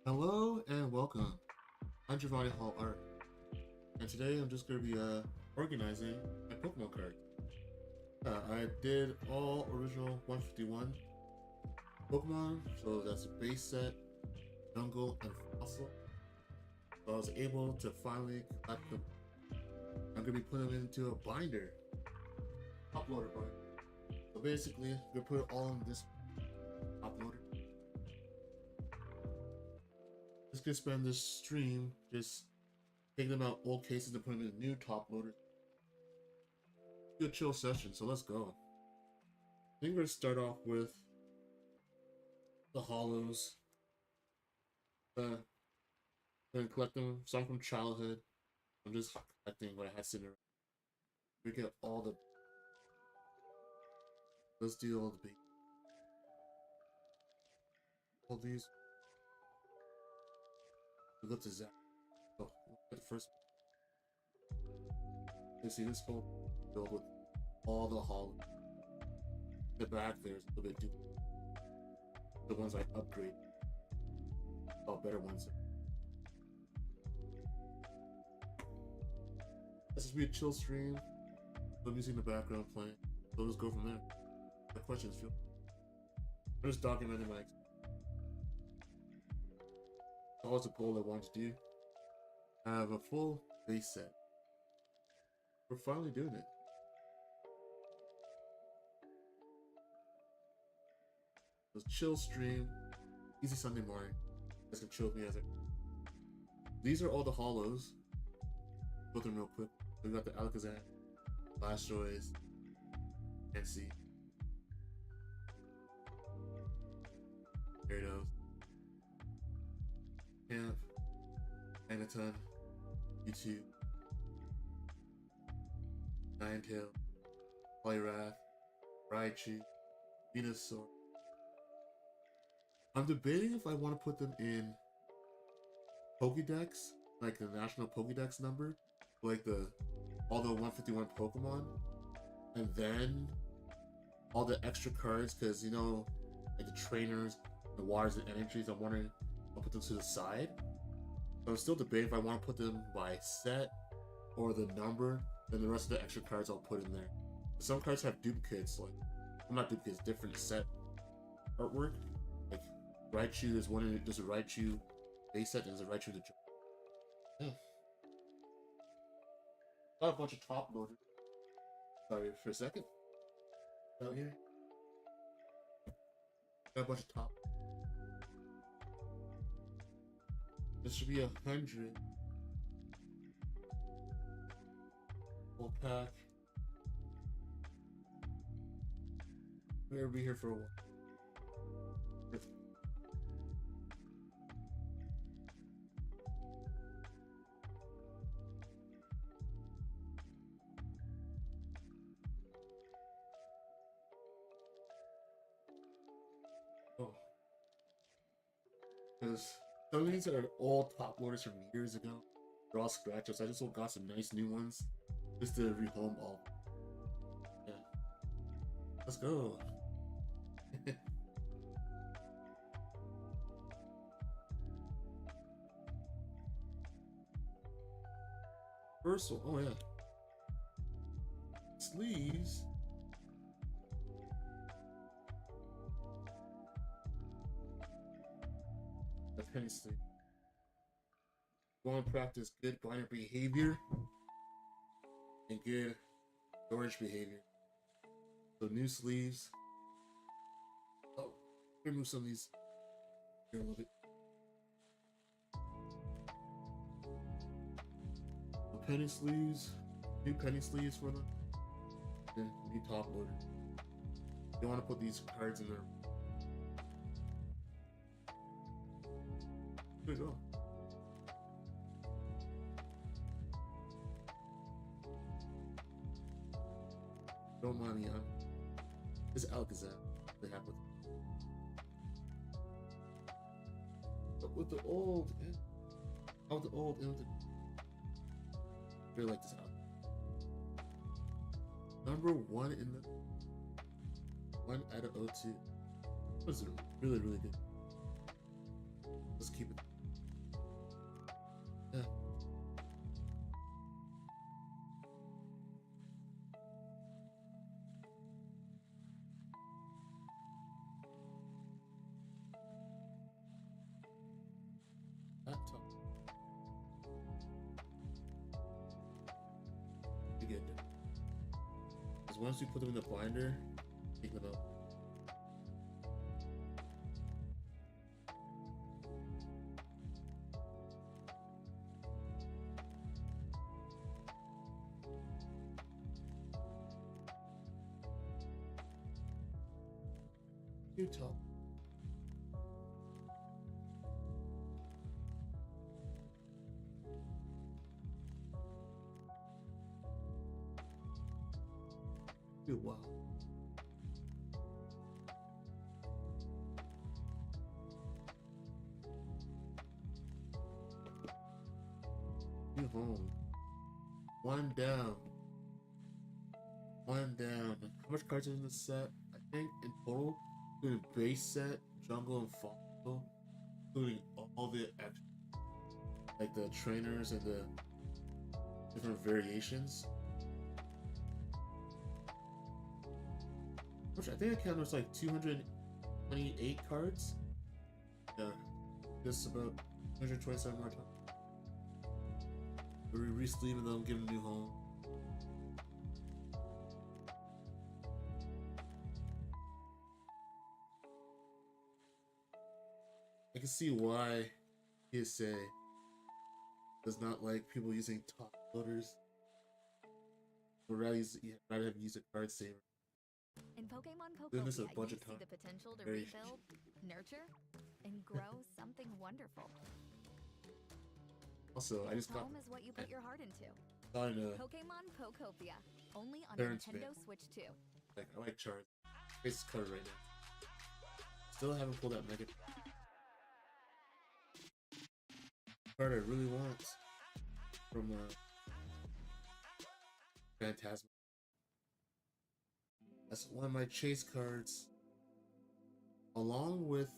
Hello and welcome. I'm Giovanni Hall Art, and today I'm just going to be organizing my Pokemon cards. I did all original 151 Pokemon, so that's a base set, jungle, and fossil. So I was able to finally collect them. I'm going to be putting them into a binder, top loader binder. So basically, we're going to put it all in this top loader. Just going to spend this stream just taking them out old cases and putting them in new top loaders. Good chill session, so let's go. I think we're gonna start off with the hollows. Gonna collect them, some from childhood. I'm just collecting what I had sitting around. We get all the. Let's do all the big. All these. We go to Zach. Oh, look at the first. You see this whole filled with all the hollows. The back there's a little bit deeper. The ones I upgrade. Oh, better ones. This will be a chill stream. I'm using the background playing. So let's go from there. The questions feel. I'm just documenting my. That was a goal I wanted to do. I have a full base set. We're finally doing it. It was chill stream, easy Sunday morning. You guys can chill with me as I. These are all the hollows. Go through them real quick. We got the Alakazam, Blastoise, Nancy, Gyarados, Camp, Anaton, U2, Ninetale, Poliwrath, Raichu, Venusaur. I'm debating if I want to put them in Pokédex, like the national Pokédex number, like all the 151 Pokemon, and then all the extra cards, because you know, like the trainers, the waters and energies. I'm wondering, I'll put them to the side. But I'm still debating if I want to put them by set or the number. Then the rest of the extra cards I'll put in there. Some cards have duplicates, like well, not duplicates, different set artwork. Like Raichu, there's a Raichu base set, and there's a Raichu the. Yeah. Got a bunch of top loaders. Sorry for a second. Out here. Got a bunch of top. This should be 100. Full pack. We're gonna be here for a while. Oh. Because some of these are all top loaders from years ago. They're all scratch ups. I just got some nice new ones just to rehome all. Yeah. Let's go. First one, oh yeah. Sleeves. A penny sleeve. Want to practice good binder behavior and good storage behavior. So new sleeves. Oh, remove some of these here a little bit. The penny sleeves, new penny sleeves for them. And new top loader. You want to put these cards in there. There you go. Don't mind me, it's Alakazam. They have with but with the old and with the old and with the I really like this out. Number 1 in the 1 out of 02. This is really, really good. Let's keep it. once we put them in the binder, take them out. Utah. Wow. New home. One down. One down. How much cards are in this set? I think in total, including base set, jungle, and fossil, including all the extra, like the trainers and the different variations. Which I think I counted was like 228 cards. Yeah, just about 227 more times. We're re-sleeving them, giving them a new home. I can see why PSA does not like people using top loaders. Or rather have used a card saver. In Pokemon Doing this a Pokopia, bunch you of see times. the potential to Very rebuild, nurture, and grow something wonderful. Also, I just got Home is what you put your heart into. on Pokemon Pokopia, only on Parents Nintendo fan. Switch 2. like I like Charizard. Face is covered right now. Still haven't pulled that Mega card I really want from Phantasm. That's one of my chase cards. Along with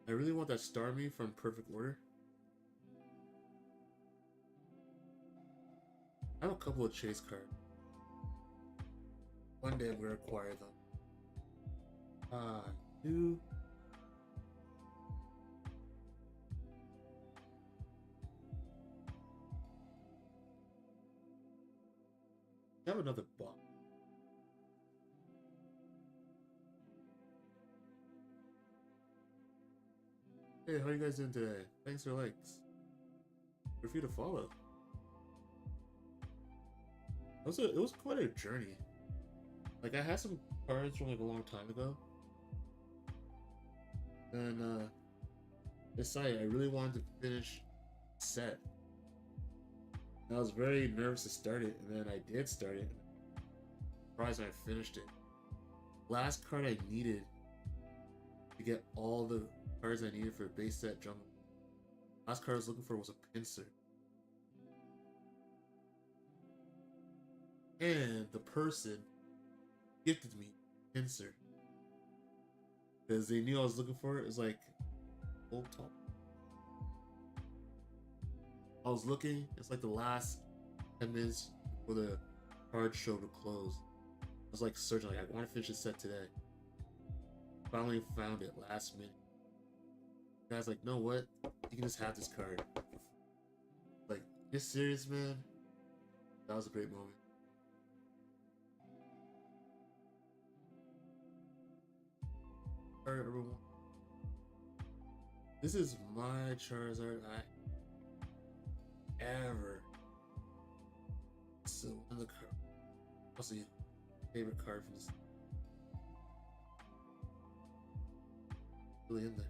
I really want that Starmie from Perfect Order. I have a couple of chase cards. One day I'm gonna acquire them. Two. I have another box. Hey, how are you guys doing today? Thanks for likes. Feel free to follow. It was quite a journey. Like I had some cards from like a long time ago. And decided I really wanted to finish the set. And I was very nervous to start it, and then I did start it. Surprised when I finished it. Last card I needed to get all the cards I needed for base set jungle. Last card I was looking for was a pincer. And the person gifted me a pincer. Because they knew I was looking for it. It was like old top. I was looking, it's like the last 10 minutes before the card show to close. I was like searching, like I want to finish this set today. Finally found it last minute. The guy's like, know what? You can just have this card. Like, you're serious, man? That was a great moment. Alright, everyone. This is my Charizard I ever. So, one of the cards. Also, your favorite card from this. Really in there.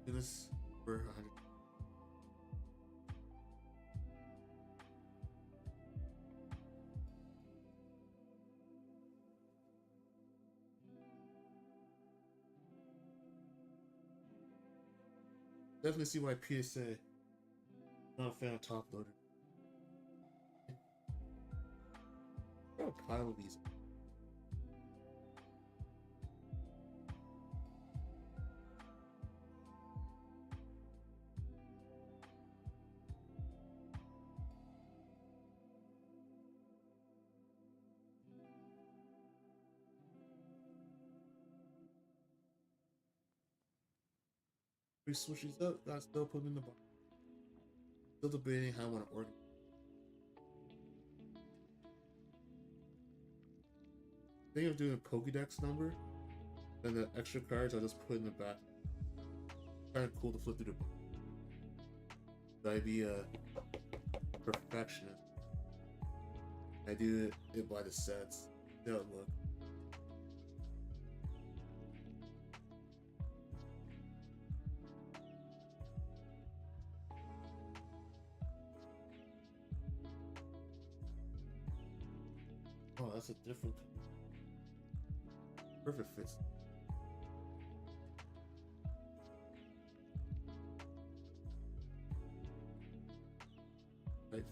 Do this for 100. Definitely see why PSA not a fan of top loader. I got a pile of these. We switch these up, gotta still put them in the box. Still debating how I want to organize. Thinking of doing a Pokédex number, and the extra cards I'll just put in the back. Kind of cool to flip through the book. So I'd be a perfectionist. I do it by the sets. See how it look. Oh, that's a different. Perfect fits. Right fit.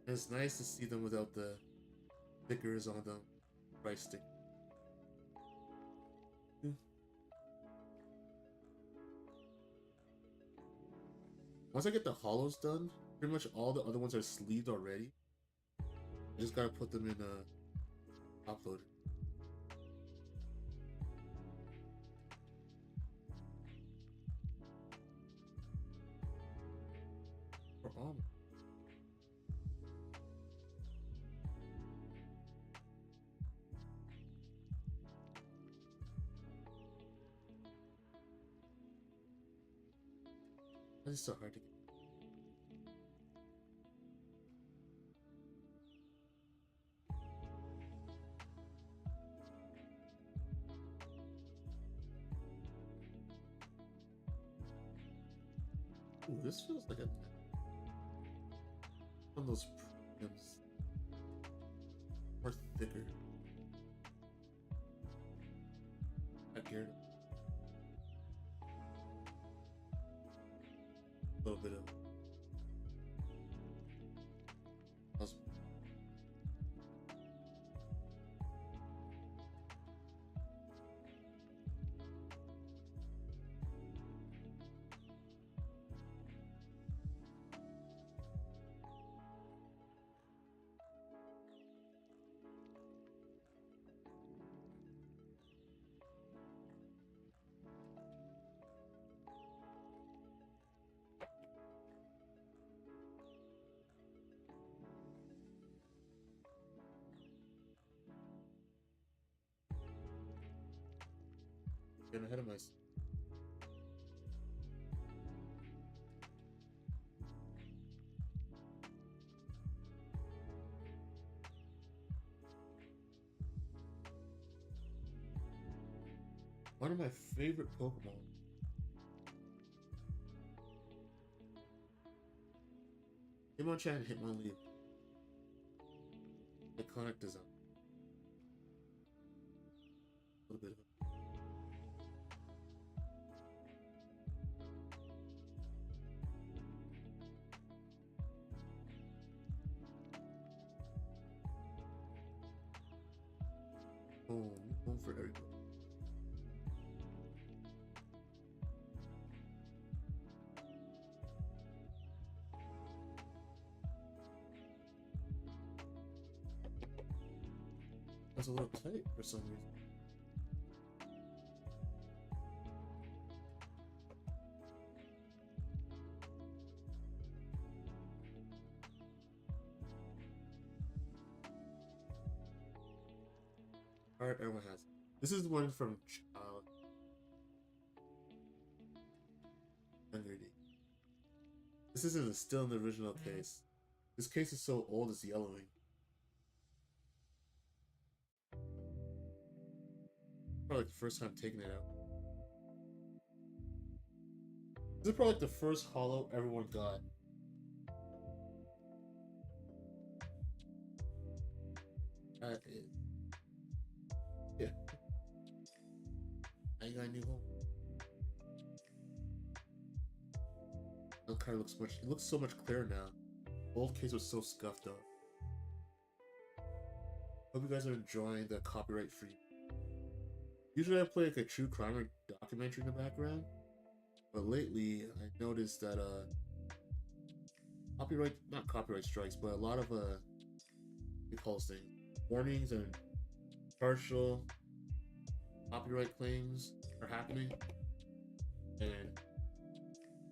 And it's nice to see them without the stickers on them. Price stick. Once I get the hollows done, pretty much all the other ones are sleeved already. I just gotta put them in uploader. For all. It's so hard to get. Ooh, this feels like a one of those premiums. Or thicker. I geared it. A little bit of puzzle. Getting ahead of myself. One of my favorite Pokemon. Hitmonchan and Hitmonlee. Iconic design. A little bit of it. Home for everybody. That's a little tight for some reason. Alright, everyone has it. This is the one from Younger Day. This isn't still in the original case. This case is so old it's yellowing. Probably like the first time taking it out. This is probably like the first hollow everyone got. That is. Yeah. I got a new home. That card looks much. It looks so much clearer now. Old case was so scuffed up. Hope you guys are enjoying the copyright free. Usually I play like a true crime or documentary in the background, but lately I noticed that not copyright strikes, but a lot of we call this thing warnings and partial copyright claims are happening, and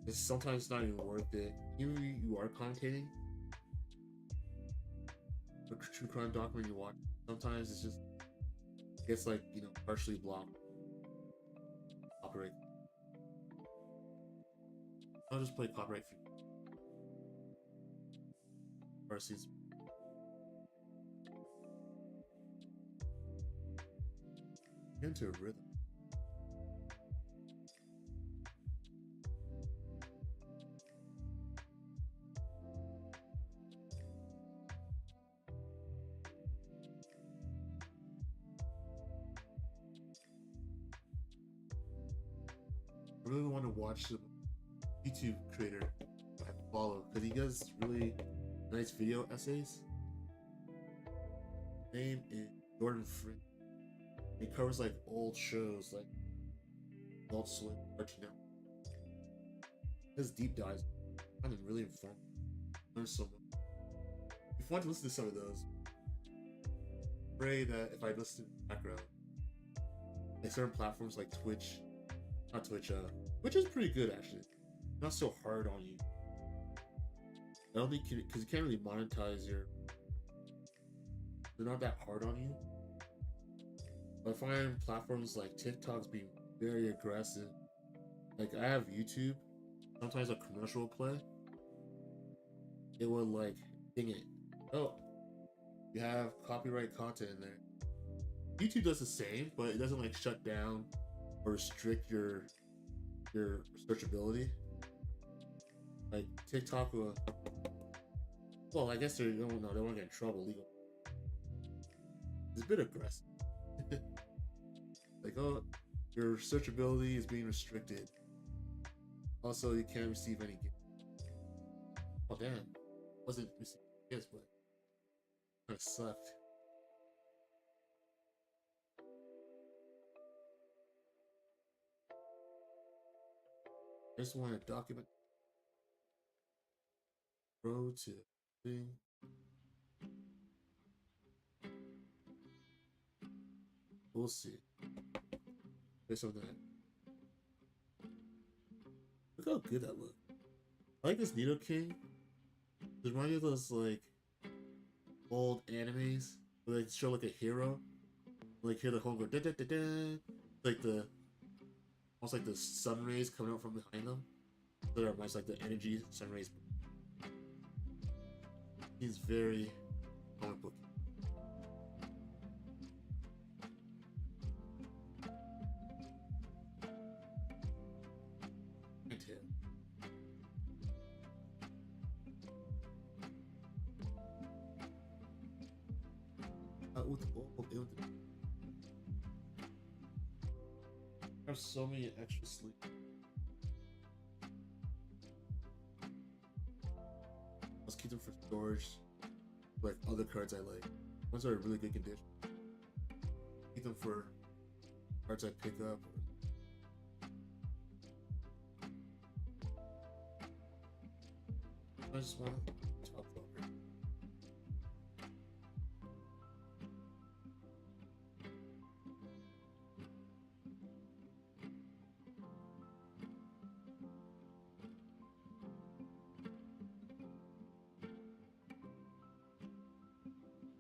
It's sometimes not even worth it. Even if you are commentating a true crime documentary you watch, sometimes it's just gets like partially blocked. Copyright. I'll just play copyright free. Versus into a rhythm. I really want to watch the YouTube creator I follow because he does really nice video essays. His name is Jordan Friend. He covers like old shows like Adult Swim, Cartoon Network. His deep dives, I find them really informative. Learn so much. If you want to listen to some of those, pray that if I listen to the background, like certain platforms like Twitch, not Twitch, which is pretty good actually. Not so hard on you. I don't think because you can't really monetize your. They're not that hard on you. But I find platforms like TikTok's being very aggressive. Like I have YouTube. Sometimes a commercial will play. It will like ding it. Oh, you have copyright content in there. YouTube does the same, but it doesn't like shut down or restrict your searchability. Like TikTok will. Well, I guess they don't know. They won't get in trouble legal. It's a bit aggressive. Like, oh, your searchability is being restricted. Also, you can't receive any gifts. Oh damn, wasn't receiving gifts, but kind of sucked. I just want to document. Row to thing. We'll see. Based on that. Look how good that looks. I like this Needle King. It reminds me of those like old animes where they show like a hero. Like hear the home go da da da da. Like the almost like the sun rays coming out from behind them. So that reminds like the energy sun rays. He's very comic book. I have so many extra sleep. Let's keep them for storage. Like other cards I like. Ones are in really good condition. Keep them for cards I pick up. I just want to top loader.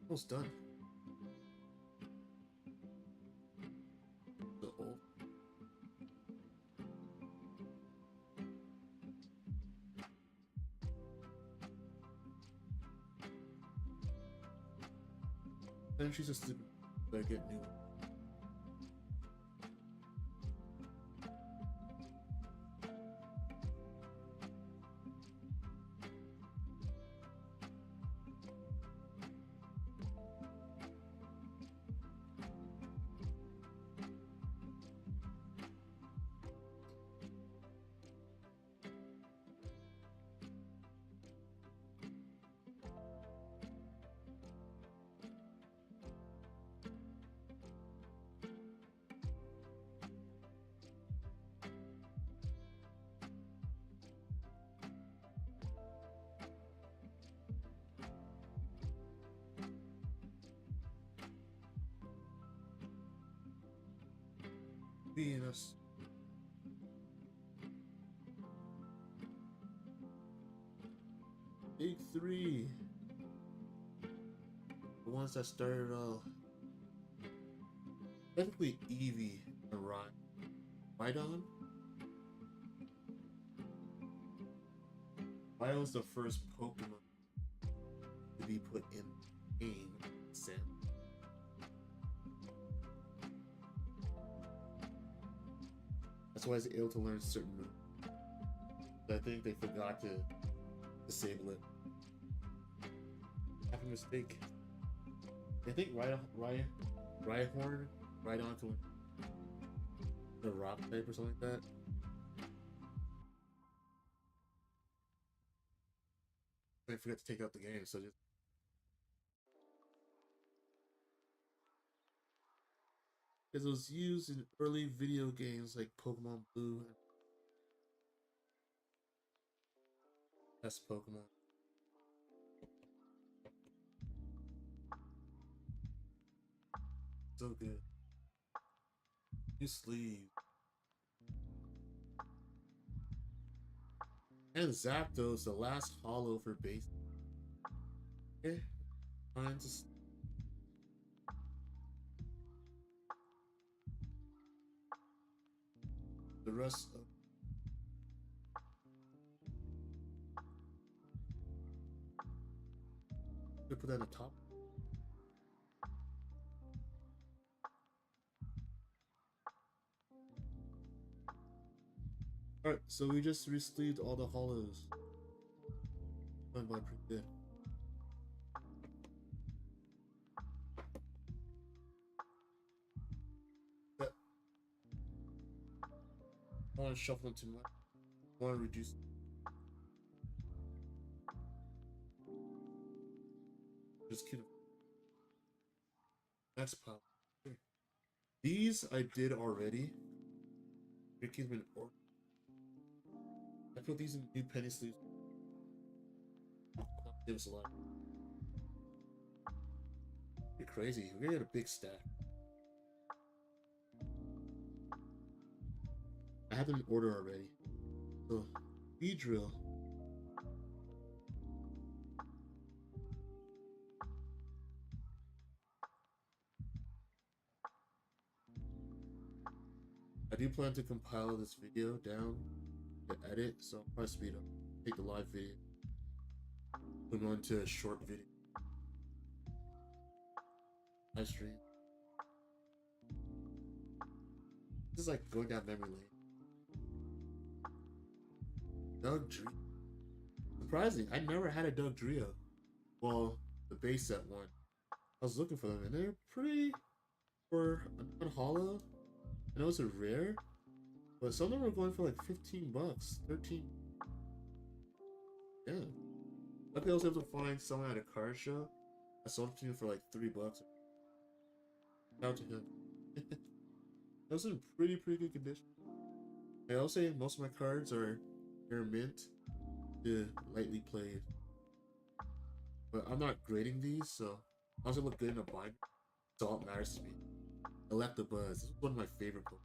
Almost done. The old. Then she's just stupid. But I get new one. Being us. Big three. The ones that started off. Technically Eevee and Rhydon. Rhydon was the first Pokemon to be put in the game. Sam. That's why it's able to learn certain moves. I think they forgot to disable it. Have a mistake. I think Rhyhorn right onto the rock type or something like that. I forgot to take out the game, so just because it was used in early video games like Pokemon Blue and Best Pokemon. So good. New sleeve. And Zapdos, the last holo for base. Okay. Fine. The rest of put that on the top. Alright, so we just re-sleeved all the hollows. Went by pretty good. But I want to shuffle them too much. I want to reduce. Just kidding. Next pile. Here. These I did already. Ricky's been ordered. I put these in new penny sleeves. Give us a lot. You're crazy. We're gonna get a big stack. I have them in order already. So, Beedrill. I do plan to compile this video down to edit, so I'll probably speed up. Take the live video. Put it onto a short video. Live stream. This is like going down memory lane. Dugtrio. Surprising, I never had a Dugtrio. Well, the base set one. I was looking for them, and they're pretty for a hollow. I know it's a rare, but some of them were going for like 15 bucks, 13. Yeah. Luckily I was able to find someone at a card show. I sold it to him for like 3 bucks. Shout out to him. That was in pretty good condition. I'll say most of my cards are mint to lightly played. But I'm not grading these, so I also look good in a bind. That's all that matters to me. Electabuzz. This is one of my favorite Pokemon.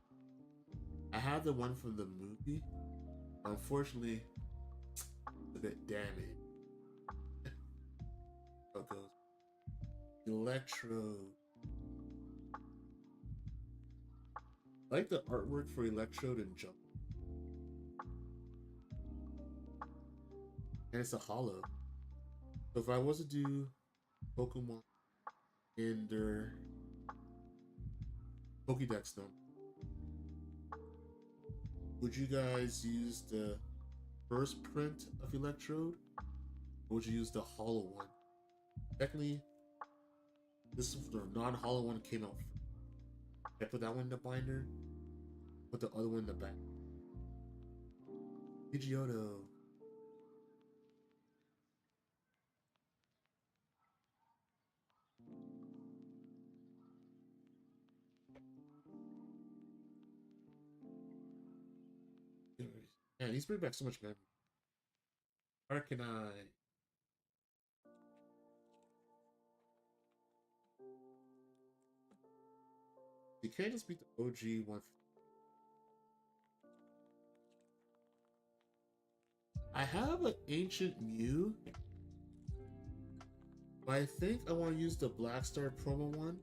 I had the one from the movie. Unfortunately, it's a bit damaged. How it goes. Electro. I like the artwork for Electrode and Jump. And it's a hollow. So if I was to do Pokemon in their Pokédex number, would you guys use the first print of Electrode? Or would you use the hollow one? Technically, this is the non-hollow one came out first. I put that one in the binder, put the other one in the back. Pidgeotto. Man, these bring back so much memory. Arcanine. You can't just beat the OG one. I have an ancient Mew But I think I want to use the Black Star promo one.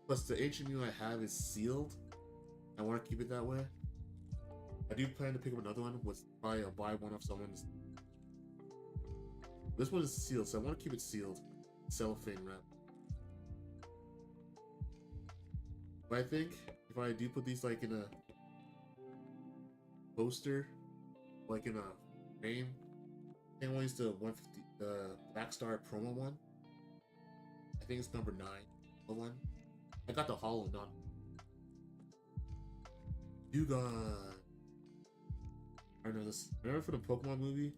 Plus the HMU I have is sealed. I want to keep it that way. I do plan to pick up another one with probably a buy one of someone's. This one is sealed, so I want to keep it sealed. Cellophane wrap. But I think if I do put these like in a poster, like in a frame, I think I want to use the 150, the Black Star promo one. I think it's number 9. The one. I got the hollow, not Dugon. I know this. Remember for the Pokemon movie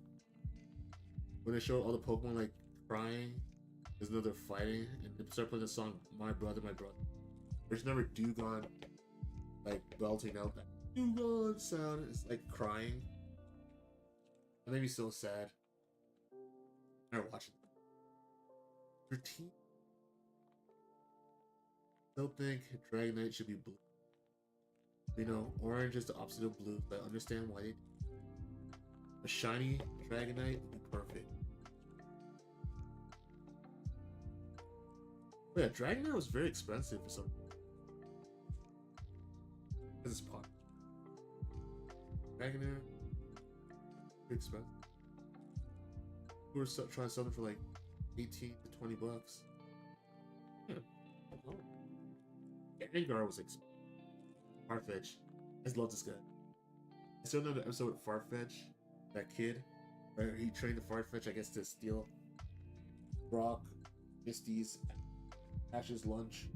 when they show all the Pokemon like crying, because they're fighting, and they start playing the song "My Brother, My Brother." There's never Dugon like belting out that Dugon sound. It's like crying. That made me so sad. I never watched it. 13. Still think Dragonite should be blue. You know, orange is the opposite of blue, but I understand why they do. A shiny Dragonite would be perfect. But yeah, Dragonite was very expensive for some reason. Because it's pop. Dragonite, very expensive. We were trying to sell them for like 18 to 20 bucks. Yeah. Oh. Gengar was expensive. Farfetch. I just love this guy. I still know the episode with Farfetch, that kid, where he trained the Farfetch, I guess, to steal Brock, Misty's, Ash's lunch.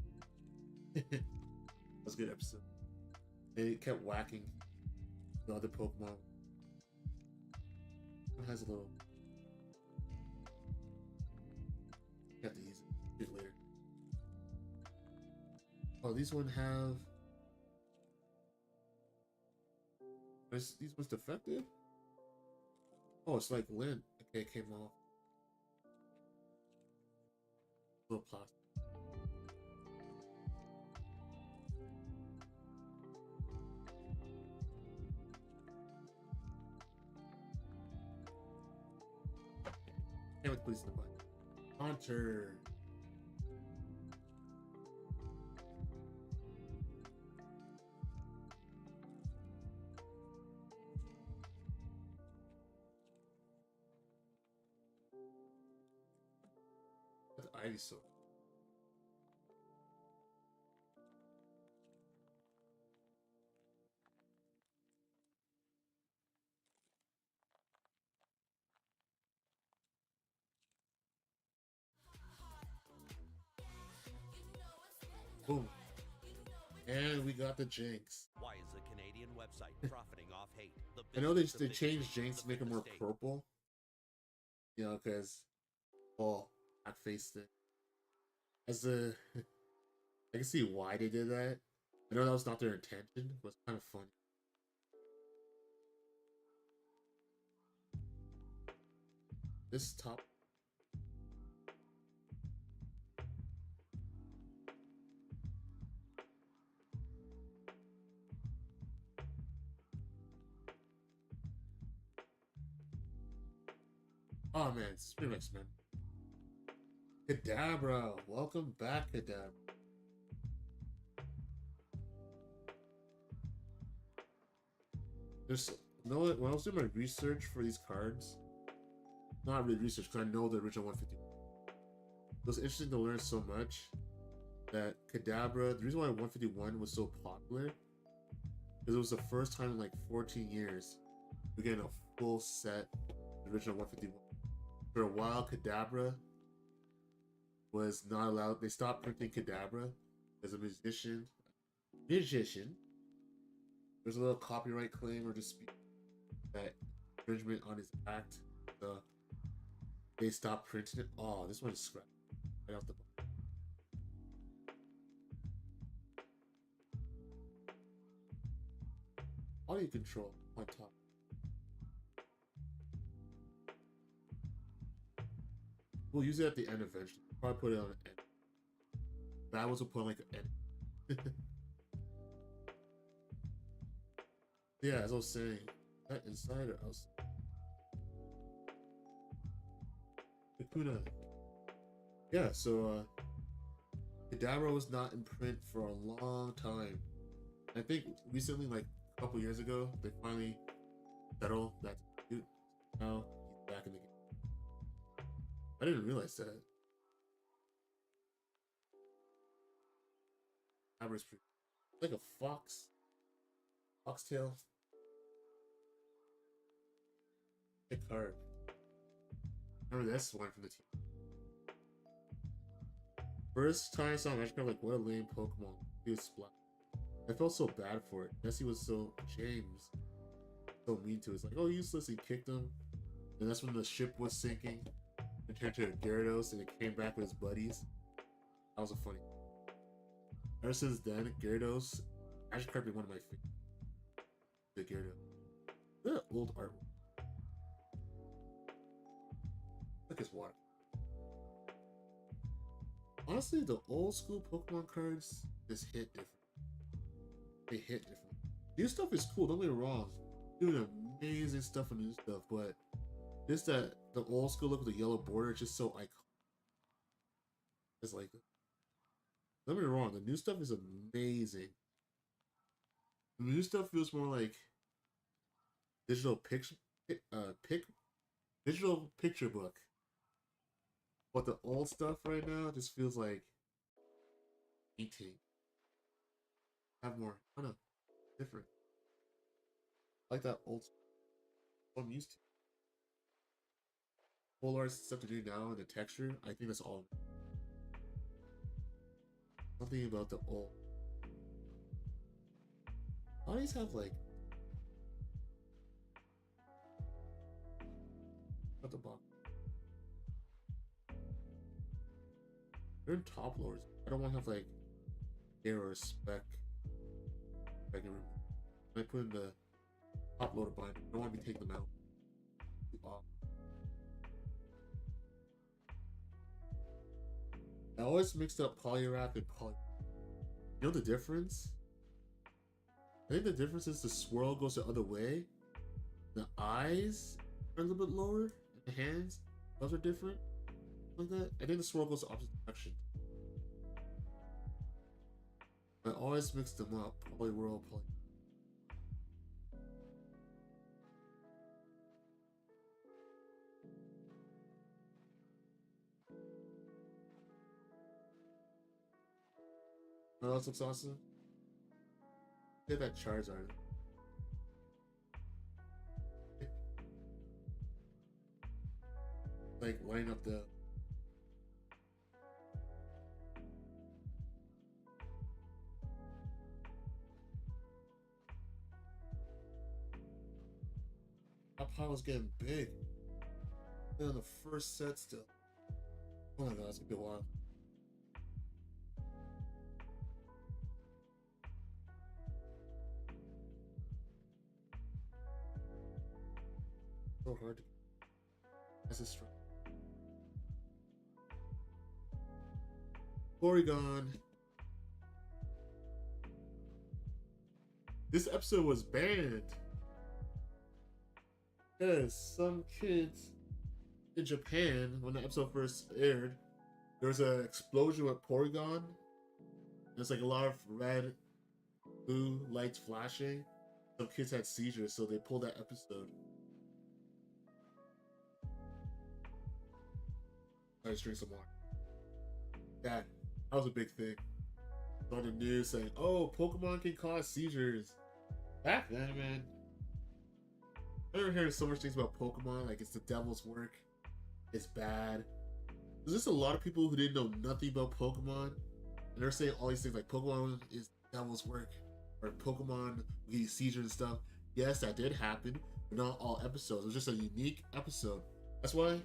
That was a good episode. They kept whacking the other Pokemon. It has a little. You have to use it later. Oh, these one have. These ones defective? Oh, it's like lint. Okay, it came off. A little plastic. Can't wait to put these in the button. Haunter. Ivysaur. Boom. And we got the Jinx. Why is a Canadian website profiting off hate? I know they changed Jinx to make it more purple. You know, because black face thing. As a I can see why they did that. I know that was not their intention, but it's kind of funny. This top. Oh man, it's pretty much, man. Kadabra, welcome back, Kadabra. There's no, when I was doing my research for these cards, not really research because I know the original 150. It was interesting to learn so much that Kadabra, the reason why 151 was so popular, because it was the first time in like 14 years we're getting a full set of the original 151. For a while, Kadabra was not allowed. They stopped printing Kadabra as a musician. There's a little copyright claim or dispute that infringement on his act. So they stopped printing it. Oh, this one is scrapped right off the bottom. Audio control on top. We'll use it at the end eventually. Probably put it on the end. That was a point like an end. Yeah, as I was saying, that inside or outside? Kakuna. Yeah, so Kadabra was not in print for a long time. I think recently, like a couple years ago, they finally settled that dispute. Now he's back in the game. I didn't realize that. Kadabra's pretty like a foxtail. A card. Remember this one from the team. First time I saw Magic card, like what a lame Pokemon. He was splat. I felt so bad for it. Nessie was so James, so mean to us. Like, oh, useless. He kicked him, and that's when the ship was sinking. It turned to a Gyarados, and it came back with his buddies. That was a funny. Ever since then, Gyarados, Magic card been one of my favorites. The Gyarados. The old artwork. Look at his water. Honestly, the old school Pokemon cards just hit different. They hit different. New stuff is cool, don't get me wrong. Doing amazing stuff on new stuff, but just that the old school look with the yellow border is just so iconic. It's like, don't get me wrong, the new stuff is amazing. The new stuff feels more like digital digital picture book. But the old stuff right now just feels like painting. Have more, I don't know, different. I like that old stuff. I'm used to. Full art stuff to do now and the texture, I think that's all. Something about the old. All these have like at the bottom. They're in top loaders. I don't want to have like air or a spec. I can I put in the top loader binder. I don't want to be taking them out. I always mixed up Poliwrath and Poly. You know the difference? I think the difference is the swirl goes the other way. The eyes are a little bit lower. The hands, those are different. Like that. I think the swirl goes the opposite direction. I always mix them up. Poliwhirl, Poly. What else looks awesome? Look at that Charizard. Like line up the that pile's getting big. They're on the first set still. Oh my god, it's gonna be a while. So hard to as a strong. Porygon. This episode was banned. Because some kids in Japan, when the episode first aired, there was an explosion with Porygon. There's like a lot of red, blue lights flashing. Some kids had seizures, so they pulled that episode. Let's drink some water. That was a big thing. On the news saying, "Oh, Pokemon can cause seizures." Back then, man, I never heard so much things about Pokemon. Like it's the devil's work. It's bad. There's just a lot of people who didn't know nothing about Pokemon, and they're saying all these things like Pokemon is devil's work, or Pokemon give you seizures and stuff. Yes, that did happen, but not all episodes. It was just a unique episode. That's why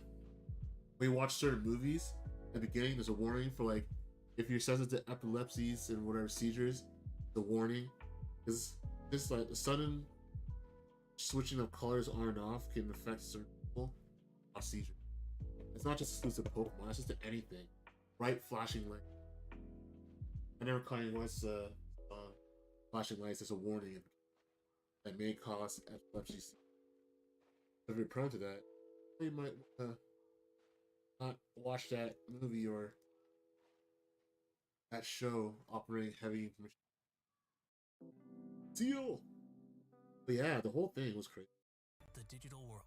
when you watch certain movies, at the beginning, there's a warning for like if you're sensitive to epilepsies and whatever seizures, the warning is just like the sudden switching of colors on and off can affect certain people of seizure. It's not just exclusive to Pokemon, it's just to anything. Bright flashing light. I never caught once flashing lights as a warning that may cause epilepsy. If you're prone to that, you might not watch that movie or that show operating heavy information. Deal. But yeah, the whole thing was crazy. The digital world.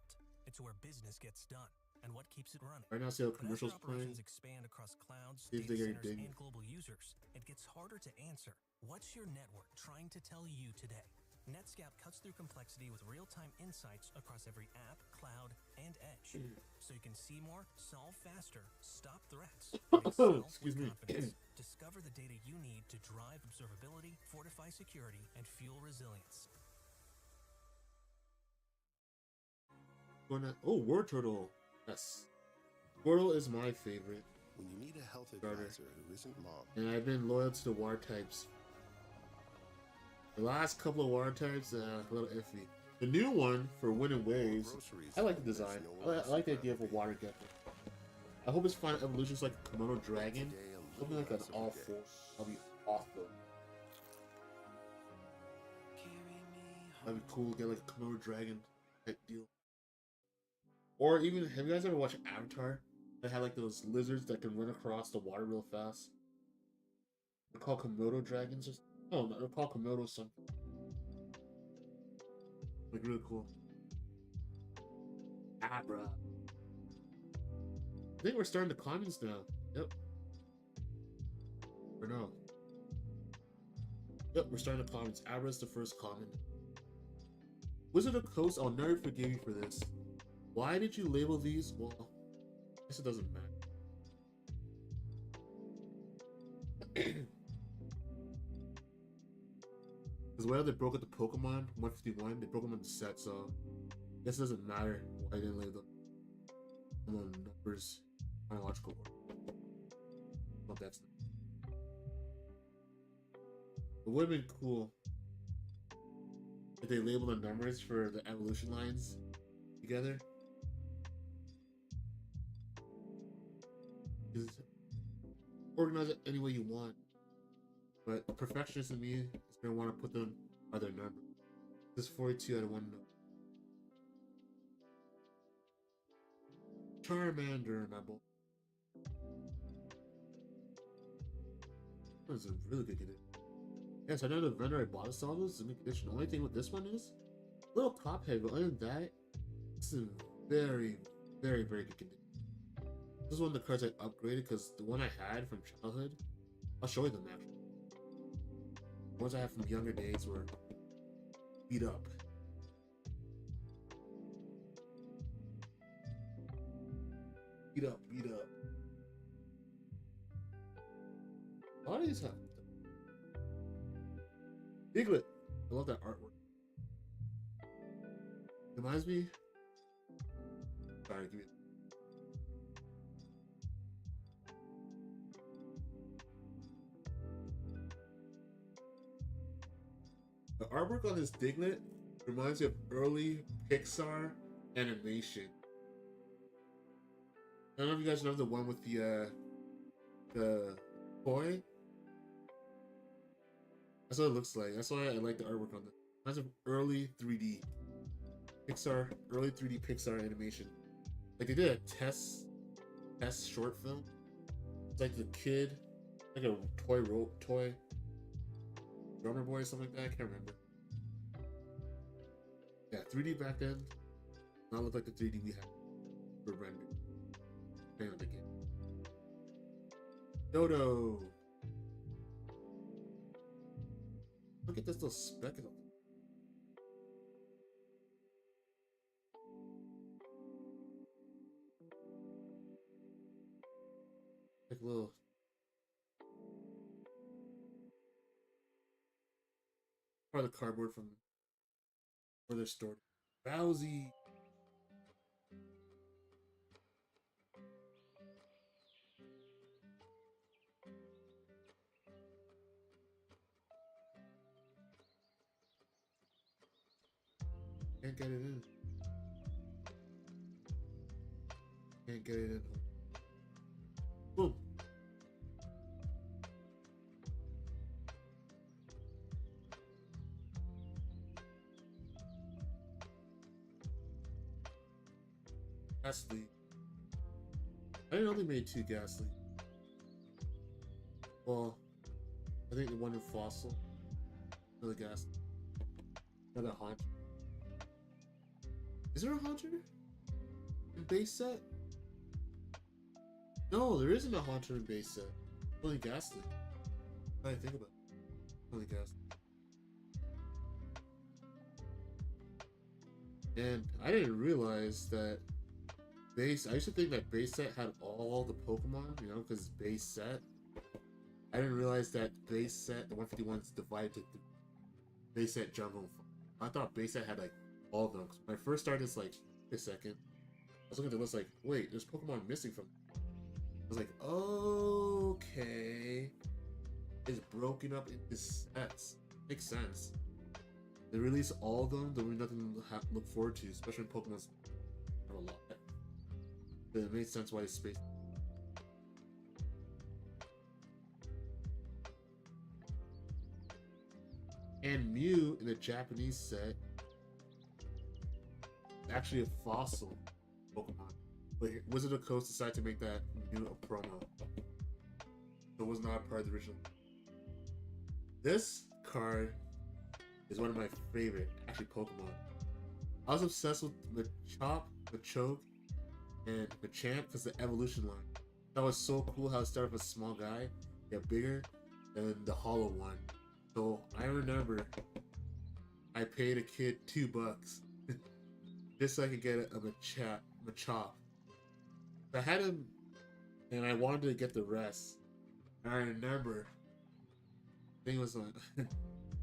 It's where business gets done and what keeps it running. Right now, see how But as commercials your playing. operations expand across clouds, See if data they get centers, dinged. and global users, it gets harder to answer. What's your network trying to tell you today? Netscap cuts through complexity with real-time insights across every app, cloud, and edge. So you can see more, solve faster, stop threats, and excel Excuse with me. confidence. Discover the data you need to drive observability, fortify security, and fuel resilience. Oh, Word Turtle. Yes. Squirtle is my favorite. When you need a health Starter. advisor who isn't mom, And I've been loyal to the water types. The last couple of water types, a little iffy. The new one for Wind and Waves, groceries, I like the there's design. no I like the else idea of a around water gecko. I hope it's fine evolutions like a Komodo dragon. Today, a Something little like an less of a all day. four. That'll be awesome. That'd be cool. Get like a Komodo dragon type deal. Or even, have you guys ever watched Avatar? They had like those lizards that can run across the water real fast. They're called Komodo dragons. Or no, they're called Komodo something. Like really cool. Abra. I think we're starting the commons now. Yep. Or no. Yep, we're starting the commons. Abra's the first common. Wizard of Coast, I'll never forgive you for this. Why did you label these? Well, I guess it doesn't matter. Because whether they broke up the Pokemon 151, they broke them in the set, so I guess it doesn't matter why I didn't label them on numbers, chronological order. Well, that's it would have been cool if they labeled the numbers for the evolution lines together. Just organize it any way you want. But a perfectionist in me is gonna want to put them by their number. This is 42 out of 1 number. Charmander, my boy. That was a really good condition. Yes, I know the vendor I bought us all those is in good condition. The only thing with this one is a little top heavy, but other than that, this is very, very, very good condition. This is one of the cards I upgraded because the one I had from childhood, I'll show you them actually. The ones I have from younger days were beat up. Beat up, beat up. A lot of these have Diglett. I love that artwork. Reminds me. Sorry, give me. The artwork on this Diglett reminds me of early Pixar animation. I don't know if you guys know the one with the toy. That's what it looks like. That's why I like the artwork on this. Reminds me of early 3D Pixar, early 3D Pixar animation. Like they did a test short film. It's like the kid, like a toy drummer boy or something like that. I can't remember. Yeah, 3D back then. Not look like the 3D we had for render. Depending on the game. Dodo. Look at this little speck of them. Like a little. Part of the cardboard from where they're stored. Bowsy. Can't get it in. Can't get it in. Boom. Lastly, I didn't know they made 2 Ghastly. Well, I think the one in Fossil. Another Ghastly. Another Haunter. Is there a Haunter in base set? No, there isn't a Haunter in base set. Only Ghastly. Now I think about it. Only Ghastly. And I didn't realize that base. I used to think that base set had all the Pokemon, you know, because it's base set. I didn't realize that base set, the 151 is divided to base set, jungle. I thought base set had like all of them. When I first started, it's like, wait a second. I was looking at the list like, wait, there's Pokemon missing from. I was like, okay, it's broken up into sets. Makes sense. They release all of them. There'll be nothing to look forward to, especially when Pokemon's have a lot. But it made sense why it's spaced. And Mew in the Japanese set is actually a fossil Pokemon. But Wizard of the Coast decided to make that Mew a promo. So it was not part of the original. This card is one of my favorite, actually, Pokemon. I was obsessed with Machop, Machoke, and Machamp because the evolution line. That was so cool how it started with a small guy, get bigger, than the hollow one. So I remember I paid a kid $2 just so I could get a Machop. I had him and I wanted to get the rest. And I remember I think it was like my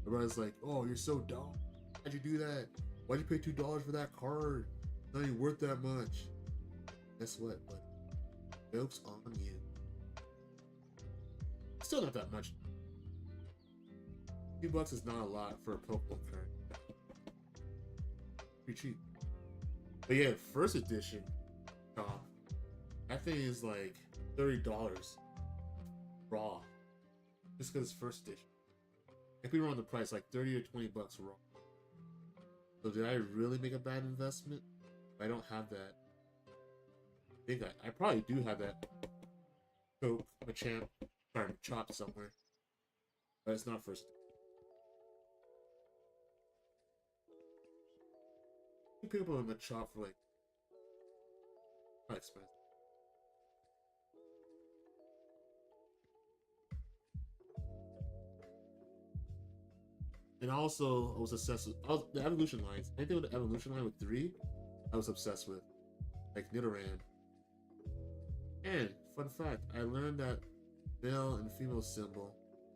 brother's like, "Oh, you're so dumb. How'd you do that? Why'd you pay $2 for that card? It's not even worth that much." Guess what, buddy? Joke's on you. Still not that much. $2 is not a lot for a Pokemon card. Pretty cheap. But yeah, first edition, that thing is like $30 raw. Just because it's first edition. If we were on the price, like 30 or $20 raw. So did I really make a bad investment? I don't have that. I think I probably do have that Coke, Machamp, sorry, Machop somewhere. But it's not first edition. You can pick up a Machop for like not expensive. And also, I was obsessed with the evolution lines. Anything with the evolution line with 3, I was obsessed with. Like Nidoran. And, fun fact, I learned that male and female symbol.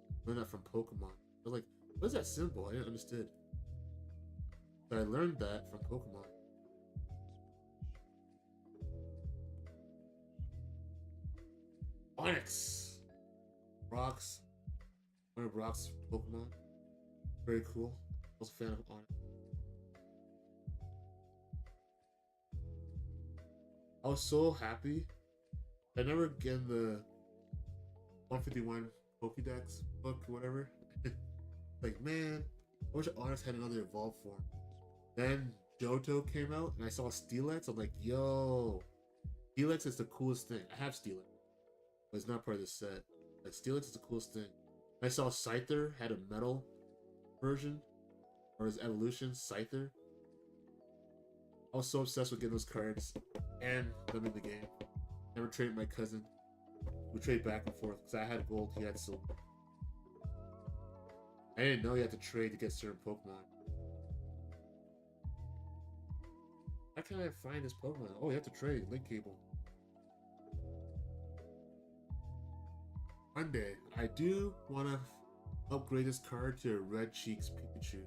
I learned that from Pokemon. I was like, what is that symbol? I didn't understand. But I learned that from Pokemon. Onyx! Rocks. One of Rock's Pokemon. Very cool. I was a fan of Onyx. I was so happy. I never get the 151 Pokédex book or whatever. Like, man, I wish Onyx had another evolved form. Then Johto came out and I saw Steelix. I'm like, yo, Steelix is the coolest thing. I have Steelix, but it's not part of the set. Like, Steelix is the coolest thing. I saw Scyther had a metal version, or his evolution, Scyther. I was so obsessed with getting those cards and them in the game. Never traded my cousin. We trade back and forth because I had gold, he had silver. I didn't know you had to trade to get certain Pokemon. How can I find this Pokemon? Oh, you have to trade. Link cable. One day, I do want to upgrade this card to a Red Cheeks Pikachu.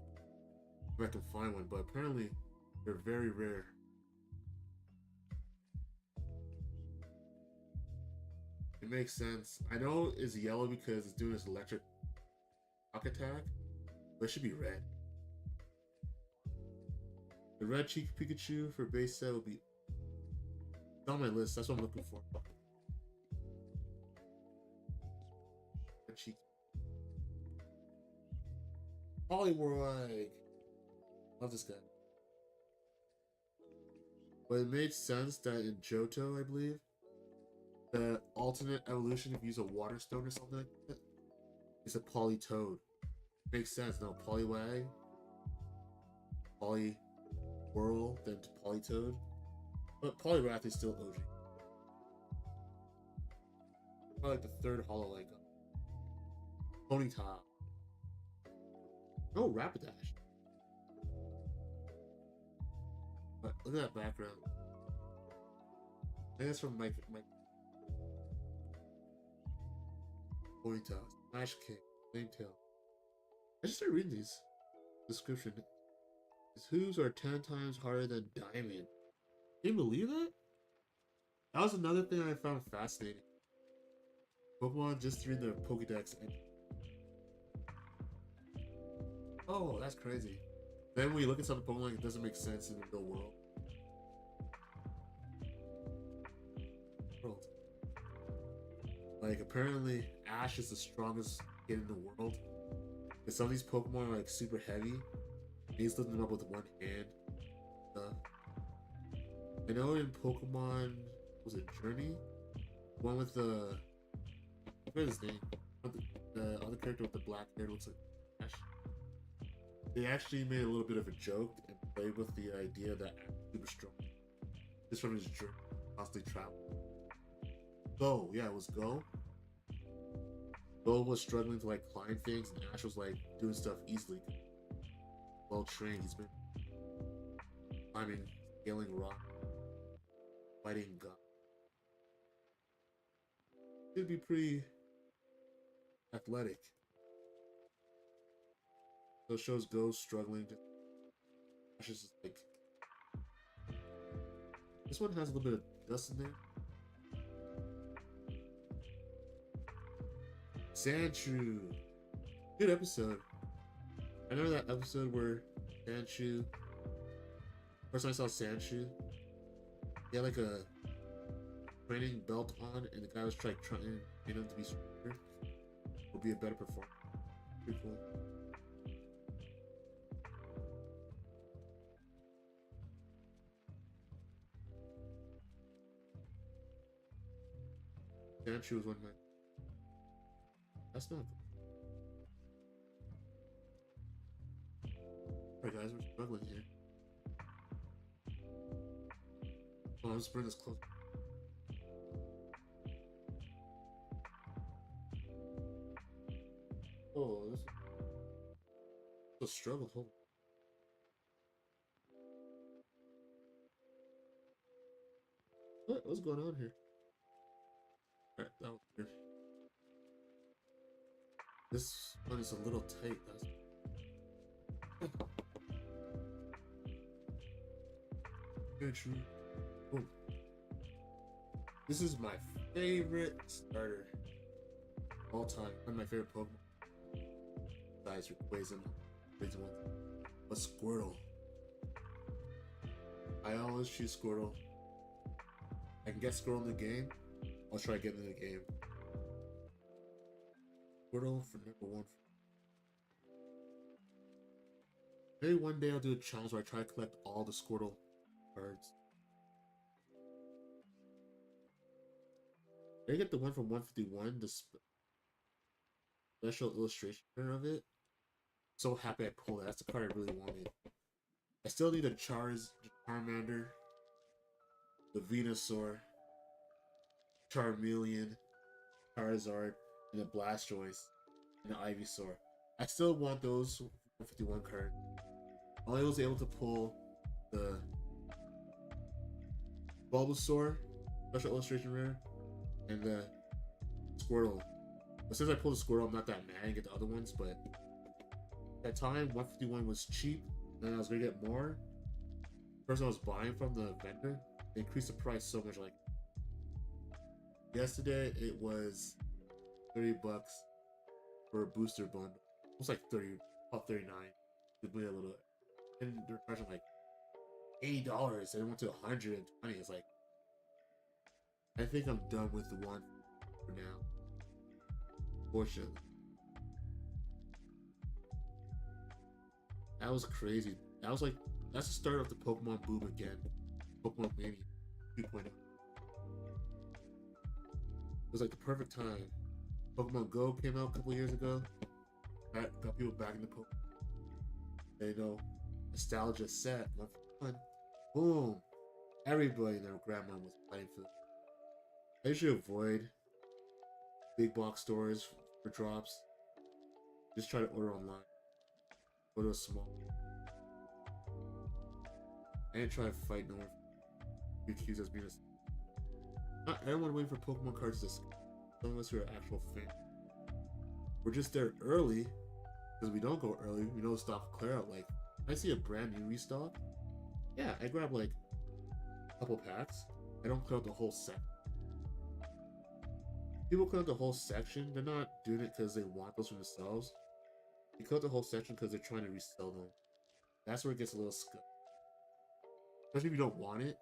If I can find one, but apparently they're very rare. It makes sense. I know it's yellow because it's doing this electric shock attack, but it should be red. The Red Cheek Pikachu for base set will be on my list. That's what I'm looking for. Red Cheek. Poliwag. Love this guy. But it made sense that in Johto, I believe, The alternate evolution, if you use a water stone or something like that, it's a Polytoad. Makes sense, no? Poliwag, Poliwhirl, then to Polytoad. But Poliwrath is still OG. Probably like the third holo like Ponyta. No Rapidash. But look at that background. I think that's from my Ponyta, Smash King, Flametail. I just started reading these. Description. His hooves are 10 times harder than diamond. Can you believe that? That was another thing I found fascinating. Pokemon just threw their Pokedex and oh, that's crazy. Then when you look at some Pokemon, it doesn't make sense in the real world. Like apparently Ash is the strongest kid in the world. And some of these Pokemon are like super heavy. And he's lifting them up with one hand. I know in Pokemon, was it Journey? One with the, I forget his name. The other character with the black hair looks like Ash. They actually made a little bit of a joke and played with the idea that Ash is super strong. Just from his journey, constantly travel. Go, yeah, it was Go. Go was struggling to like climb things, and Ash was like doing stuff easily. Well trained, he's been climbing, scaling rock, fighting God. He'd be pretty athletic. So it shows Go struggling. Ash is like. This one has a little bit of dust in there. Sandshrew. Good episode. I remember that episode where Sandshrew. First time I saw Sandshrew, he had like a training belt on, and the guy was trying to train him to be stronger, or be a better performer. Pretty cool. Sandshrew was one of my. That's not good. Alright guys, we're struggling here. Oh, let's bring this close. Oh, this is a struggle. Hold on. What's going on here? Alright, that was weird. This one is a little tight. That's very true. Ooh. This is my favorite starter of all time. One of my favorite Pokemon. Besides Rayquaza, crazy one. But Squirtle. I always choose Squirtle. I can get Squirtle in the game. I'll try getting in the game. Squirtle for number one. Maybe one day I'll do a challenge where I try to collect all the Squirtle cards. I get the one from 151, the special illustration of it. So happy I pulled it. That's the card I really wanted. I still need a Charmander, the Venusaur, Charmeleon, Charizard, and a Blastoise, and an Ivysaur. I still want those 151 cards. I was able to pull the Bulbasaur, special illustration rare, and the Squirtle. But since I pulled the Squirtle, I'm not that mad. I get the other ones, but at that time, 151 was cheap, and I was gonna get more. The person I was buying from, the vendor, they increased the price so much. Like yesterday, it was $30 for a booster bundle. It was like 30, about 39. They blew a little, and they're charging like $80, and it went to 120. It's like, I think I'm done with the one for now. Fortunately. That was crazy. That was like, that's the start of the Pokemon boom again. Pokemon Mania 2.0. was like the perfect time. Pokemon Go came out a couple years ago. Got people back into Pokemon. And, you know, nostalgia set. Fun. Boom. Everybody and their grandma was fighting for this. I usually avoid big box stores for drops. Just try to order online. Go to a small. I didn't try to fight no one. Be accused as being a. Not everyone waiting for Pokemon cards to. Some of us who are actual fans. We're just there early because we don't go early. We don't stock clear out. Like, I see a brand new restock. Yeah, I grab like a couple packs. I don't clear out the whole set. People clear out the whole section. They're not doing it because they want those for themselves. They clear out the whole section because they're trying to resell them. That's where it gets a little scum. Especially if you don't want it.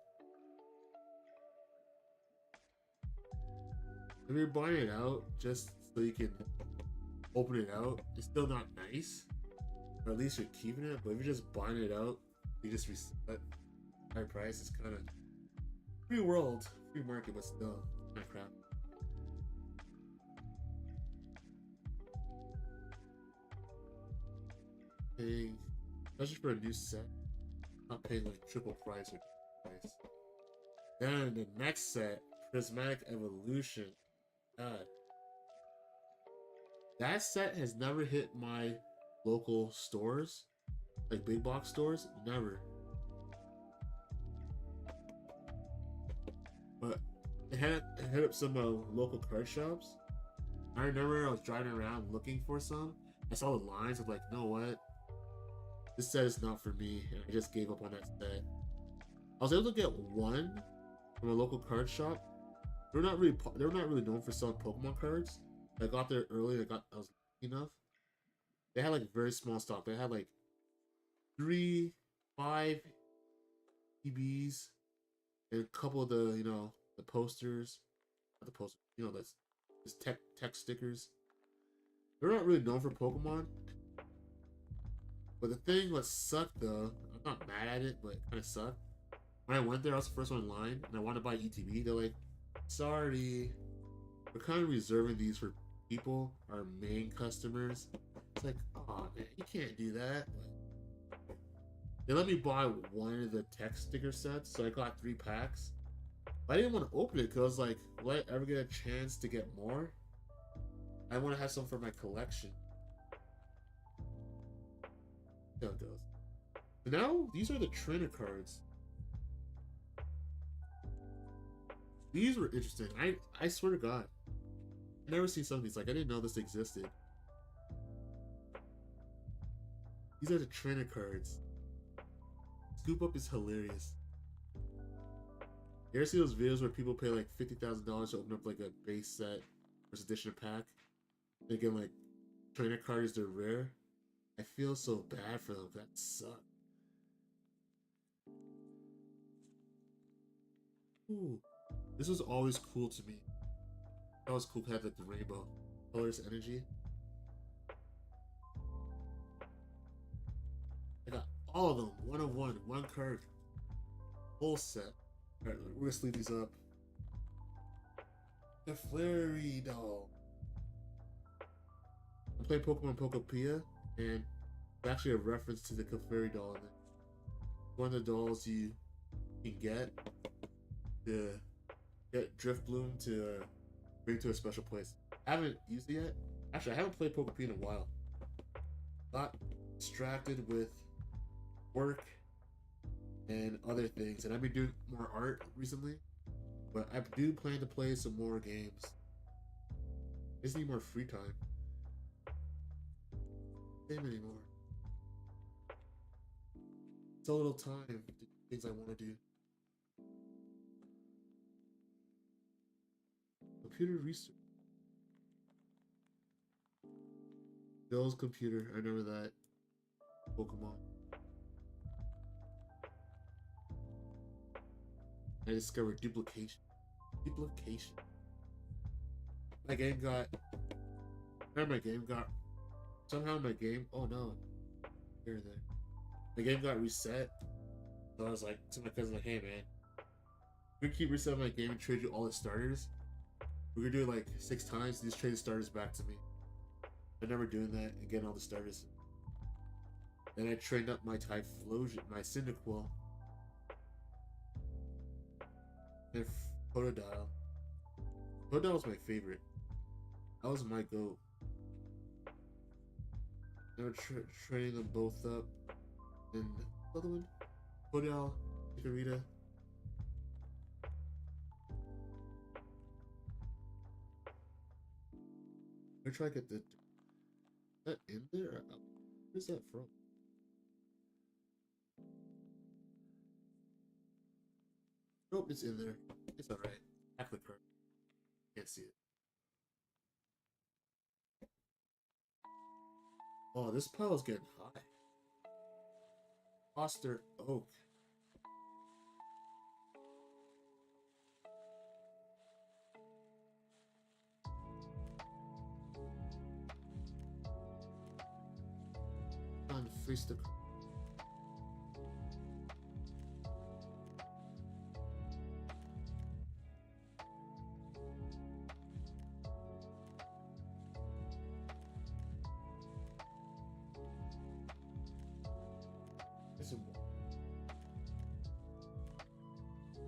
If you're buying it out just so you can open it out, it's still not nice. Or at least you're keeping it. But if you're just buying it out, you just resell it. High price is kind of free world, free market, but still kind of crap. Paying, especially for a new set, not paying like triple price or price. Then the next set, Prismatic Evolution. God. That set has never hit my local stores, like big box stores, never. But it hit up some local card shops. I remember I was driving around looking for some. I saw the lines of like, you know what? This set is not for me, and I just gave up on that set. I was able to get one from a local card shop. They were not really known for selling Pokemon cards. I got there early. I was lucky enough. They had like very small stock. They had like 3, 5 EBs, and a couple of the the posters, not the posters. That's just tech stickers. They're not really known for Pokemon. But the thing what sucked though, I'm not mad at it, but it kind of sucked. When I went there, I was the first one in line, and I wanted to buy ETB. They're like, sorry, we're kind of reserving these for people, our main customers. It's like, oh man, you can't do that. But they let me buy one of the tech sticker sets, so I got 3 packs. But I didn't want to open it because I was like, will I ever get a chance to get more? I want to have some for my collection. There it goes. So now, these are the trainer cards. These were interesting. I swear to God, I've never seen some of these. Like, I didn't know this existed. These are the trainer cards. Scoop Up is hilarious. You ever see those videos where people pay like $50,000 to open up like a base set, first edition pack? They get like trainer cards, they're rare. I feel so bad for them. That sucks. Ooh. This was always cool to me. That was cool to have like the rainbow colors energy. I got all of them, 1 of 1, 1 card, full set. Alright, we're gonna sleeve these up. The Flurry doll. I'm playing Pokemon Pokopia, and it's actually a reference to the Clefairy doll in it. One of the dolls you can get to get Driftbloom to bring to a special place. I haven't used it yet. Actually, I haven't played Pokopia in a while. Got distracted with work and other things, and I've been doing more art recently. But I do plan to play some more games. I just need more free time. Same anymore. So little time to do things I want to do. Computer research. Bill's computer. I remember that. Pokemon. I discovered duplication. Duplication. My game got. Somehow my game. Oh no. Here and there. My game got reset. So I was like to my cousin, like, hey man, we keep resetting my game and trade you all the starters. We're gonna do it like 6 times. These trade starters back to me. I'm never doing that and getting all the starters. Then I trained up my Typhlosion, my Cyndaquil, and Photodial. Photodial was my favorite. That was my goat. They were training them both up. And the other one? Photodial, Chikorita. I'm gonna try to get the. Is that in there? Or out? Where's that from? Nope, it's in there. It's alright. Hack the card. Can't see it. Oh, this pile is getting high. Foster Oak. On face the.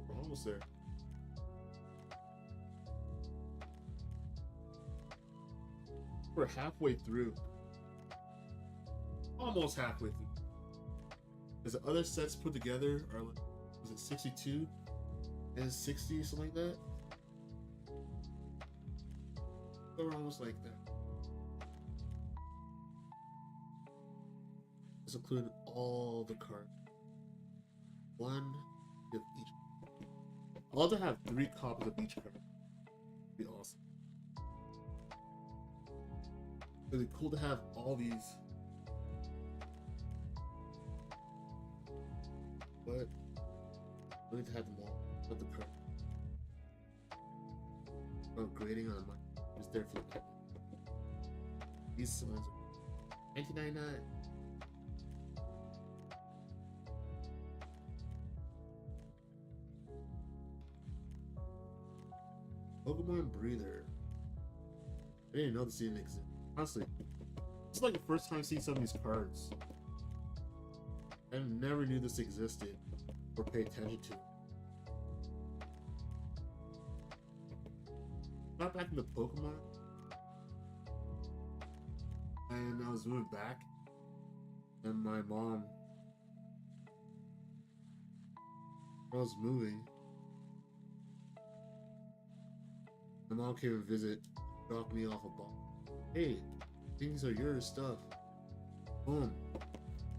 We're almost there. We're halfway through. Almost halfway through. Because the other sets put together are like, was it 62 and 60, something like that? So we're almost like that. This included all the cards. One of each. I'd love to have 3 copies of each card. It'd be awesome. It'd be cool to have all these. But I need to have them all. Not the card. Upgrading on my just there for the pet. These ones are $19.99. Pokemon Breather. I didn't know this even existed. Honestly, it's like the first time seeing some of these cards. I never knew this existed or paid attention to. Got back into Pokemon, and I was moving back, and my mom, I was moving. My mom came and visit, dropped me off a ball. Hey, things are your stuff. Boom.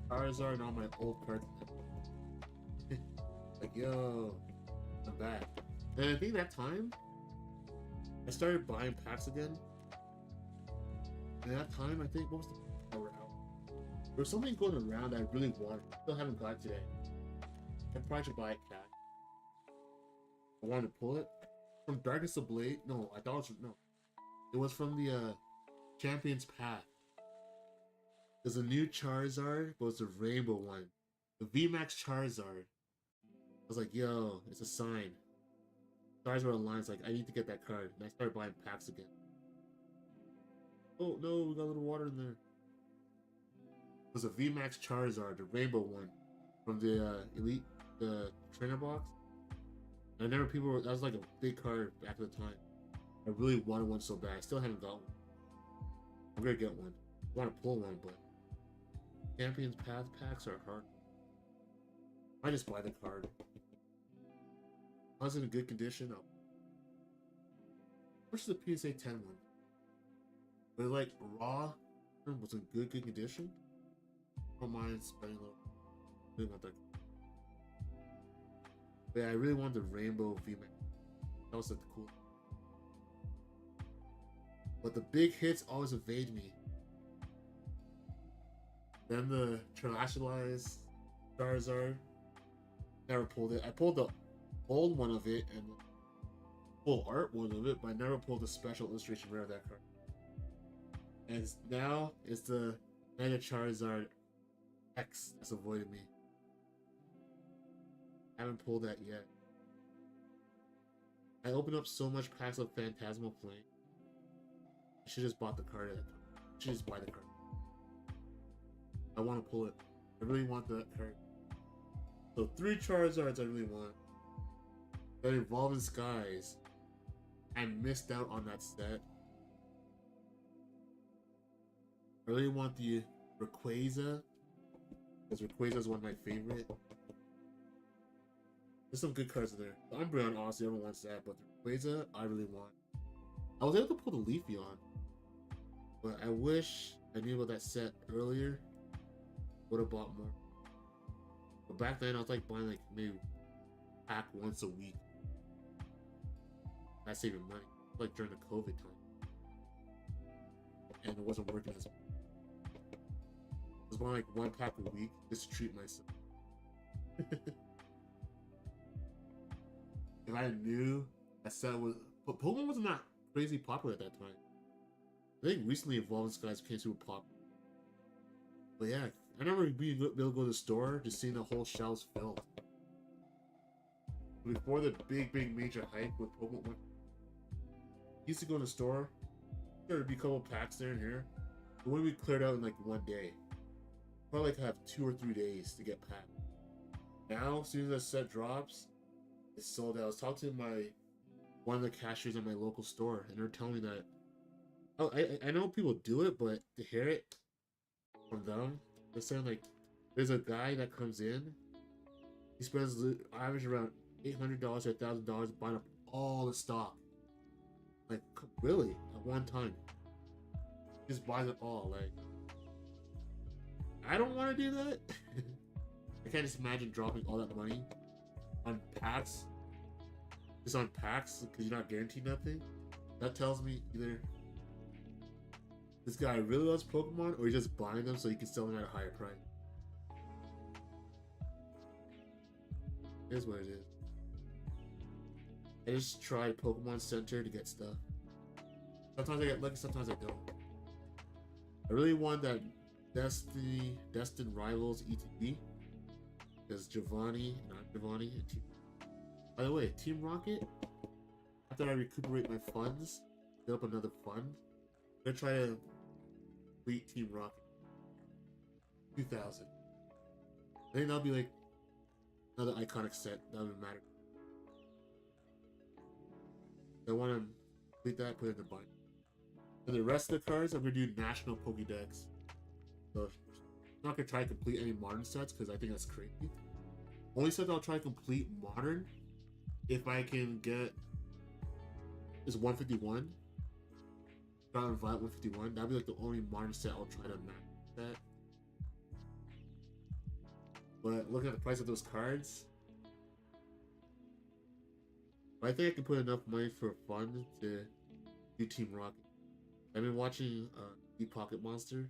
Charizard and all my old cards. Like, yo, I'm back. And I think that time, I started buying packs again. And at that time, I think, what was the power out? There was something going around that I really wanted. Still haven't got it today. I probably should buy a cat. I wanted to pull it. From Darkest of Blade? No, I thought it was, no. It was from the Champion's Path. There's a new Charizard, but it's a rainbow one. The VMAX Charizard. I was like, yo, it's a sign. Charizard Alliance, like, I need to get that card. And I started buying packs again. Oh no, we got a little water in there. It was a VMAX Charizard, the rainbow one. From the Elite, the trainer box. I never people were, that was like a big card back at the time. I really wanted one so bad. I still haven't got one. I'm gonna get one. I want to pull one, but Champion's Path packs are hard. I just buy the card. I was in a good condition. Where's the PSA 10 one? But like raw was in good condition. I don't mind spending a little. Really want that. But yeah, I really wanted the rainbow VMAX. That was like the cool. But the big hits always evade me. Then the Terastallized Charizard. Never pulled it. I pulled the old one of it and the full art one of it, but I never pulled the special illustration rare of that card. And now it's the Mega Charizard X that's avoided me. I haven't pulled that yet. I opened up so much packs of Phantasmal Flame. I should just bought the card at that time. I should just buy the card. I want to pull it. I really want that card. So 3 Charizards I really want. That Evolving Skies. I missed out on that set. I really want the Rayquaza. Because Rayquaza is one of my favorite. There's some good cards in there. The Umbreon, honestly, everyone wants that, but the Rayquaza, I really want. I was able to pull the Leafeon, but I wish I knew about that set earlier. Would have bought more. But back then, I was like buying like maybe pack once a week. That's saving money. Like during the COVID time, and it wasn't working as. I was buying like 1 pack a week just to treat myself. If I knew that set was, but Pokemon wasn't that crazy popular at that time. I think recently Evolving Skies became super popular. But yeah, I remember being able to go to the store, just seeing the whole shelves filled. Before the big major hype with Pokemon, used to go to the store, there would be a couple packs there and here. But when we cleared out in like one day, probably like have 2 or 3 days to get packed. Now, as soon as that set drops, it's sold out. I was talking to one of the cashiers at my local store, and they're telling me that. Oh, I know people do it, but to hear it from them, they're saying like, there's a guy that comes in, he spends average around $800 to $1,000 buying up all the stock. Like, really, at one time, just buys it all. Like, I don't want to do that. I can't just imagine dropping all that money on packs, just on packs, because you're not guaranteed nothing. That tells me either this guy really loves Pokemon, or he's just buying them so he can sell them at a higher price. Here's what it is. I just tried Pokemon Center to get stuff. Sometimes I get lucky, sometimes I don't. I really want that Destined Rivals ETB. There's Giovanni, not Giovanni, and Team. By the way, Team Rocket, after I recuperate my funds, build up another fund, I'm gonna try to complete Team Rocket 2000. I think that'll be like another iconic set that would matter. I want to complete that, put it in the bind. And the rest of the cards, I'm gonna do National Pokédex. So I'm not gonna try to complete any modern sets because I think that's crazy. Only set I'll try to complete modern if I can get is 151. Violet 151. That'd be like the only modern set I'll try to match that. But looking at the price of those cards, I think I can put enough money for fun to do Team Rocket. I've been watching Deep Pocket Monster,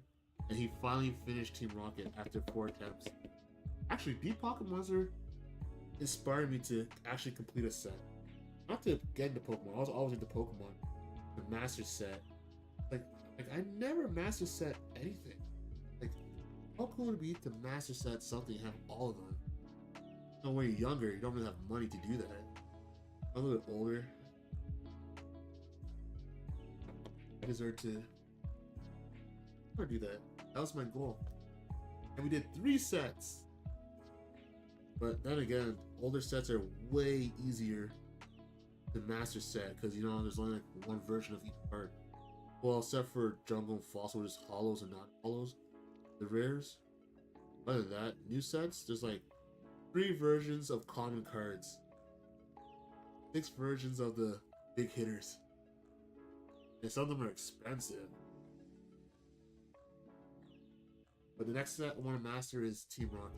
and he finally finished Team Rocket after 4 attempts. Actually, Deep Pocket Monster inspired me to actually complete a set. Not to get into Pokemon, I was always into Pokemon. The Master Set. Like I never Master Set anything. Like, how cool would it be to Master Set something and have all of them? And when you're younger, you don't really have money to do that. I'm a little bit older. I deserve to do that. That was my goal. And we did 3 sets. But then again, older sets are way easier than Master Set because, you know, there's only like 1 version of each card. Well, except for Jungle and Fossil, just hollows and non-hollows. The rares. Other than that, new sets, there's like 3 versions of common cards. 6 versions of the big hitters. And some of them are expensive. But the next set I want to master is Team Rocket.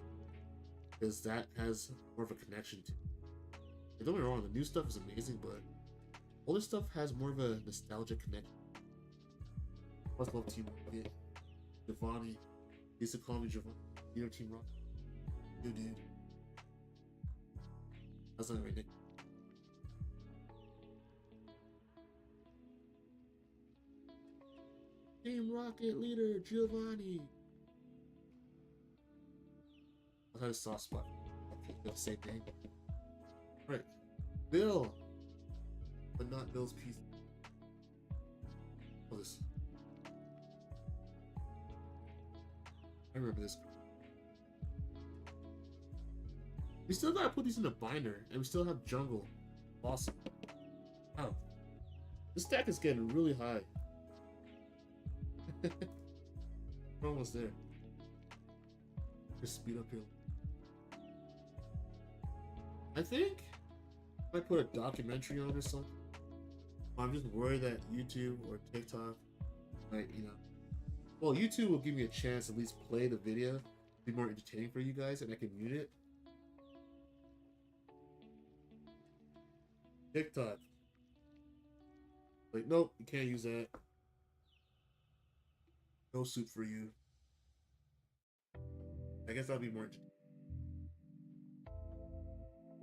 Because that has more of a connection to it. And don't get me wrong, the new stuff is amazing, but older stuff has more of a nostalgic connection. I always love Team Rocket. Giovanni. He used to call me Giovanni. You know Team Rocket? You dude. That's not right, Nick. Team Rocket leader, Giovanni. I had a soft spot. The same thing. Alright. Bill. Bill's piece. Oh, this. I remember this. We still gotta put these in a binder, and we still have jungle. Awesome. Wow. This stack is getting really high. We're almost there. Just speed up here. I think I might put a documentary on or something. I'm just worried that YouTube or TikTok might, well, YouTube will give me a chance to at least play the video, be more entertaining for you guys, and I can mute it. TikTok. Like, nope, you can't use that. No soup for you. I guess that'll be more entertaining.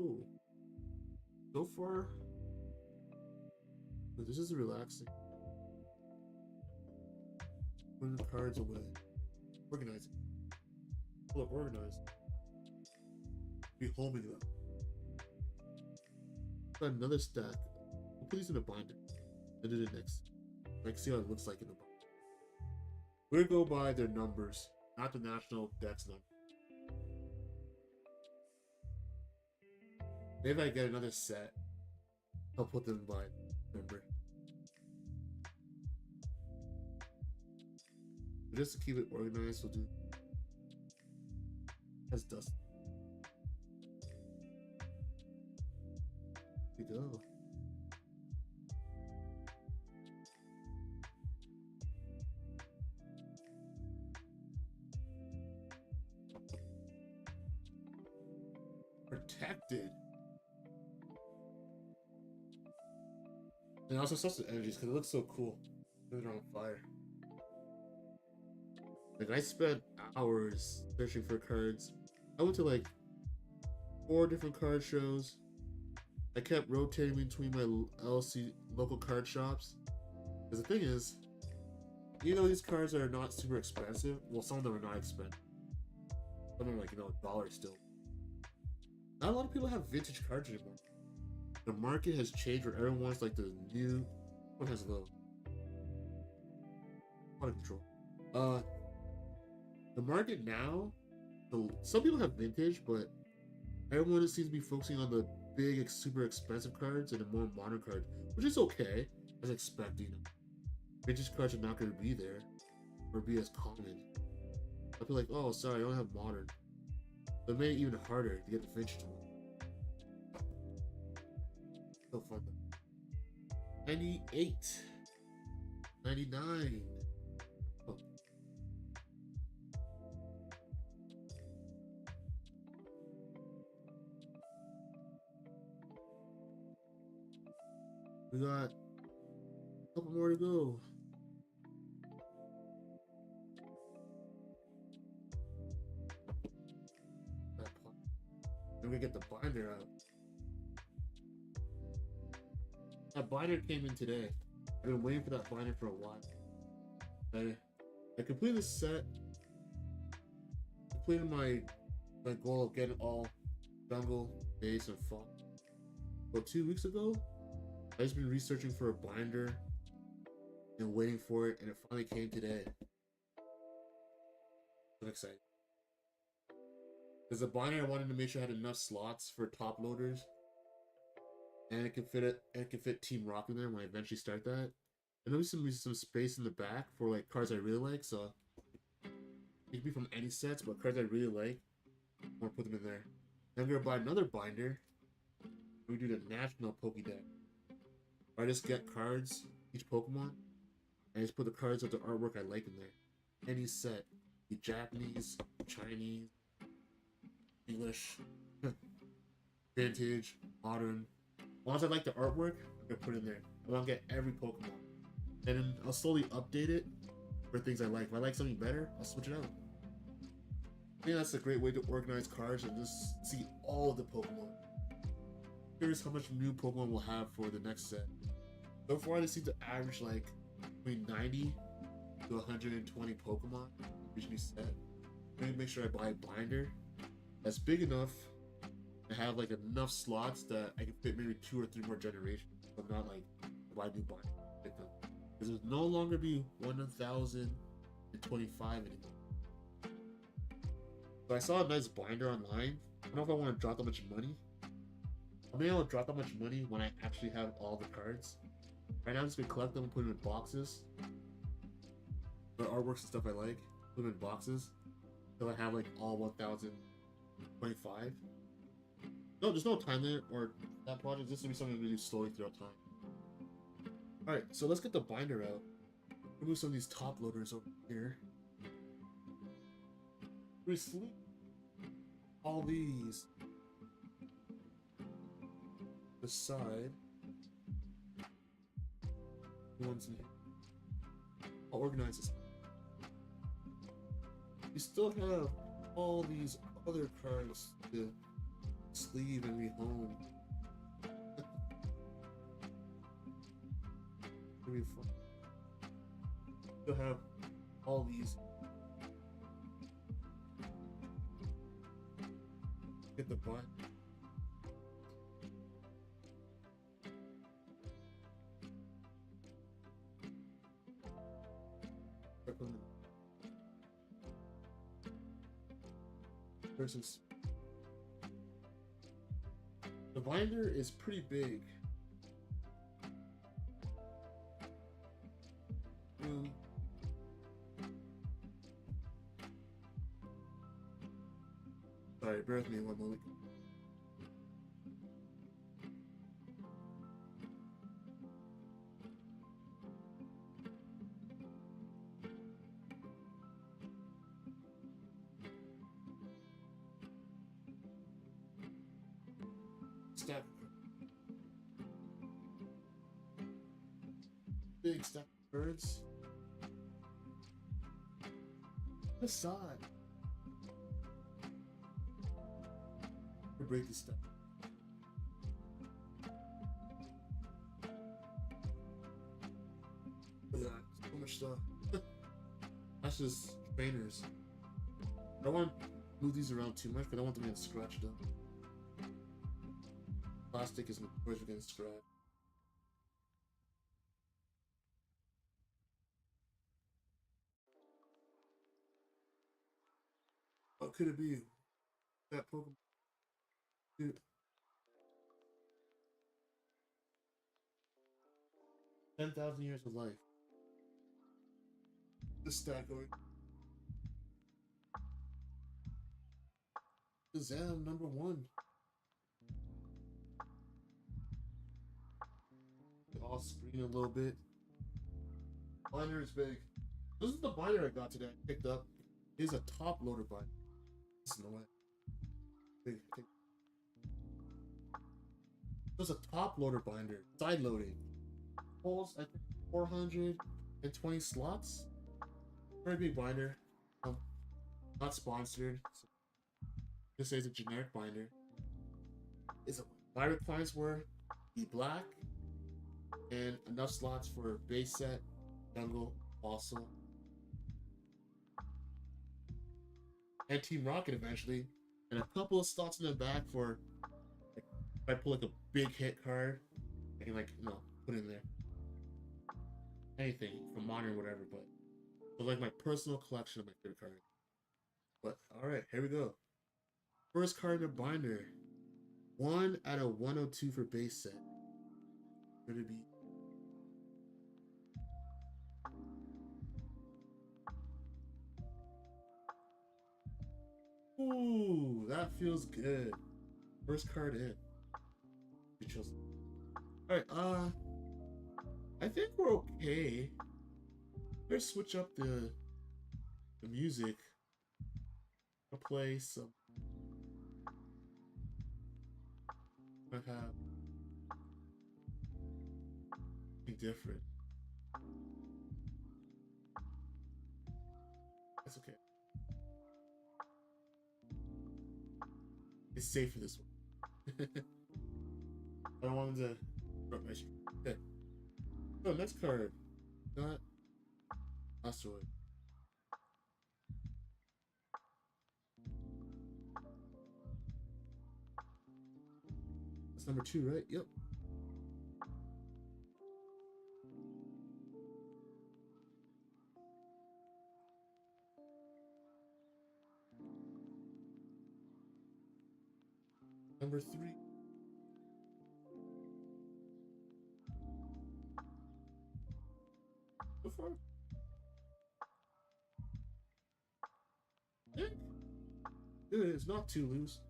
Ooh. So far, this is relaxing. Putting the cards away. Organizing. Look, organized. Be homing them. Got another stack. We'll put these in a binder. And do the next. Like, see how it looks like in the binder. We're gonna go by their numbers, not the national dex number. Maybe I get another set. I'll put them by number. But just to keep it organized, we'll do as dust. Here we go. Protected. And also substance energies because it looks so cool. They're on fire. Like, I spent hours searching for cards. I went to like 4 different card shows. I kept rotating between my LLC local card shops. Because the thing is, even though these cards are not super expensive, well, some of them are not expensive. Some of them are like, $1 still. Not a lot of people have vintage cards anymore. The market has changed where everyone wants like the new. What has low? Out of control. The market now. Some people have vintage, but everyone seems to be focusing on the big, super expensive cards and the more modern cards, which is okay, as expected. Vintage cards are not going to be there or be as common. I feel like, oh, sorry, I don't have modern. So it made it even harder to get the vintage one. So fun though. 98. 99. Oh. We got a couple more to go. Then we get the binder out. That binder came in today. I've been waiting for that binder for a while. I completed the set. Completed my goal of getting all jungle, base, and font. But 2 weeks ago, I just been researching for a binder and waiting for it, and it finally came today. I'm excited. There's a binder I wanted to make sure I had enough slots for top loaders. And it can fit Team Rock in there when I eventually start that. And there'll be some space in the back for like cards I really like, so it can be from any sets, but cards I really like, I want to put them in there. Then I'm gonna buy another binder. We do the national Pokédex. I just get cards, each Pokemon, and I just put the cards of the artwork I like in there. Any set. Be Japanese, Chinese, English, vintage, modern. Once I like the artwork, I'm gonna put it in there. I want to get every Pokemon. And then I'll slowly update it for things I like. If I like something better, I'll switch it out. I think that's a great way to organize cards and just see all of the Pokemon. Here's how much new Pokemon we'll have for the next set. So far, they seem to average like between 90 to 120 Pokemon each new set. I'm gonna make sure I buy a binder that's big enough to have like enough slots that I can fit maybe 2 or 3 more generations. So I'm not like buy new binder. Pick them. Because there'll no longer be 1,025 anymore. So I saw a nice binder online. I don't know if I want to drop that much money. I mean, I'll drop that much money when I actually have all the cards. Right now, I'm just gonna collect them and put them in boxes. The artworks and stuff I like, put them in boxes. Till I have like all 1,025. No, there's no time limit or that project. This will be something we do slowly throughout time. Alright, so let's get the binder out. Remove some of these top loaders over here. We sleep all these the side. Ones in here. I'll organize this. We still have all these other cards to sleeve and rehome. It'll be fun. Still have all these. Get the butt. Versus the binder is pretty big. Sorry, bear with me one moment. Stack. Big stack of birds. The side. Break this stuff. Look at that. So much stuff. That's just trainers. I don't want to move these around too much, but I don't want them getting scratched up. Plastic is notorious for getting scratched. What could it be? That Pokemon. Dude. 10,000 years of life. This stack going. Shazam #1. Off screen a little bit. Binder is big. This is the binder I got today. I picked up. It is a top loader binder. This is no way. Big. There's a top loader binder. Side loading. Holds I think 420 slots. Very big binder. Not sponsored. So this is a generic binder. My requirements were be black and enough slots for base set, jungle, fossil, and Team Rocket eventually, and a couple of slots in the back for like, if I pull like a big hit card, I can like put in there anything from modern or whatever, but like my personal collection of my favorite cards. But all right, here we go. First card in the binder. 1 out of 102 for base set. Could it be? Ooh, that feels good. First card in. Alright, I think we're okay. Let's switch up the music. I'll play some. I have something different. That's okay. It's safe for this one. I don't want to drop my stream. Okay. Oh, next card. Not asteroid. That's number 2, right? Yep. number 3. So far, yeah, it's not too loose.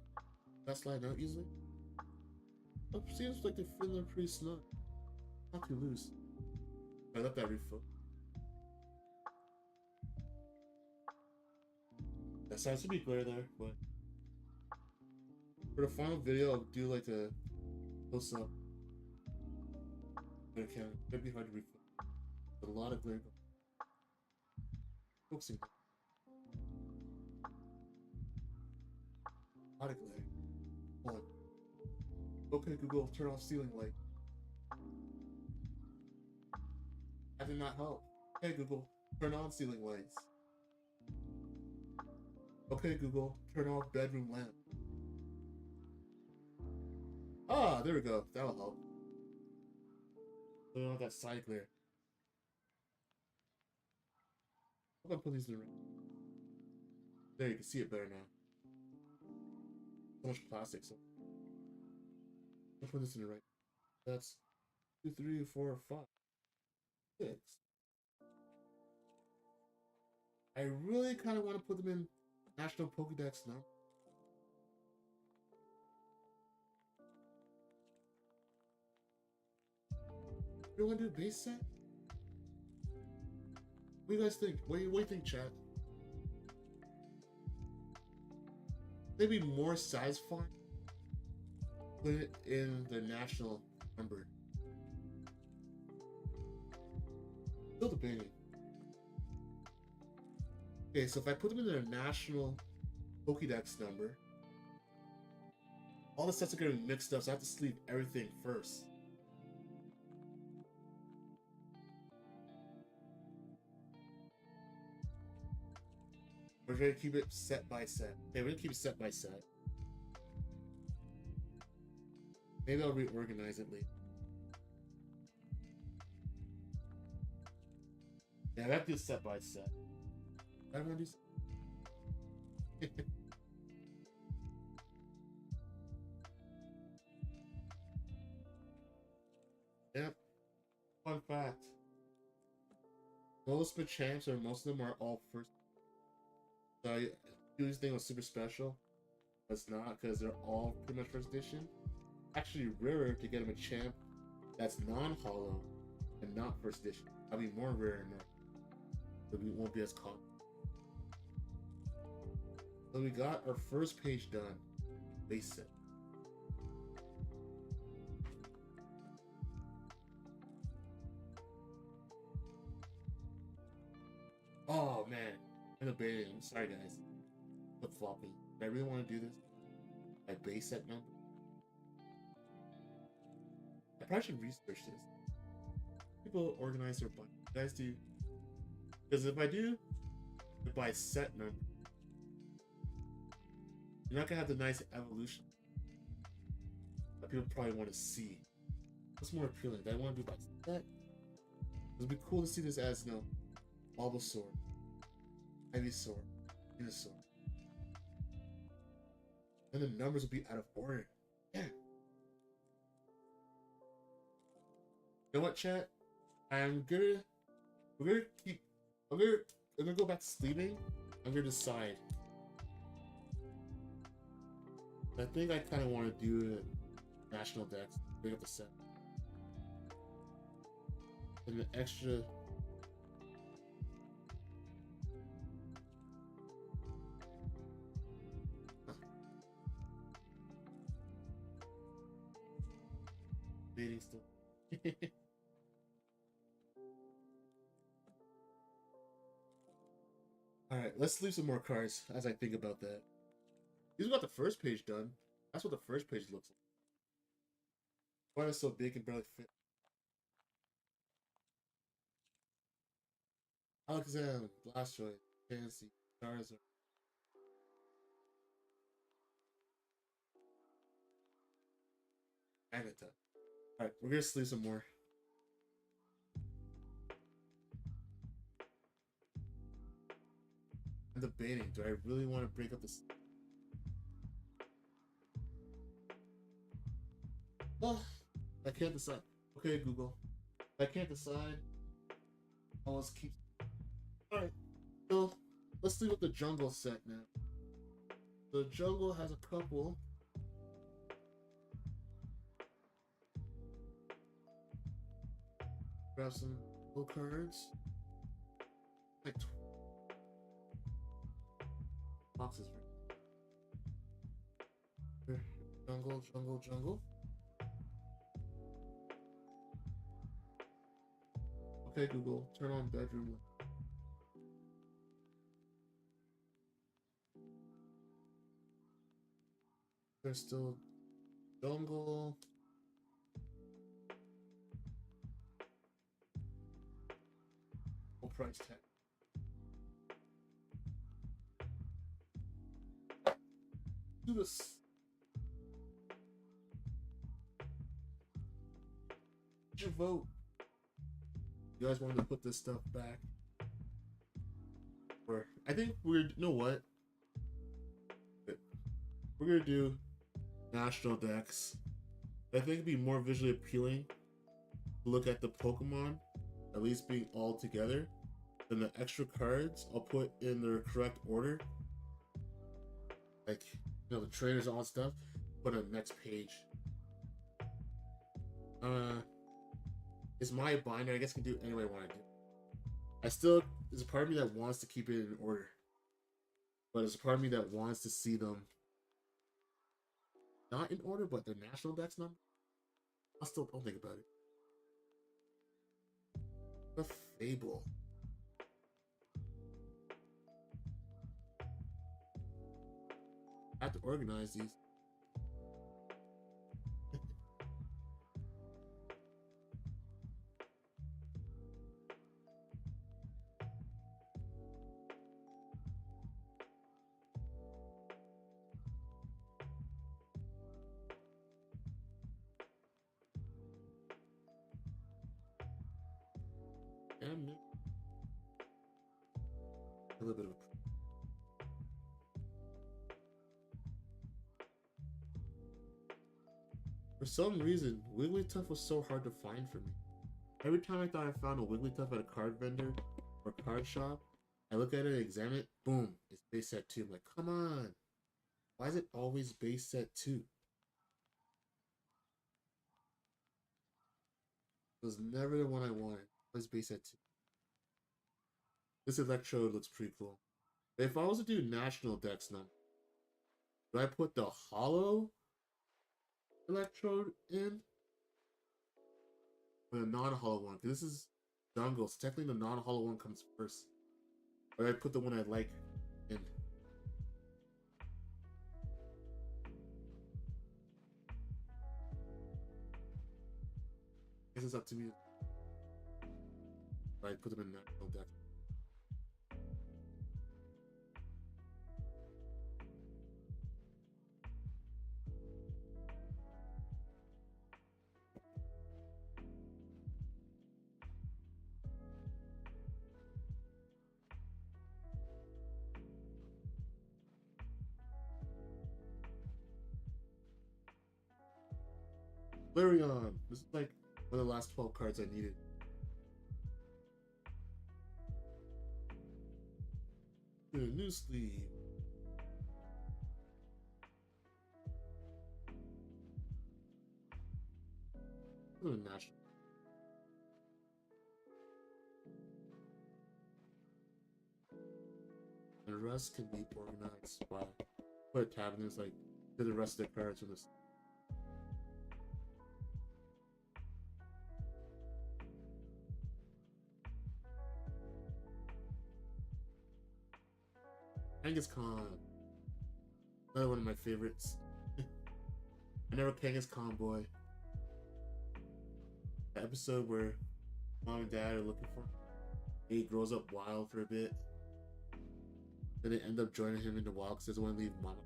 That slide out easily. It seems like they fit in there pretty snug. Not too loose. I let that refill. That sounds to be glare there, but for the final video, I'll do like a close up. But it can. It'd be hard to refill. A lot of glare. Focusing. A lot of glare. Hold on. Okay, Google, turn off ceiling light. That did not help. Hey Google, turn on ceiling lights. Okay Google, turn off bedroom lamp. Ah, there we go. That'll help. So we don't have that side glare. I'm gonna put these in the right. There, you can see it better now. So much plastic, so I'll put this in the right. That's 2, 3, 4, 5, 6. I really kind of want to put them in National Pokédex now. You want to do a base set? What do you guys think? What do you think, chat? Maybe more satisfying. Put it in the national number. Still debating. Okay, so if I put them in their national Pokédex number, all the sets are gonna be mixed up, so I have to sleeve everything first. We're gonna keep it set by set. Okay, we're gonna keep it set by set. Maybe I'll reorganize it later. Yeah, I have to do set by set. I want to do. Yep. Fun fact. Most Machamps, or most of them, are all first. So I do this thing was super special. But it's not, because they're all pretty much first edition. Actually rarer to get a Machamp that's non-hollow and not first edition. That'll be more rare and it won't be as common. So we got our first page done. Base set. Oh man, I'm debating. I'm sorry guys. Flip flopping. Do I really want to do this? My base set number? I probably should research this. People organize their budget. You guys do. Because if I do, by set number, you're not gonna have the nice evolution that people probably want to see. What's more appealing? Do I want to do by set? It'd be cool to see this as, you know, Bulbasaur, Ivysaur, Venusaur. And the numbers will be out of order. Yeah. You know what, chat? I'm gonna go back to sleeping. I'm gonna decide. I think I kind of want to do a national dex, bring up the set, and the extra. Dating still. All right, let's leave some more cards as I think about that. These got the first page done. That's what the first page looks like. Why is it so big and barely fit? Alakazam, Blastoise, Chansey, Charizard. Agatha. Alright, we're gonna sleeve some more. I'm debating, do I really want to break up this? Oh, I can't decide. Okay, Google. I can't decide. I'll just keep. Alright, so let's see what the jungle set now. The jungle has a couple. Grab some little cards. Like boxes, right? Jungle, jungle, jungle. Okay, Google, turn on bedroom. There's still jungle. Full price tag. Do this. What's your vote? You guys wanted to put this stuff back? Or I think you know what? We're gonna do national decks. I think it'd be more visually appealing to look at the Pokemon, at least being all together. Then the extra cards I'll put in their correct order. Like, you know, the trainers and all that stuff. Put on the next page. It's my binder. I guess I can do it any way I want to do. There's a part of me that wants to keep it in order. But there's a part of me that wants to see them not in order, but their national decks number. I'll still don't think about it. The Fable. I have to organize these. Damn it. A little bit of For some reason, Wigglytuff was so hard to find for me. Every time I thought I found a Wigglytuff at a card vendor or card shop, I look at it and examine it, boom, it's base set 2. I'm like, come on. Why is it always base set 2? It was never the one I wanted. It was base set 2. This Electrode looks pretty cool. If I was to do national decks now, do I put the hollow Electrode in? Or the non-hollow one? Because this is jungle, so technically the non-hollow one comes first. Or I put the one I like in. I guess it's up to me. I put them in national deck. Flareon! This is like one of the last 12 cards I needed. New sleeve. National. And the rest can be organized by put a tab in this like to the rest of the cards from this. Kangaskhan. Another one of my favorites. I never Kangaskhan boy. The episode where mom and dad are looking for him. He grows up wild for a bit. Then they end up joining him in the wild because they doesn't want to leave mama.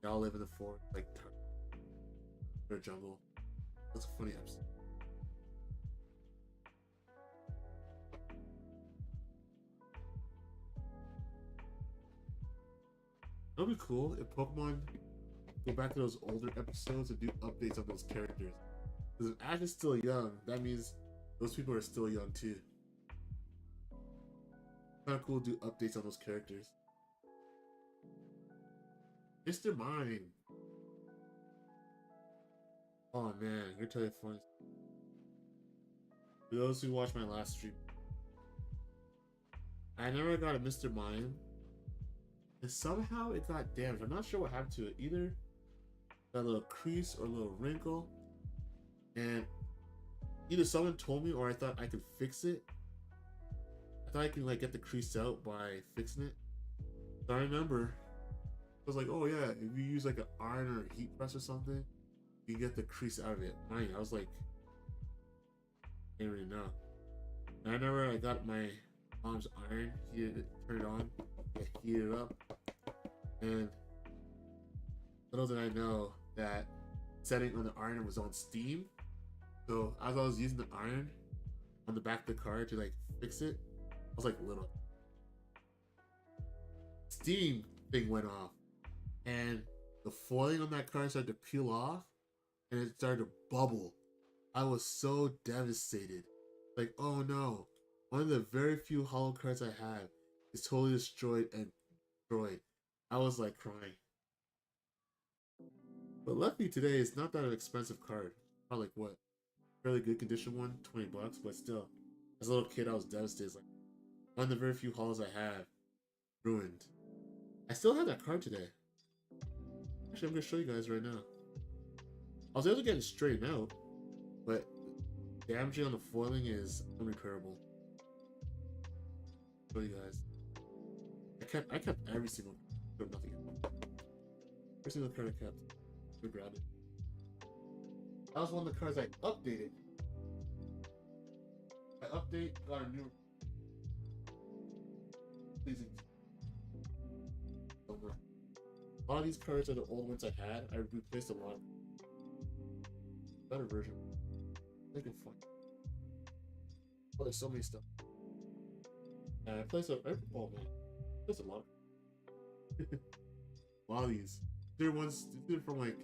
They all live in the forest, like or jungle. That's a funny episode. That would be cool if Pokemon go back to those older episodes and do updates on those characters. Because if Ash is still young, that means those people are still young too. Kind of cool to do updates on those characters. Mr. Mime. Oh man, I'm gonna tell you a funny. For those who watched my last stream, I never got a Mr. Mime. And somehow it got damaged. I'm not sure what happened to it. Either got a little crease or a little wrinkle. And either someone told me or I thought I could fix it. I thought I could like get the crease out by fixing it. So I remember I was like, oh yeah, if you use like an iron or a heat press or something, you can get the crease out of it. I was like, I didn't really know. And I remember I got my mom's iron, heated it, turned it on, heated it up, and little did I know that setting on the iron was on steam. So as I was using the iron on the back of the car to like fix it, I was like little. Steam thing went off, and the foiling on that car started to peel off, and it started to bubble. I was so devastated. Like, oh no, one of the very few hollow cards I have is totally destroyed and destroyed. I was like crying. But luckily today, it's not that an expensive card. Probably like what? Fairly good condition one, $20, but still. As a little kid, I was devastated. It's like one of the very few hollows I have ruined. I still have that card today. Actually, I'm gonna show you guys right now. I was able to get it straightened out, but damaging on the foiling is unrepairable. Show you guys. I kept every single card. Nothing. Every single card I kept. We grab it. That was one of the cards I updated. I got a new pleasing. Over. A lot of these cards are the old ones I had. I replaced a lot. Better version. Make it fun. Oh, there's so many stuff. And I placed a oh man, there's a lot. A lot of these. They're ones they're from like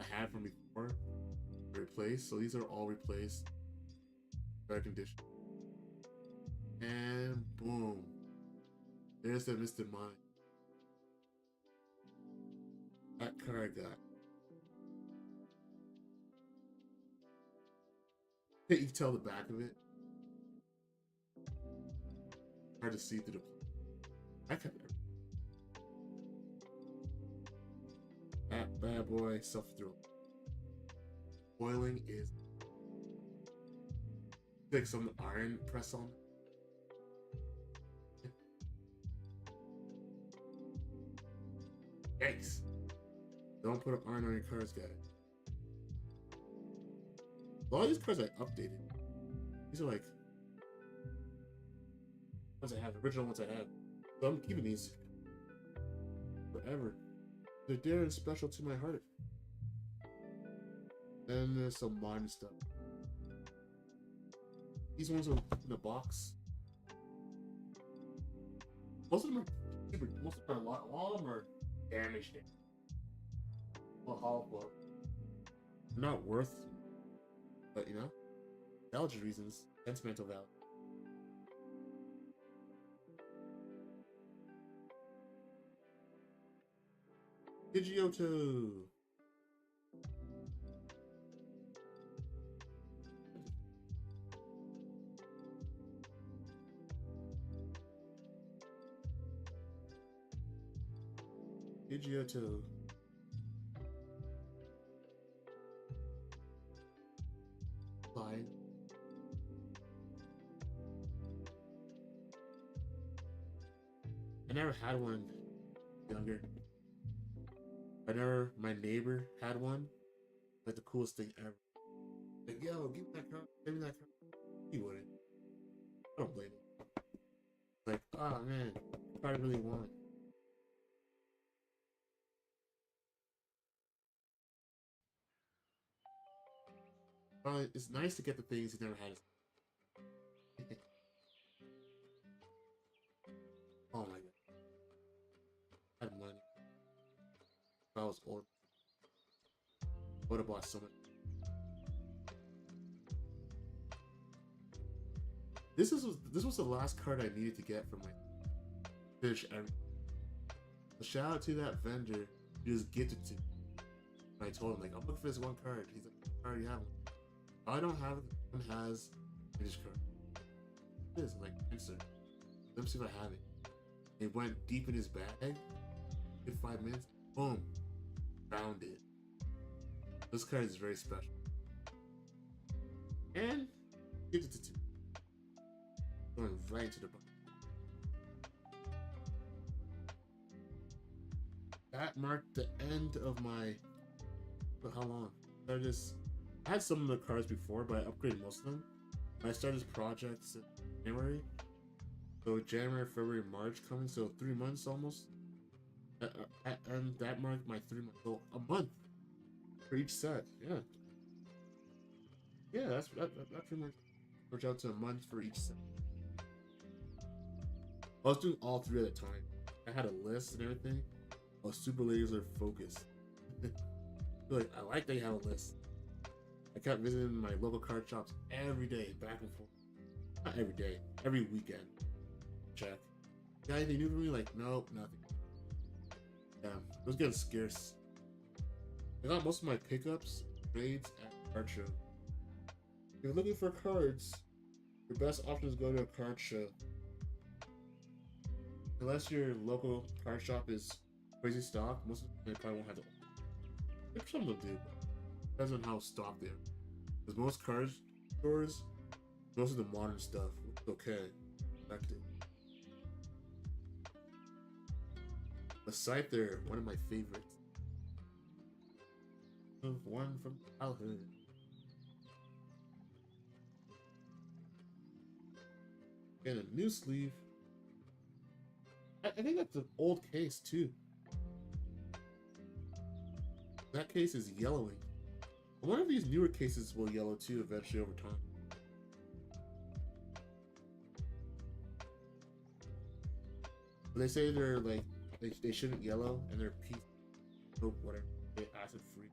I had from before. Replaced, so these are all replaced. Better condition. And boom. There's the Mr. Mime. That card I got. You can tell the back of it. Hard to see through the. I kept it. That bad boy self-throw. Boiling is like some iron press on. Yikes! Don't put an iron on your cards, guys. A lot of these cards I updated. These are like ones I have, original ones I have. So I'm keeping these forever. They're dear and special to my heart. Then there's some modern stuff. These ones are in the box. Most of them are super. Most of them are a lot of them are damaged. Well, hollow book. Not worth, but you know, nostalgia reasons, sentimental value. Pidgeotto. Pidgeotto. Fine. I never had one younger. My neighbor had one. Like the coolest thing ever. Like, yo, give me that card. Give me that card. He wouldn't. I don't blame him. Like, oh man, I really want. It's nice to get the things you never had. Oh my god. I had money. If I was old. would have bought so much. This was the last card I needed to get for my finish everything. So shout out to that vendor who just gifted to me. And I told him, like, I'm looking for this one card. He's like, I already have one. I don't have it. One has finish card. It is. I'm like, insert. Let me see if I have it. It went deep in his bag. In 5 minutes. Boom. Found it. This card is very special. And gifted to 2. Going right into the button. That marked the end of my. But how long? I had some of the cards before, but I upgraded most of them. I started this project in January. So January, February, March coming, so 3 months almost. And that marked my 3 months. So a month for each set. Yeah. Yeah, that pretty much worked out to a month for each set. I was doing all 3 at a time. I had a list and everything. I was super laser focused. Like, I like that you have a list. I kept visiting my local card shops every day, back and forth. Not every day, every weekend. Check. Got anything new for me? Like, nope, nothing. Yeah, it was getting scarce. I got most of my pickups, trades at card show. If you're looking for cards, your best option is go to a card show. Unless your local card shop is crazy stock, most of them probably won't have the. Some of them do, but depends on how stocked they are. Because most card stores, most of the modern stuff, it's okay, expected. The site there, one of my favorites. One from childhood. And a new sleeve. I think that's an old case too. That case is yellowing. One of these newer cases will yellow too eventually over time. But they say they're like they shouldn't yellow and they're whatever. They're acid free.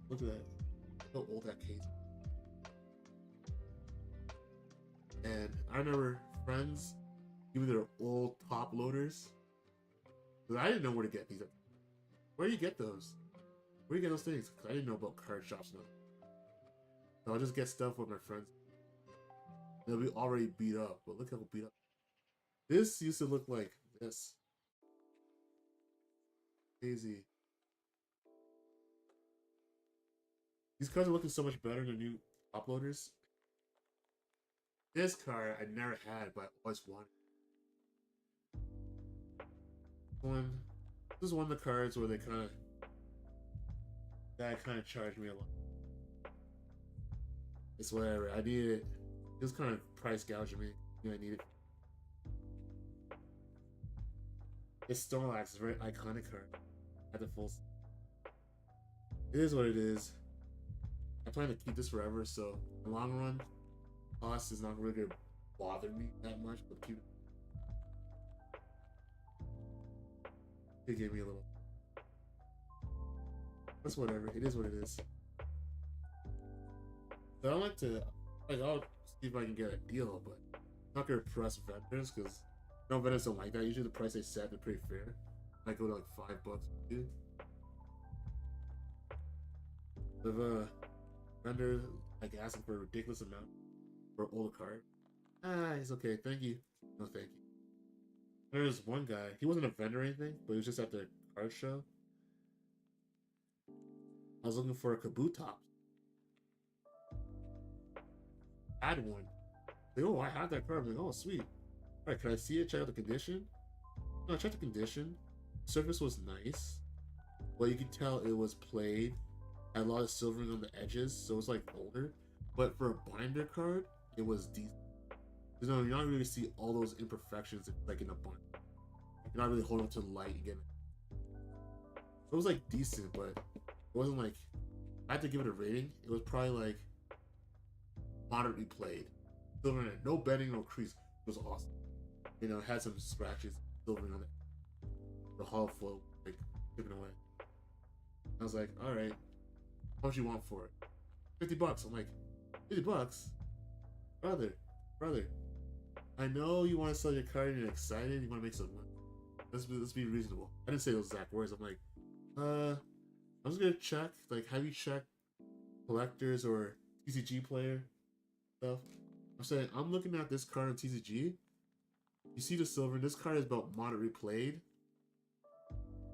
Look at that. How old that case. And I remember friends give me their old top loaders. Because I didn't know where to get these. Where do you get those? Where do you get those things? Because I didn't know about card shops now. So I'll just get stuff with my friends. They'll be already beat up, but look how beat up. This used to look like this. Crazy. These cards are looking so much better than new uploaders. This card I never had, but I always wanted. This is one of the cards where they kind of charged me a lot. It's whatever. I need it. It was kind of price gouging me. You know, I need it. It's Snorlax. It's a very iconic card. At the full. It is what it is. I plan to keep this forever, so in the long run, cost is not really gonna bother me that much. But keep it. It gave me a little. That's whatever. It is what it is. So I like to, I'll see if I can get a deal, but I'm not gonna press vendors because no vendors don't like that. Usually the price they set is pretty fair. I go to like $5, dude. If a vendor like asking for a ridiculous amount for an older card, it's okay. Thank you. No, thank you. There's one guy. He wasn't a vendor or anything, but he was just at the card show. I was looking for a Kabutops. I had one. Like, oh, I had that card. I'm like, oh, sweet. All right, can I see it? Check out the condition. No, I checked the condition. Surface was nice. Well, you could tell it was played. Had a lot of silvering on the edges, so it was like older. But for a binder card, it was decent. You know, you're not really see all those imperfections like in a binder. You're not really holding up to the light again. It was like decent, but it wasn't like. I had to give it a rating. It was probably like moderately played. Silver in it, no bending, no crease. It was awesome. You know, it had some scratches, silvering on it. The hollow flow, like chipping away. I was like, all right, How much you want for it? $50. I'm like, $50? Brother. I know you want to sell your card and you're excited, you want to make some money. Let's be reasonable. I didn't say those exact words. I'm like, I'm just gonna check. Like, have you checked collectors or TCG player stuff? I'm saying I'm looking at this card on TCG. You see the silver. This card is about moderately played,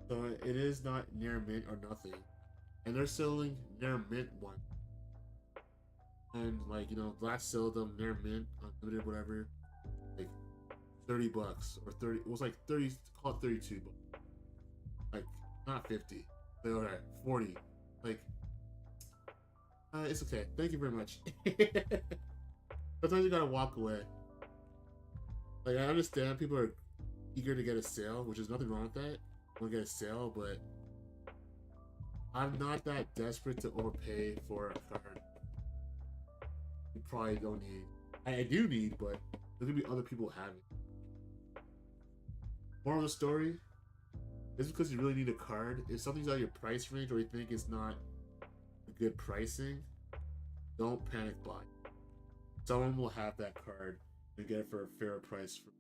so it is not near mint or nothing. And they're selling near mint one. And like, you know, last sell them near mint, unlimited, whatever, like $30 or 30. It was like 30. Call it 32, but like not 50. They were at 40. Like, it's okay. Thank you very much. Sometimes you gotta walk away. Like, I understand people are eager to get a sale, which is nothing wrong with that. I want to get a sale, but I'm not that desperate to overpay for a card. You probably don't need. I do need, but there's gonna be other people having. Moral of the story is because you really need a card. If something's out of your price range or you think it's not good pricing, don't panic buy. Someone will have that card and get it for a fairer price for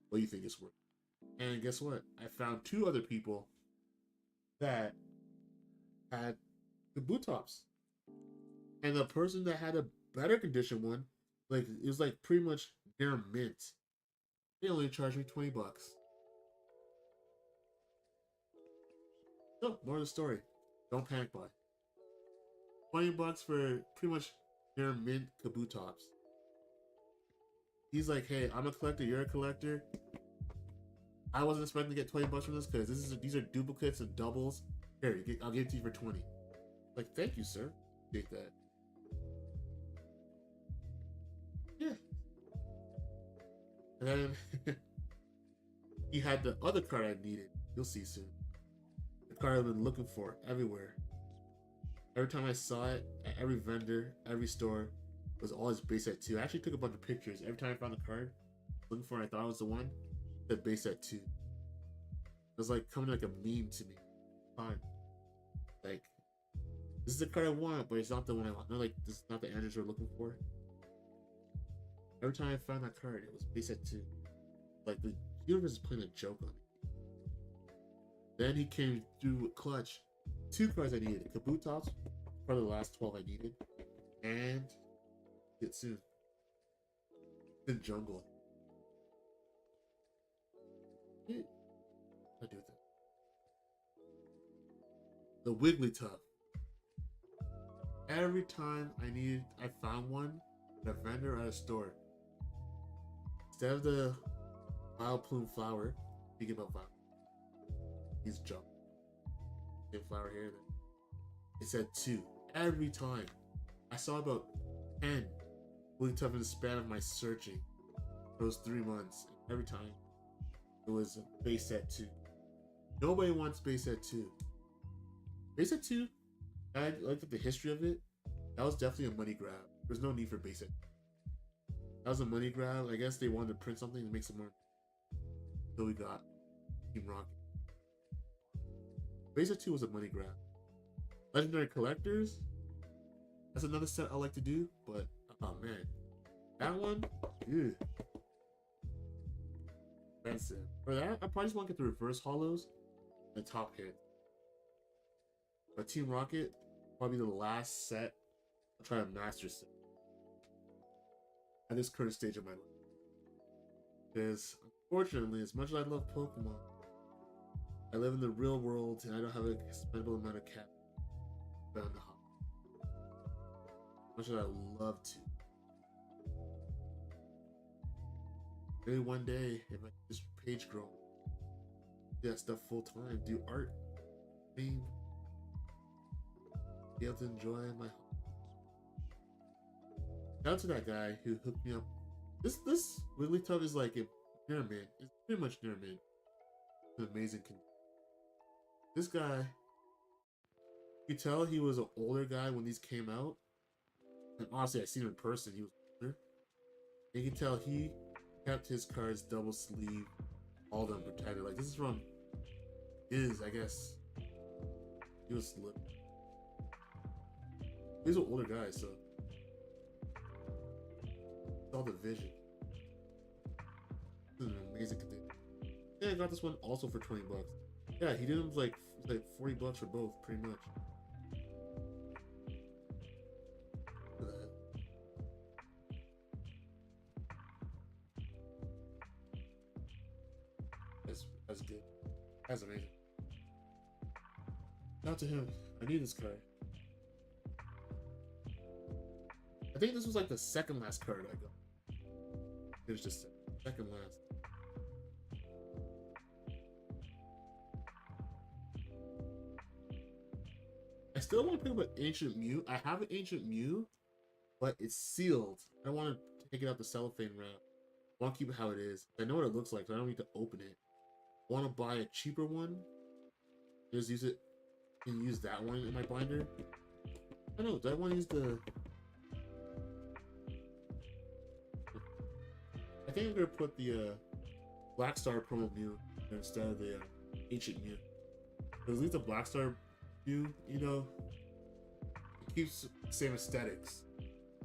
what you think it's worth. And guess what? I found 2 other people that had the boot tops. And the person that had a better condition one, like, it was like pretty much near mint. They only charged me $20. So, more of the story. Don't panic buy. $20 for pretty much near mint Kaboo tops. He's like, hey, I'm a collector, you're a collector. I wasn't expecting to get $20 from this because these are duplicates and doubles. Here, I'll give it to you for 20. Like, thank you, sir. Take that. Yeah. And then he had the other card I needed. You'll see soon. The card I've been looking for everywhere. Every time I saw it, at every vendor, every store, it was always base set 2. I actually took a bunch of pictures. Every time I found a card, looking for it, I thought it was the one, the base set 2. It was like coming like a meme to me. Fine. Like, this is the card I want, but it's not the one I want. No, like, this is not the answers we're looking for. Every time I found that card, it was base set 2. Like, the universe is playing a joke on me. Then he came through with clutch. 2 cards I needed. Kaboo tops, probably the last 12 I needed. And get soon. The jungle. Yeah. I do with that. The Wiggly Tuff. Every time I found one at a vendor or at a store. Instead of the wild plume flower, speaking about flower, he's jump. Same flower here. It said 2 every time. I saw about 10 Wiggly Tuff in the span of my searching for those 3 months. And every time it was base set 2. Nobody wants base set 2. Base set 2, I looked at the history of it. That was definitely a money grab. There's no need for base set. That was a money grab. I guess they wanted to print something to make some more. So we got Team Rocket. Base set 2 was a money grab. Legendary Collectors, that's another set I like to do, but oh man, that one, ew. Expensive. For that, I probably just want to get the reverse hollows and the top hit. But Team Rocket, probably the last set I'll try to master set at this current stage of my life. Because unfortunately, as much as I love Pokemon, I live in the real world and I don't have an expendable amount of cash down the hop. As much as I love to. Maybe one day, if I just page grow, do that stuff full time, do art, be able to enjoy my hobby. Shout out to that guy who hooked me up. This Wigglytuff is like a near mint. It's pretty much near mint. It's an amazing condition. This guy, you could tell he was an older guy when these came out. And honestly, I seen him in person. He was older. And you can tell he kept his cards double sleeve, all of them protected. Like, this is from his, I guess, he was slip. These are older guys, so it's all the vision. This is an amazing condition. Yeah, I got this one also for 20 bucks. Yeah, he did them like 40 bucks for both, pretty much. Look at that. That's good. That's amazing. Not to him. I need this card. I think this was like the second last card I got. It was just second last. I still want to pick up an Ancient Mew. I have an Ancient Mew, but it's sealed. I don't want to take it out the cellophane wrap. I want to keep it how it is. I know what it looks like, so I don't need to open it. I want to buy a cheaper one. Just use it and use that one in my binder. I don't know. Do I want to use the... I think I'm going to put the Black Star promo Mew instead of the Ancient Mew. Because at least the Black Star Mew, you know, it keeps the same aesthetics.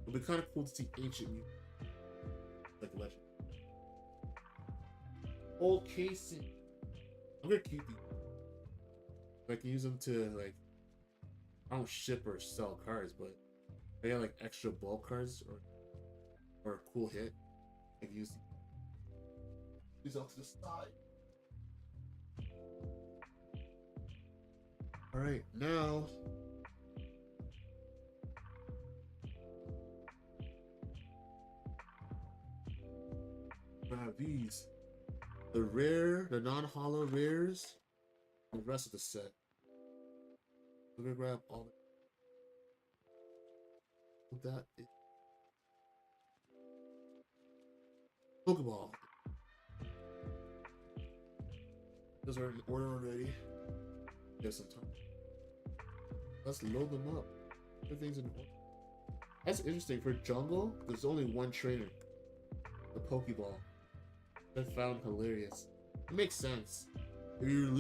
It'll be kind of cool to see Ancient Mew. Like Legend. Old casing. I'm going to keep these. I can use them to, like, I don't ship or sell cards, but I got like extra bulk cards or a cool hit. I can use these off to the side. Alright, now I have these. The rare, the non-hollow rares, and the rest of the set. We're gonna grab all of that. Pokeball. Those are in order already. There's some time. Let's load them up. Everything's in order. That's interesting. For jungle, there's only one trainer. The Pokeball. I found hilarious. It makes sense. If you're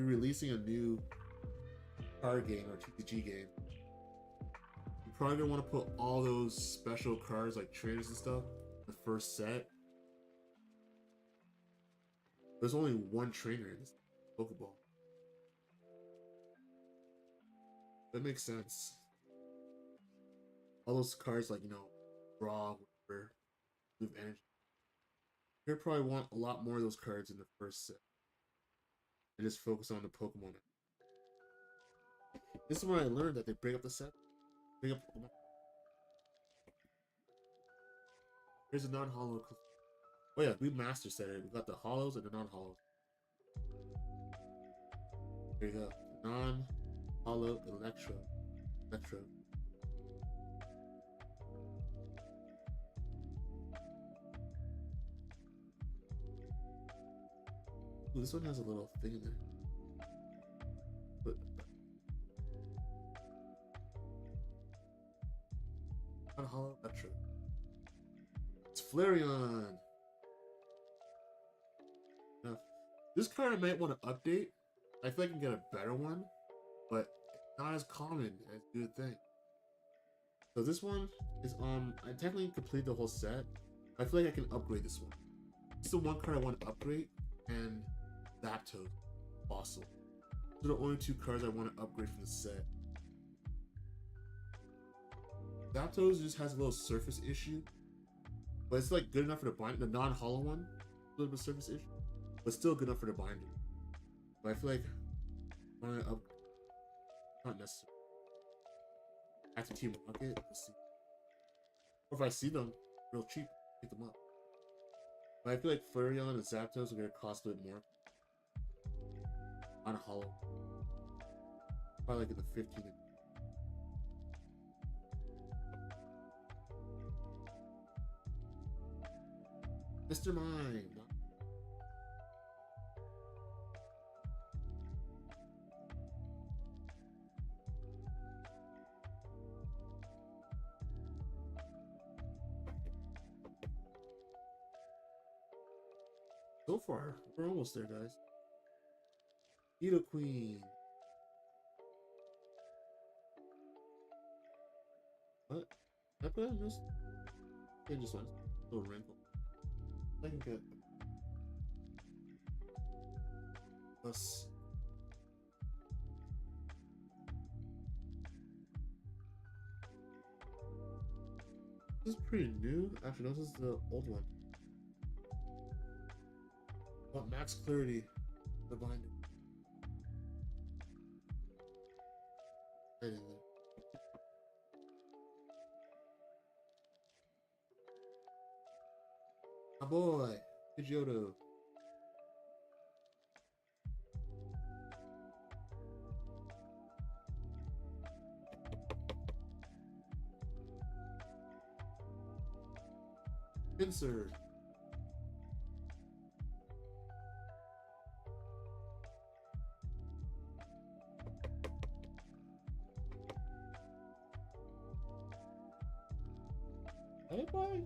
releasing a new card game or TCG game, you're probably gonna want to put all those special cards like trainers and stuff in the first set. There's only one trainer in this Pokeball. That makes sense. All those cards like, you know, raw, whatever, move energy. You'll probably want a lot more of those cards in the first set. And just focus on the Pokemon. This is where I learned that they break up the set. Break up Pokemon. Here's a non-hollow. Oh yeah, we master set it. We got the hollows and the non-hollows. There you go. Non-hollow Electro. Ooh, this one has a little thing in there. But non-hollow Electro. It's Flareon. Now, this card I might want to update. I feel like I can get a better one, but it's not as common as you would think. So this one is I technically completed the whole set. I feel like I can upgrade this one. It's the one card I want to upgrade, and Zapdos, Fossil. Those are the only two cards I want to upgrade from the set. Zapdos just has a little surface issue, but it's like good enough for the binder. The non-hollow one, a little bit of surface issue, but still good enough for the binder. But I feel like when I not necessary. I have to Team Rocket. Let's see. Or if I see them real cheap, pick them up. But I feel like Flareon and Zapdos are gonna cost a bit more. On a hollow. Probably like in the 15. Mr. Mime. So far, we're almost there, guys. Nidoqueen. What? I put in this? It just went a little wrinkle. I can get plus. This is pretty new. Actually, no, this is the old one. Want max clarity. The binder. Right in there. My boy, Pidgeotto. Insert. Hey, boy.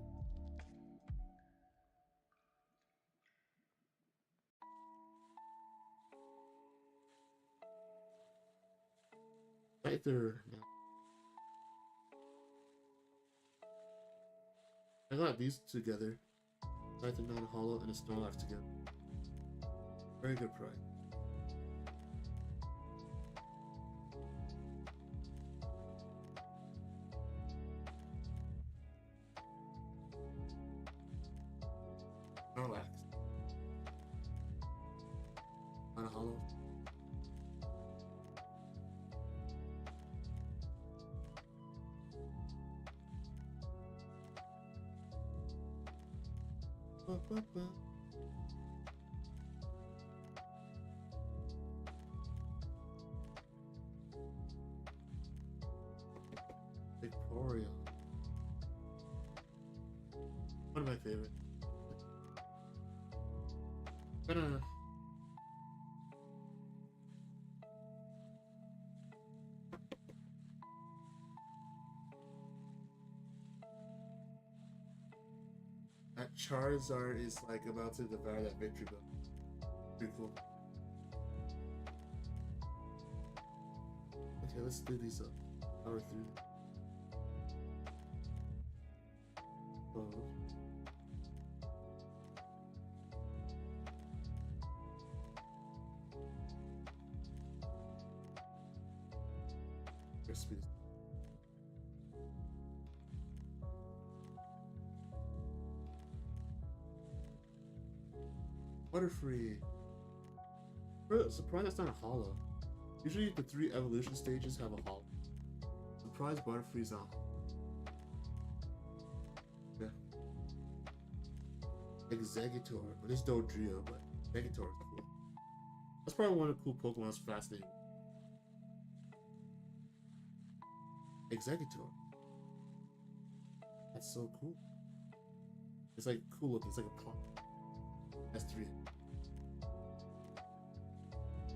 Right there. I got these together. Scyther non-hollow and a Snorlax together. Very good price. Snorlax. Non-hollow. Ba, ba, ba. Victoria. One of my favorite. Gonna that Charizard is like about to devour that victory book. Pretty cool. Okay, let's do these up. Power through. Oh. Speed. Butterfree. Surprised that's not a hollow. Usually the 3 evolution stages have a hollow. Surprised Butterfree's on. Yeah. Executor. Well, this is Dodrio, but Executor is cool. That's probably one of the cool Pokemon that's fascinating. Executor. That's so cool. It's like cool looking. It's like a pump. S3.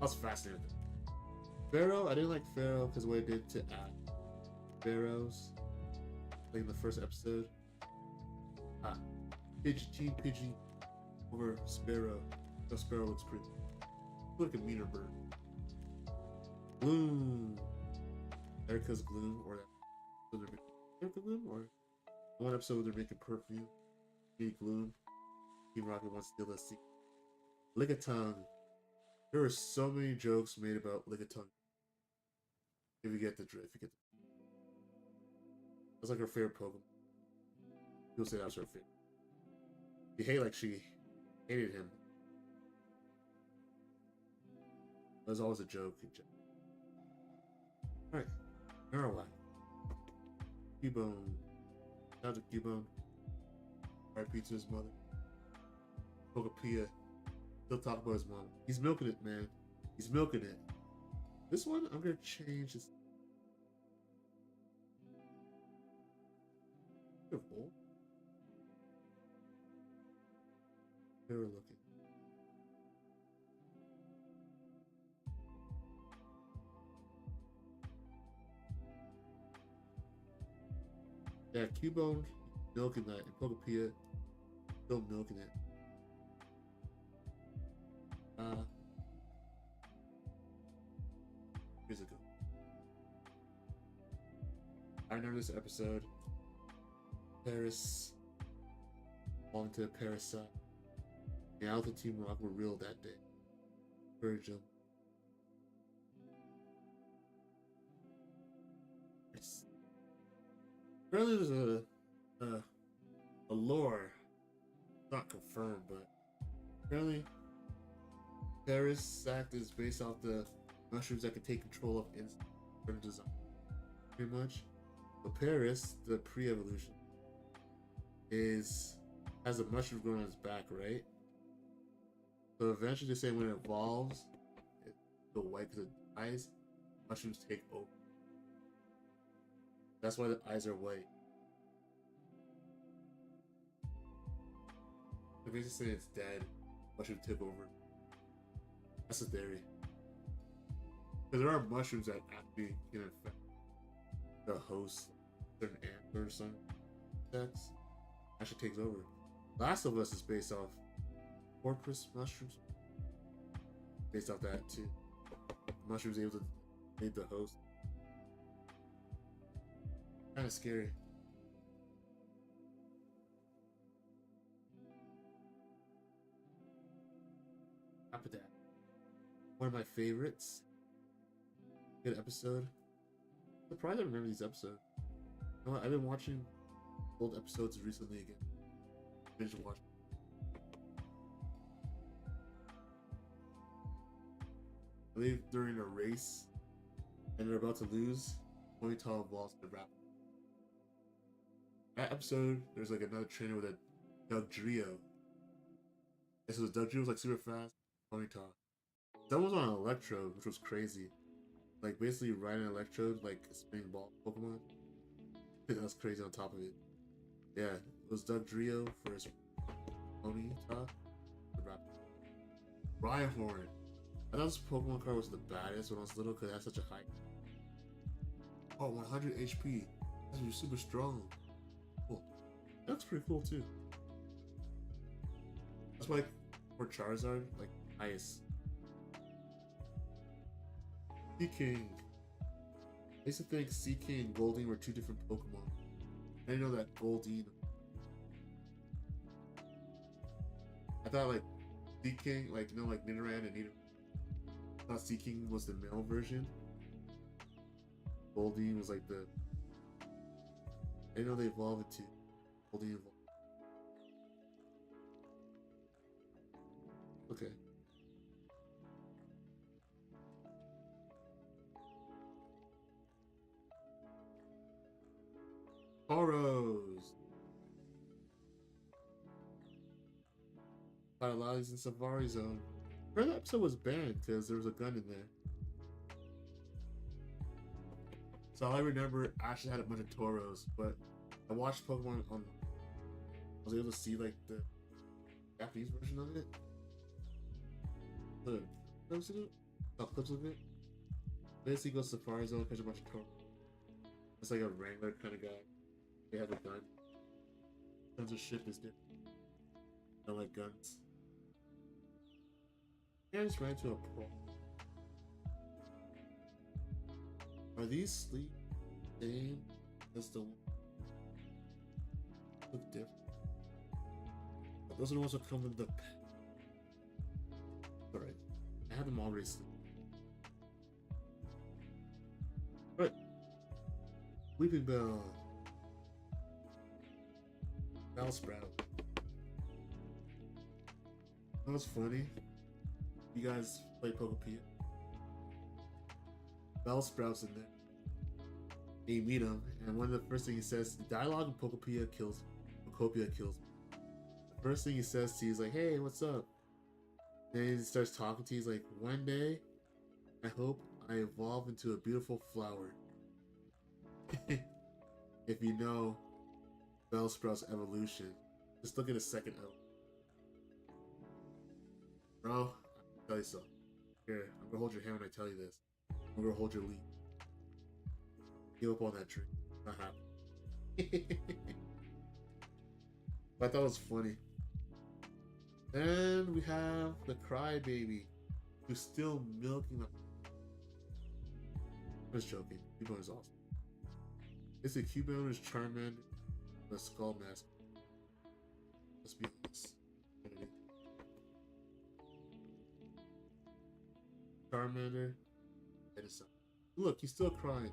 I was fascinated with it. Pharaoh, I didn't like Pharaoh because what it did to add Pharaohs. Like in the first episode. Team Pidgey over Sparrow. No, Sparrow looks pretty. Look like a meaner bird. Gloom. Erica's Gloom, or that. Erica Gloom, or one episode where they're making perfume. Need Gloom. Team Rocket wants to steal a secret. Lickitung. There are so many jokes made about Lickitung. If you get the drift, That's like her favorite Pokemon. People say that's her favorite. You hate like she hated him. That was always a joke. Alright. Marowak. Cubone. Shout out to Cubone. R.I.P. to his mother. Pokepia. Still talk about his mom. He's milking it, man. He's milking it. This one, I'm gonna change this. Beautiful. They're looking. Yeah, Cubone milking that, and Pokepia still milking it. Here's a go. I remember this episode. Paris belonged to Parasite. Now the Team Rock were real that day. Encourage them. Apparently there's a lore, not confirmed, but apparently Paris Act is based off the mushrooms that can take control of instant design. Pretty much. But Paris, the pre-evolution, has a mushroom growing on its back, right? So eventually they say when it evolves, it go white because it dies, mushrooms take over. That's why the eyes are white. They basically say it's dead, mushroom took over. That's the theory. Because there are mushrooms that actually can infect the host, certain ant or some insects. Actually takes over. Last of Us is based off porpoise mushrooms. Based off that too. Mushrooms able to lead the host. Kind of scary. After that, one of my favorites. Good episode. I'm surprised I remember these episodes. You know what? I've been watching old episodes recently again. Binge watch. I believe during a race, and they're about to lose. Ponyta evolves to rap. That episode, there's like another trainer with a Doug Drio. And so Doug Drio was like super fast. Ponyta. Someone was on an electrode, which was crazy. Like basically riding an electrode like a spinning ball Pokemon. That was crazy on top of it. Yeah, it was Doug Drio for his Ponyta. Rhyhorn. I thought this Pokemon card was the baddest when I was little because it had such a high. Oh, 100 HP. That's super strong. Cool. That looks pretty cool too. That's why for Charizard, like highest. Sea King. I used to think Sea King and Goldeen were two different Pokemon. I didn't know that Goldeen. I thought like Sea King, like you know, like Nidoran and Nidoran. I thought Sea King was the male version. Goldeen was like the. I didn't know they evolved into Goldeen evolved. Okay. Poros. By a lot of these in Safari Zone. That episode was banned because there was a gun in there. So all I remember, Ashley had a bunch of Toros, but I watched Pokemon on. I was able to see like the Japanese version of it. The clips of it. Saw clips of it. Basically, goes to Safari Zone, catch a bunch of Toros. It's like a Wrangler kind of guy. They have a gun. Censorship is different. I don't like guns. I just ran into a pro. Are these sleep same as the one? Look different. Those are the ones that come in the. Alright. I had them already sleep. Alright. Weeping Bell. Bellsprout. That was funny. You guys play Pokopia? Bellsprout's in there. And you meet him, and one of the first things he says, the dialogue in Pokopia kills me. The first thing he says to you is like, hey, what's up? Then he starts talking to you, he's like, one day, I hope I evolve into a beautiful flower. If you know Bellsprout's evolution, just look at the second O. Bro, I'll tell you something. Here, I'm gonna hold your hand when I tell you this. I'm gonna hold your lead. Give up on that tree. Not happening. But I thought it was funny. Then we have the Crybaby, who's still milking them. I'm just joking. People is awesome. It's a Cubone, Charmander, the Skull Mask. Let's be honest. Charmander, Edison. Look, he's still crying.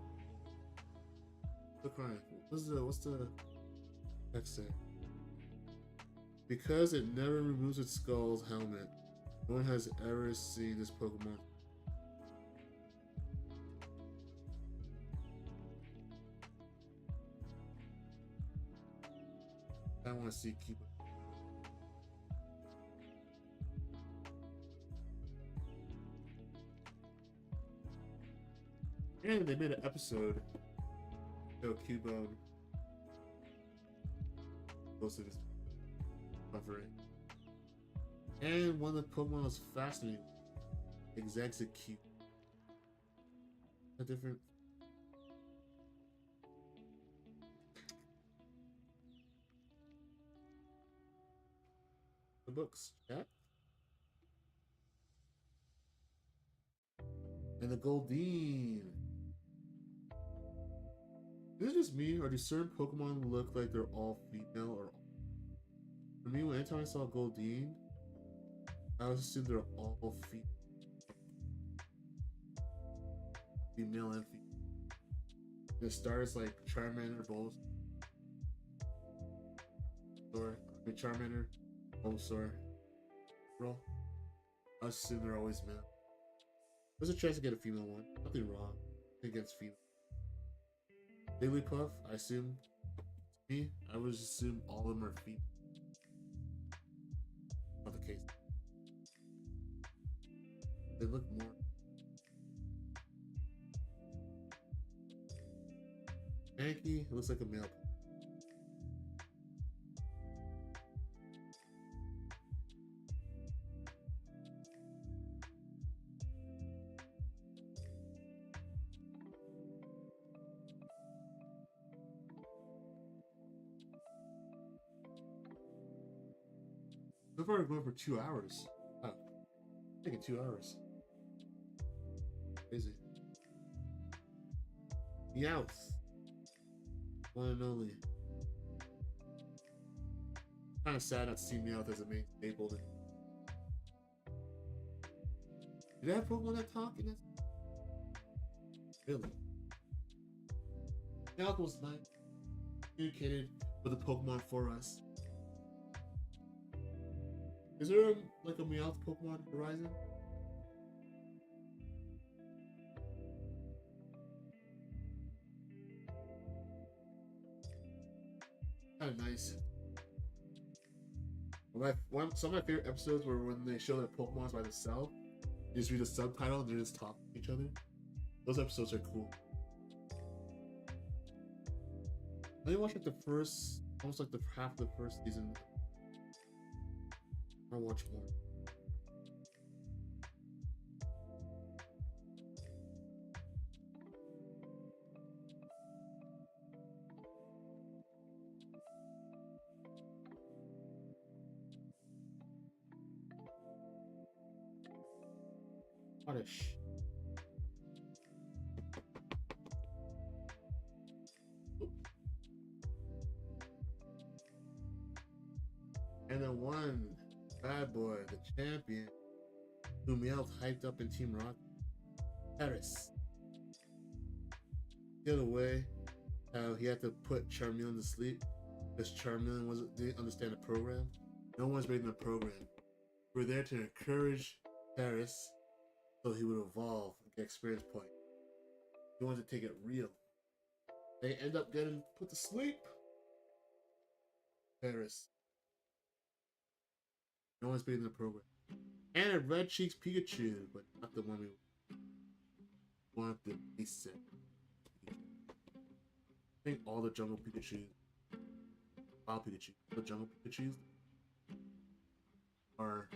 Still crying. What's the text say? Because it never removes its skull's helmet, no one has ever seen this Pokemon. I want to see Cubone. And they made an episode of Cubone. Most of his covering. And one of the Pokemon was fascinating. Execute. A different. The books, yeah. And the Goldeen. Is it just me, or do certain Pokemon look like they're all female? Or for me, anytime I saw Goldeen, I always assumed they're all female. Female and female. The stars like Charmander, Bulbasaur, Charmander, Bulbasaur. Bro, I assume they're always male. There's a chance to get a female one. Nothing wrong against female. Wigglypuff, I assume. Me, I would assume all of them are female. Not the case. They look more. Mankey, it looks like a male. So far, we're going for 2 hours. Oh, taking 2 hours. Crazy. Meowth. One and only. Kind of sad not to see Meowth as a main staple. Did I have Pokemon that talk in this? Really? Meowth was nice. Communicated with the Pokemon for us. Is there like a Meowth Pokemon Horizon? Kind of nice. Some of my favorite episodes were when they show that Pokemon's by themselves. You just read the subtitle and they just talk to each other. Those episodes are cool. I only watched like the first, almost like the half of the first season. I'll watch more. Oddish. And then one bad boy, the champion, who Meowth hyped up in Team Rocket, Paris. The other way, how he had to put Charmeleon to sleep because Charmeleon didn't understand the program. No one's reading the program. We're there to encourage Paris so he would evolve and get experience point. He wanted to take it real. They end up getting put to sleep. Paris. No one's beating the program. And a Red Cheeks Pikachu, but not the one we want the base set. I think all the jungle Pikachu, wild Pikachu, the jungle Pikachus are.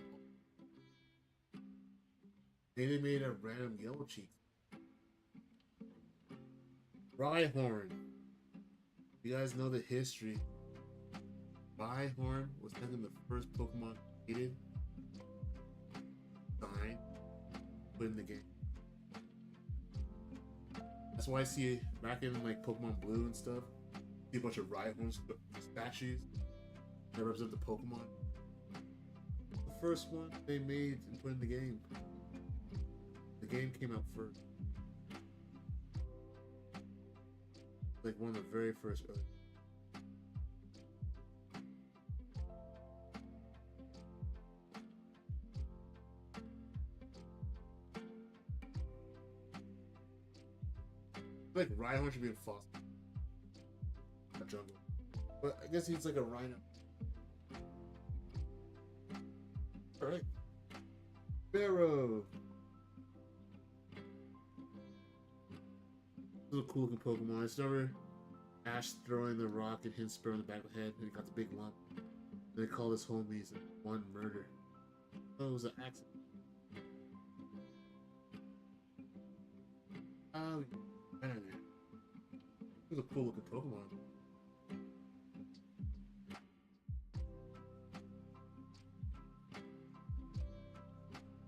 They made a random yellow cheek. Rhyhorn. You guys know the history. Rhyhorn was technically the first Pokemon created, designed, put in the game. That's why I see back in like Pokemon Blue and stuff, see a bunch of Rhyhorn statues that represent the Pokemon. The first one they made and put in the game. The game came out first. Like one of the very first early. Like Rhyhorn should be in Foster. A jungle. But I guess he's like a rhino. Alright. Barrow. This is a cool looking Pokemon. It's never Ash throwing the rock and him Sparrow in the back of the head, and he got the big lump. They call his homies one murder. Oh, it was an accident. Oh, I don't know. This is a cool looking Pokemon.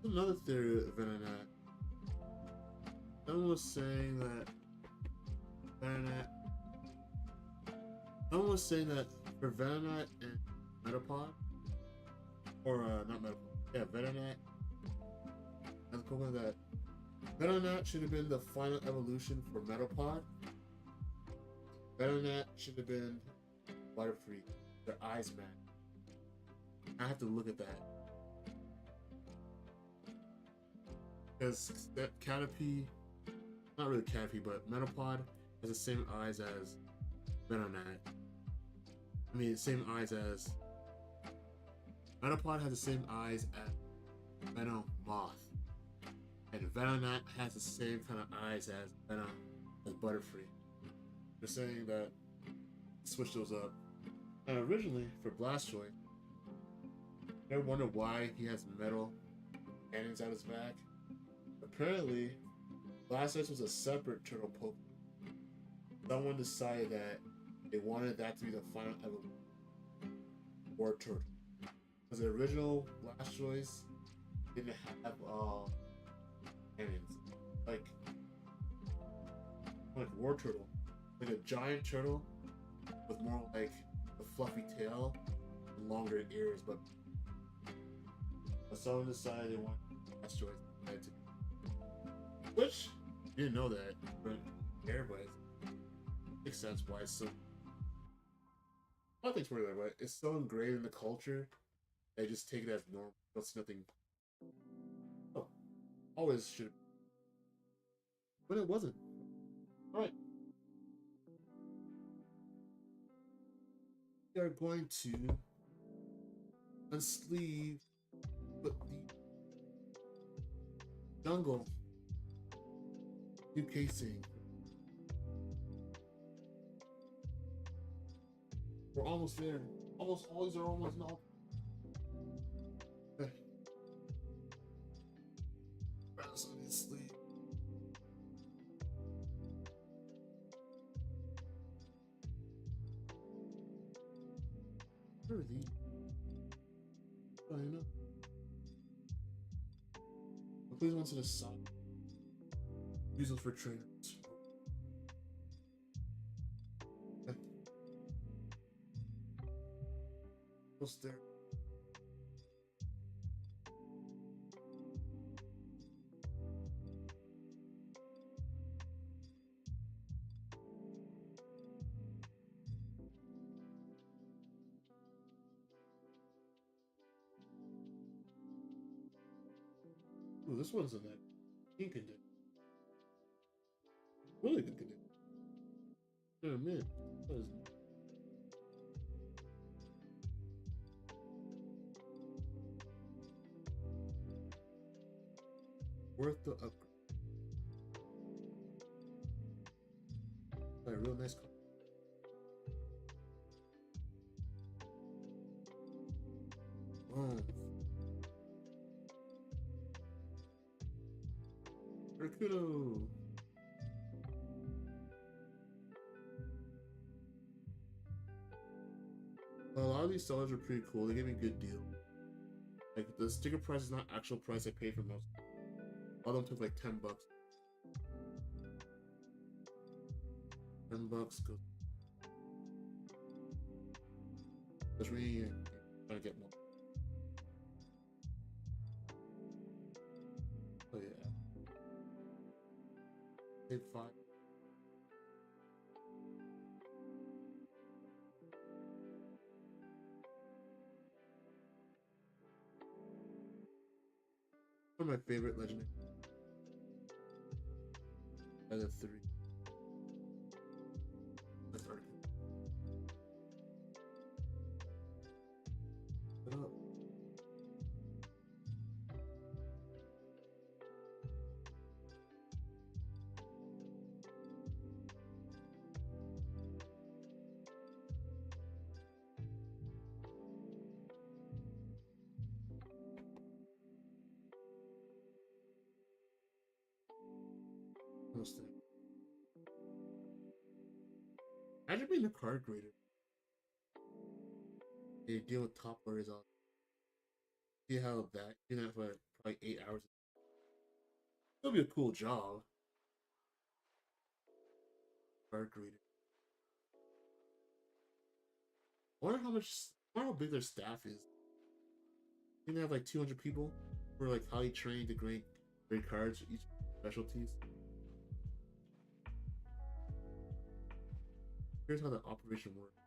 Another theory of Venonat. Someone was saying that Someone was saying that for Venonat and Metapod, or not Metapod, yeah, Venonat, and the Pokemon that Venonat should have been the final evolution for Metapod. Venonat should have been Butterfree, their eyes match. I have to look at that. Because that Caterpie, not really Caterpie, but Metapod has the same eyes as Venonat. I mean, same eyes as Metapod has the same eyes as Venomoth, and Venonat has the same kind of eyes as Butterfree. They're saying that switch those up. And originally for Blastoise, I wonder why he has metal cannons out his back. Apparently, Blastoise was a separate turtle Pokemon. Someone decided that they wanted that to be the final evolution for turtle. Because the original Blastoise didn't have cannons. Like War Turtle. Like a giant turtle with more like a fluffy tail and longer ears, but someone decided they wanted Blastoise to. Which, you didn't know that, but care, but it makes sense why it's so. I think it's weird that way. It's so ingrained in the culture, they just take it as normal. It's nothing. Oh, always should. But it wasn't. Alright. We are going to unsleeve the jungle new casing. We're almost there. Almost all these are almost not. Okay. So I need to sleep. Where are these? I don't know. Please one to the side. Use them for trainers. Okay. Almost there. Ooh, this one's in that ink condition. Really good condition. Oh man, that is worth the upgrade. A real nice car. Boom. Arcudo. A lot of these sellers are pretty cool. They give me a good deal. Like the sticker price is not actual price I paid for most. All of them took like $10. $10 goes. That's really trying to get more. Oh yeah. Take 5. One of my favorite legendary. Out of 3. That's hard. Put up. Almost there. Imagine being a card grader. You deal with top loaders all. See how that you know for probably 8 hours. It'll be a cool job. Card grader. I wonder how much. I wonder how big their staff is. You they have like 200 people who are like highly trained to grade cards for each specialties. Here's how the operation works.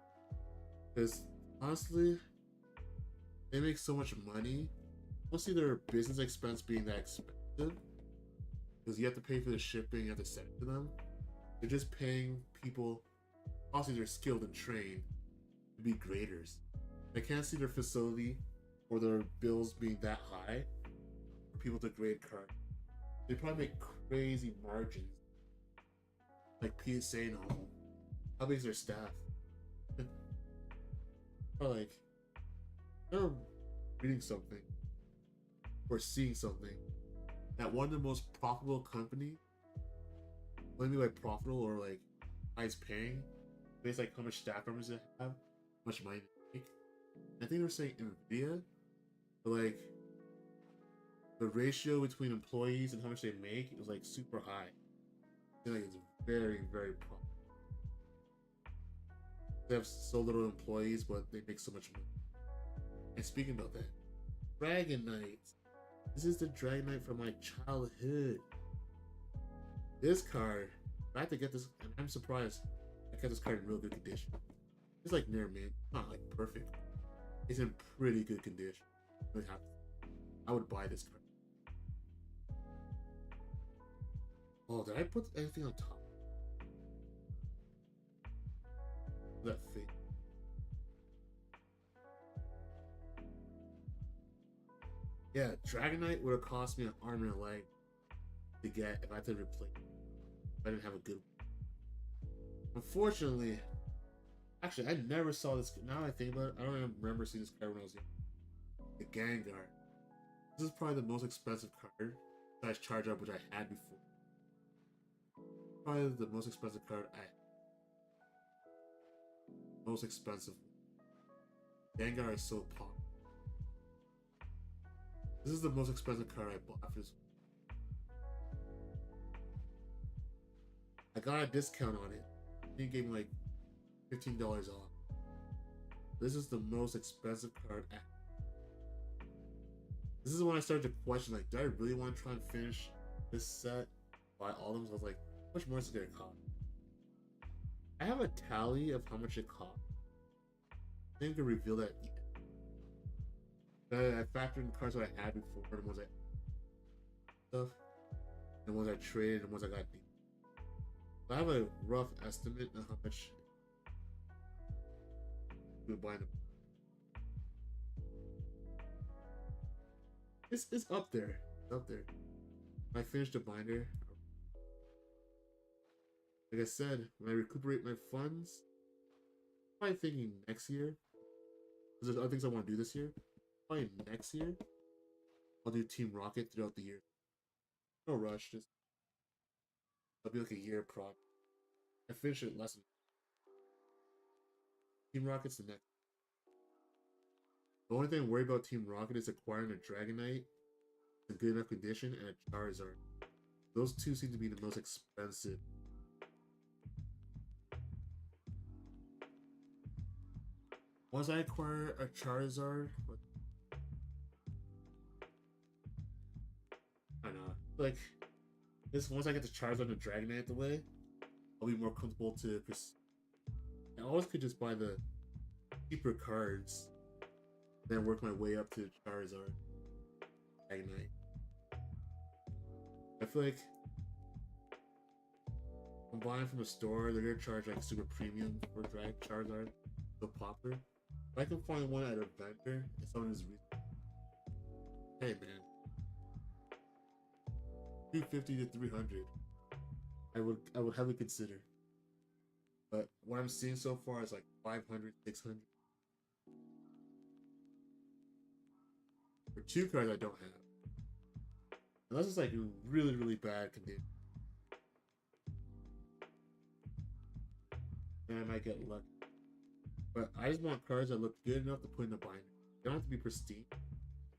Because honestly, they make so much money. I don't see their business expense being that expensive. Because you have to pay for the shipping, you have to send it to them. They're just paying people, obviously they're skilled and trained, to be graders. I can't see their facility or their bills being that high for people to grade cards. They probably make crazy margins. Like PSA and all. How big is their staff? Or like, they're reading something or seeing something that one of the most profitable company, what I mean by profitable or like highest paying, based like how much staff members they have, how much money they make. I think they were saying Nvidia, but like the ratio between employees and how much they make was like super high. I feel like it's very, very profitable. They have so little employees, but they make so much money. And speaking about that, Dragon Knight. This is the Dragon Knight from my childhood. This card, I had to get this, and I'm surprised I got this card in real good condition. It's like near mint, not like perfect. It's in pretty good condition. Really happy. I would buy this card. Oh, did I put anything on top? That fake. Yeah, Dragon Knight would have cost me an arm and a leg to get if I had to replace it. If I didn't have a good one. Unfortunately, actually, I never saw this. Now I think about it, I don't even remember seeing this card when I was young. The Gengar. This is probably the most expensive card besides Charge Up, which I had before. Probably the most expensive card I had. Most expensive. Gengar is so popular. This is the most expensive card I bought for this. I got a discount on it. He gave me like $15 off. This is the most expensive card ever. This is when I started to question, like, do I really want to try and finish this set? Buy all of them? So I was like, how much more is it gonna cost? I have a tally of how much it cost. I think I could reveal that. I factored in the cards that I had before, the ones I stuff, the ones I traded, and the ones I got deep. So I have a rough estimate of how much we would buy them. It's up there. It's up there. When I finish the binder, like I said, when I recuperate my funds, I'm probably thinking next year. Because there's other things I want to do this year. Probably next year, I'll do Team Rocket throughout the year. No rush, just it'll be like a year project. I finish it less than Team Rocket's the next. The only thing I worry about Team Rocket is acquiring a Dragonite in good enough condition and a Charizard. Those two seem to be the most expensive. Once I acquire a Charizard, I don't know, like this. Once I get the Charizard and the Dragonite out the way, I'll be more comfortable to. I always could just buy the cheaper cards, then work my way up to Charizard, Dragonite. I feel like I'm buying from a store, they're gonna charge like super premium for Charizard, so popular. If I can find one at a vendor and someone is hey man, 250 to 300, I would heavily consider. But what I'm seeing so far is like 500, 600. For two cards I don't have. Unless it's like in really, really bad condition. Then I might get lucky. But I just want cards that look good enough to put in the binder. They don't have to be pristine.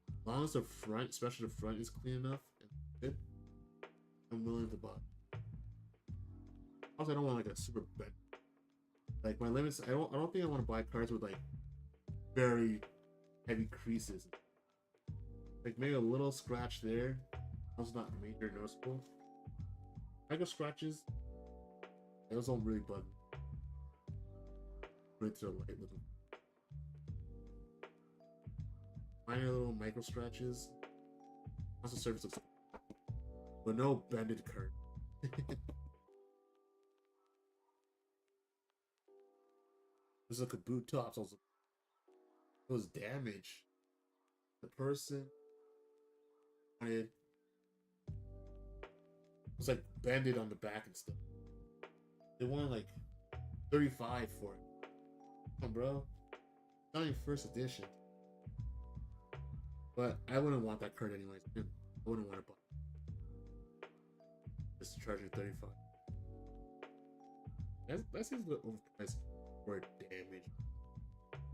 As long as the front, especially the front, is clean enough and good, I'm willing to buy. Also, I don't want like a super bent. Like my limits, I don't think I want to buy cards with like very heavy creases. Like maybe a little scratch there. That's not major noticeable. Micro scratches, those don't really bug me. Put it to the light with them. Minor little micro scratches. Once the surface looks, but no bended card. There's like a boot tops. Also, it was damage. The person wanted, it was like bended on the back and stuff. They wanted like 35 for it. Come on, bro. It's not even first edition. But I wouldn't want that card anyways. I wouldn't want to buy it. Just charging 35. That seems a little overpriced for damage.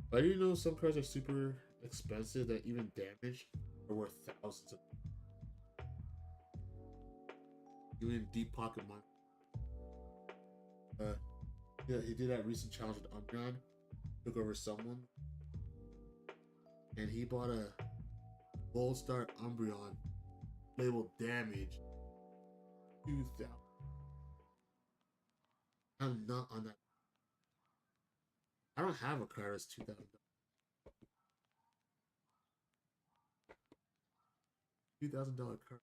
But I do know some cards are super expensive that even damage are worth thousands of. Even deep pocket money. Yeah, he did that recent challenge with Umbreon. Took over someone. And he bought a Gold Star Umbreon labeled damage 2000. I'm not on that. I don't have a card that's $2,000. $2,000 card.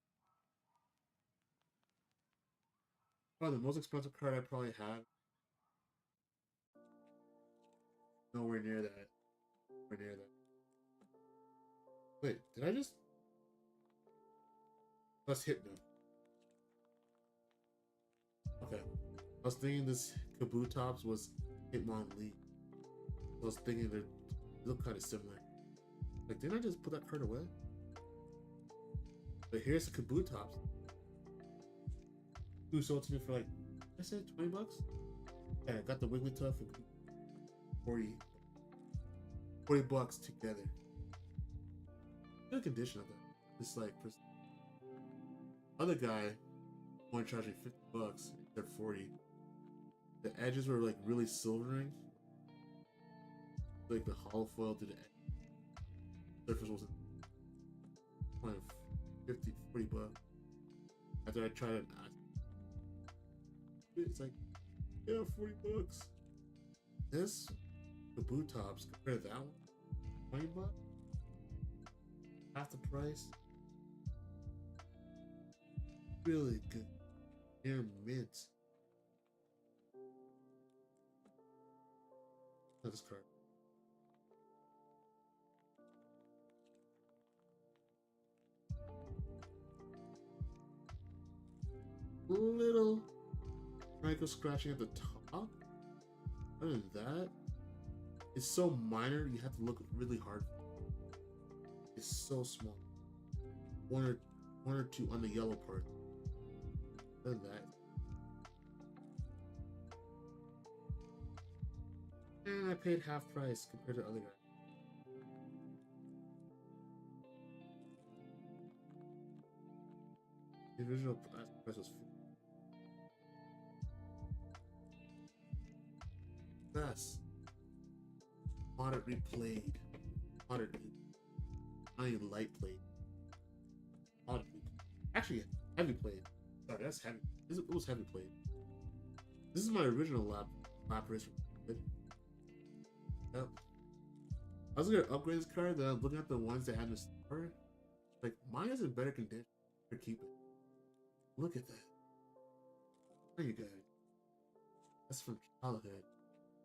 Probably the most expensive card I probably have. Nowhere near that. Nowhere near that. Wait, did I just? Let's hit them. Okay. I was thinking this Kabutops was Hitmonlee. I was thinking they look kind of similar. Like, didn't I just put that card away? But here's the Kabutops. Who sold to me for like, I said $20? Yeah, I got the Wigglytuff for 40 bucks together. Good condition of that. It's like, other guy only charged me 50 bucks, they're 40. The edges were like really silvering. Like the hollow foil to the edge. Surface wasn't like 50, 40 bucks. After I tried it, it's like, yeah, 40 bucks. This, the boot tops, compared to that one, 20 bucks? Half the price. Really good. Near mint. Not this card. Little micro scratching at the top. Other than that, it's so minor you have to look really hard. It's so small. One or two on the yellow part. Other than that. And I paid half price compared to other guys. The original price was $50. moderately played. Moderately. Not even light played. Moderately. Actually, heavy played. Sorry, that's heavy. It was heavy played. This is my original lap race. Yep. I was gonna upgrade this car, then I'm looking at the ones that had the star. Like, mine is in better condition. Better keep it. Look at that. There you go. That's from childhood.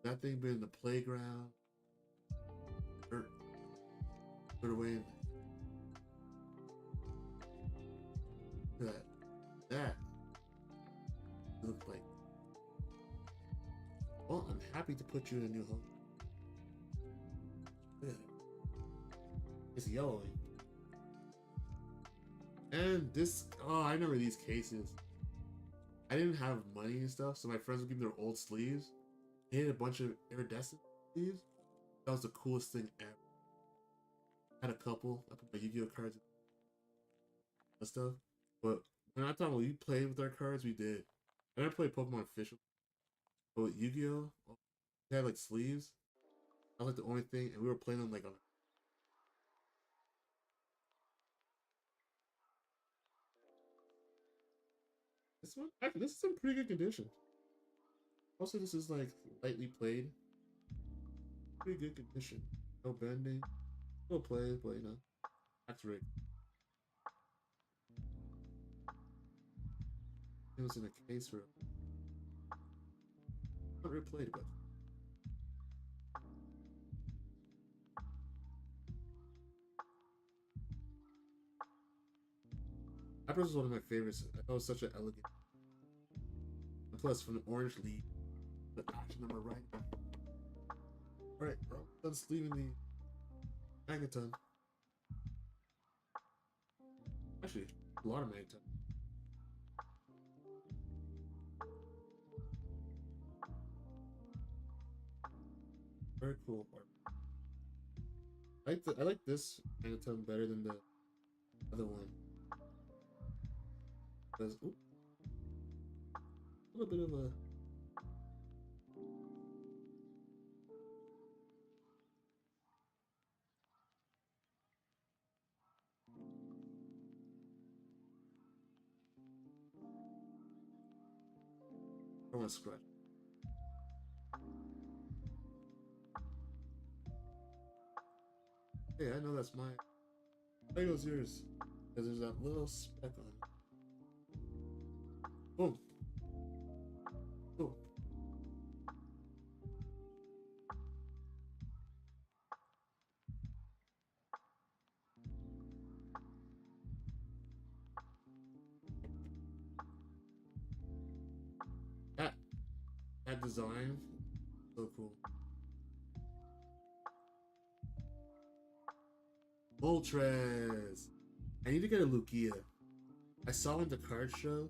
That thing been in the playground. Dirt. Put it away. Look at that. That. Look like. Well, I'm happy to put you in a new home. Look at that. It's yellowing. And this, oh, I remember these cases. I didn't have money and stuff, so my friends would give me their old sleeves. They had a bunch of iridescent sleeves. That was the coolest thing ever. I had a couple. I put my Yu-Gi-Oh cards and stuff. But when I thought when we played with our cards, we did. I never played Pokemon official. But with Yu-Gi-Oh, they had like sleeves. That was like the only thing, and we were playing them like on. This one, actually, this is in pretty good condition. Also, this is like lightly played. Pretty good condition. No bending. No play, but you know, that's rigged. It was in a case for not replayed, but Apples is one of my favorites. I thought it was such an elegant. And plus, from the orange lead, the action on my right. Alright, bro. Done sleeving the Magaton. Actually, a lot of Magaton. Very cool art. I like this Magaton better than the other one. Because, ooh, a little bit of a. I want to scratch. Hey, I know that's mine. There goes yours. Because there's that little speck on it. Boom. Boom. That that design, so cool. Moltres. I need to get a Lugia. I saw in the card show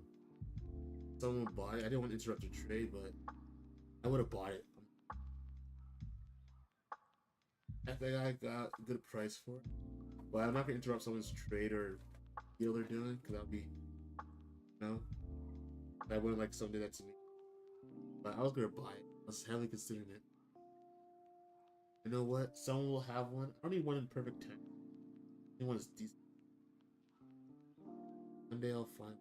someone bought it. I didn't want to interrupt the trade, but I would have bought it. I think I got a good price for it. But I'm not gonna interrupt someone's trade or deal they're doing because that'll be, you know, I wouldn't like something that's me. But I was gonna buy it. I was heavily considering it. You know what? Someone will have one. I don't need one in perfect time. I need one that's decent. One day I'll find.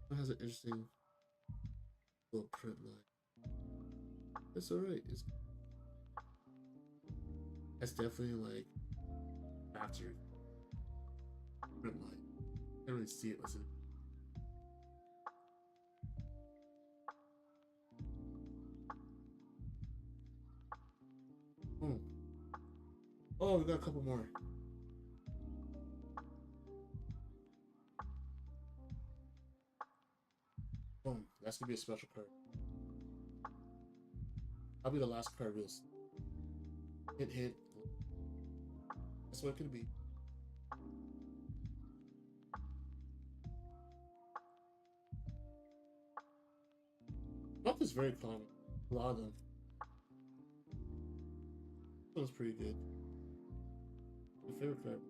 It has an interesting little print line. It's alright. It's definitely like faster print line. I can't really see it. Listen. Oh. Oh, we got a couple more. Boom. That's gonna be a special card. I'll be the last card real. Hint, hint. That's what it could be. Buff is very common. A lot of them. That was pretty good. My favorite card.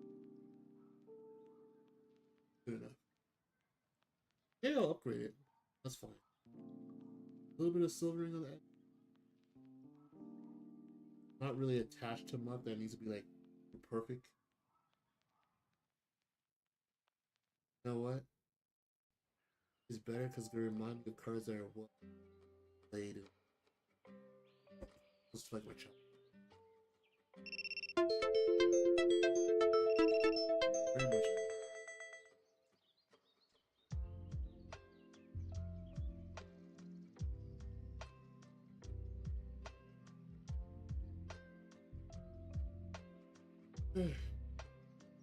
Good enough. Maybe I'll upgrade it. That's fine. A little bit of silvering on the edge. Not really attached to much that needs to be like perfect. You know what? It's better because they remind me of cards that are well played. Just like my child. Very much.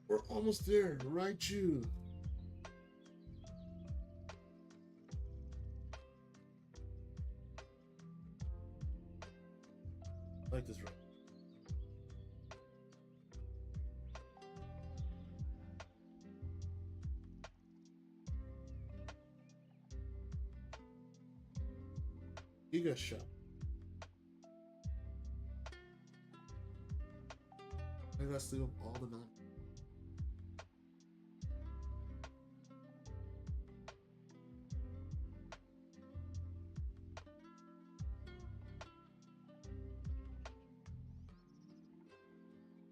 We're almost there, right, you? I like this right. Giga shot. I gotta sleep up all the night.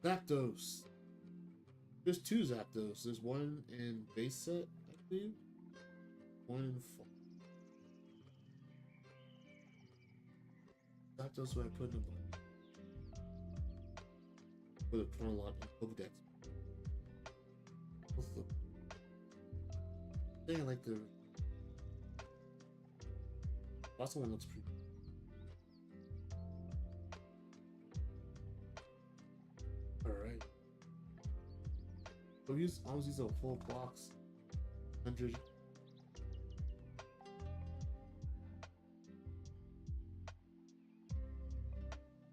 Zapdos. There's two Zapdos. There's one in base set, I believe. One in full. Zapdos what I put in the book. With a chronological Pokedex. What's the thing I like the last one looks pretty. Alright. I'll almost use a full box. 100.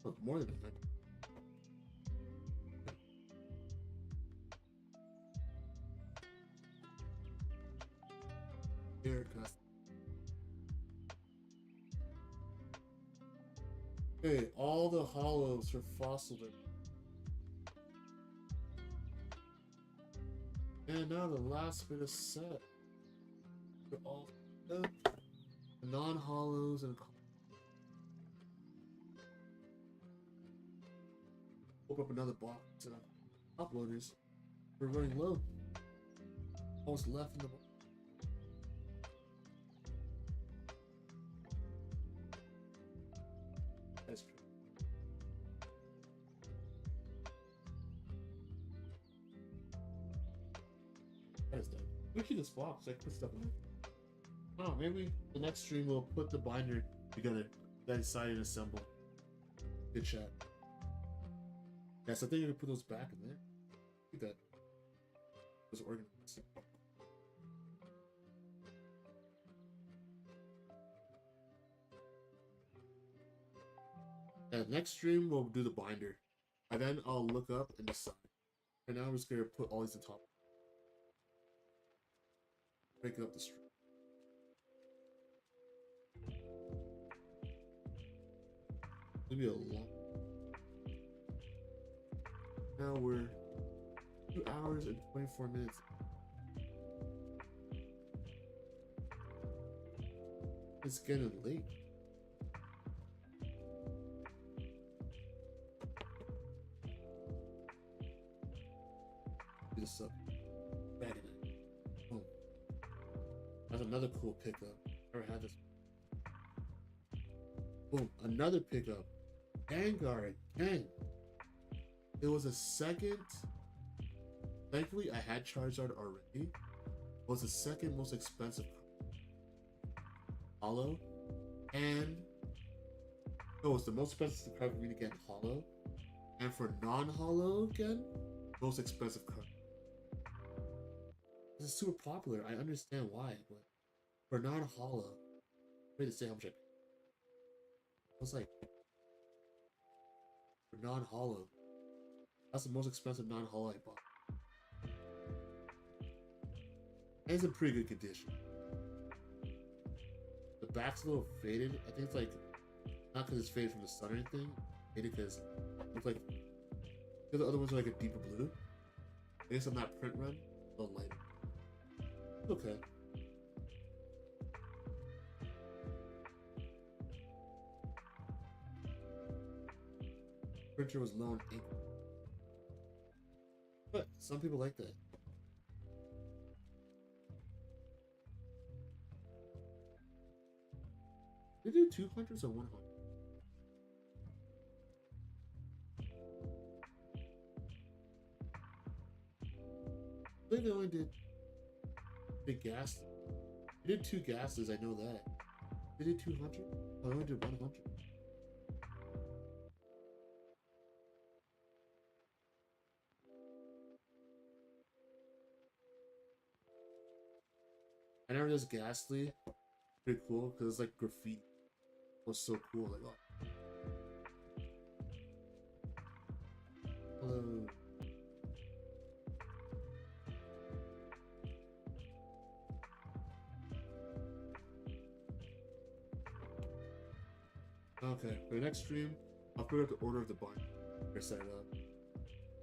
Oh, more than 100. Haircut. Okay, all the hollows for fossil. And now the last bit of set. They're all done. Non-hollows and open up another box of uploaders. We're running low. Almost left in the box. That's true. That is done. We should just swap so I can put stuff in it. Oh, maybe the next stream we'll put the binder together. That decided to assemble. Good chat. Yes, I think I'm gonna put those back in there. Look at that. Those organized. Yeah, next stream we'll do the binder. And then I'll look up and decide. And now I'm just gonna put all these on top. Break up the stream. Maybe a lot. Now we're 2 hours and 24 minutes. It's getting late. Do this up. Bag it. Boom. That's another cool pickup. Never had this. Boom. Another pickup. Vanguard again. It was a second. Thankfully, I had Charizard already. It was the second most expensive hollow, and no, it's the most expensive card for me to get hollow, and for non-hollow again, most expensive card. This is super popular. I understand why, but for non-hollow, I'm ready to say how much I paid. It was like for non-hollow. That's the most expensive non-hollow I bought. And it's in pretty good condition. The back's a little faded. I think it's like, not because it's faded from the sun or anything. Faded because it looks like, the other ones are like a deeper blue. I guess on that print run, a little lighter. It's okay. printer was low on ink. But some people like that. Did they do 200s or 100? I think they only did the gas. They did 2 gases, I know that. They did 200? Oh, they only did 100. I never did Ghastly. Pretty cool because it's like graffiti. It was so cool. Like, oh. Hello. Okay, for the next stream, I'll put up the order of the bind. Or set it up.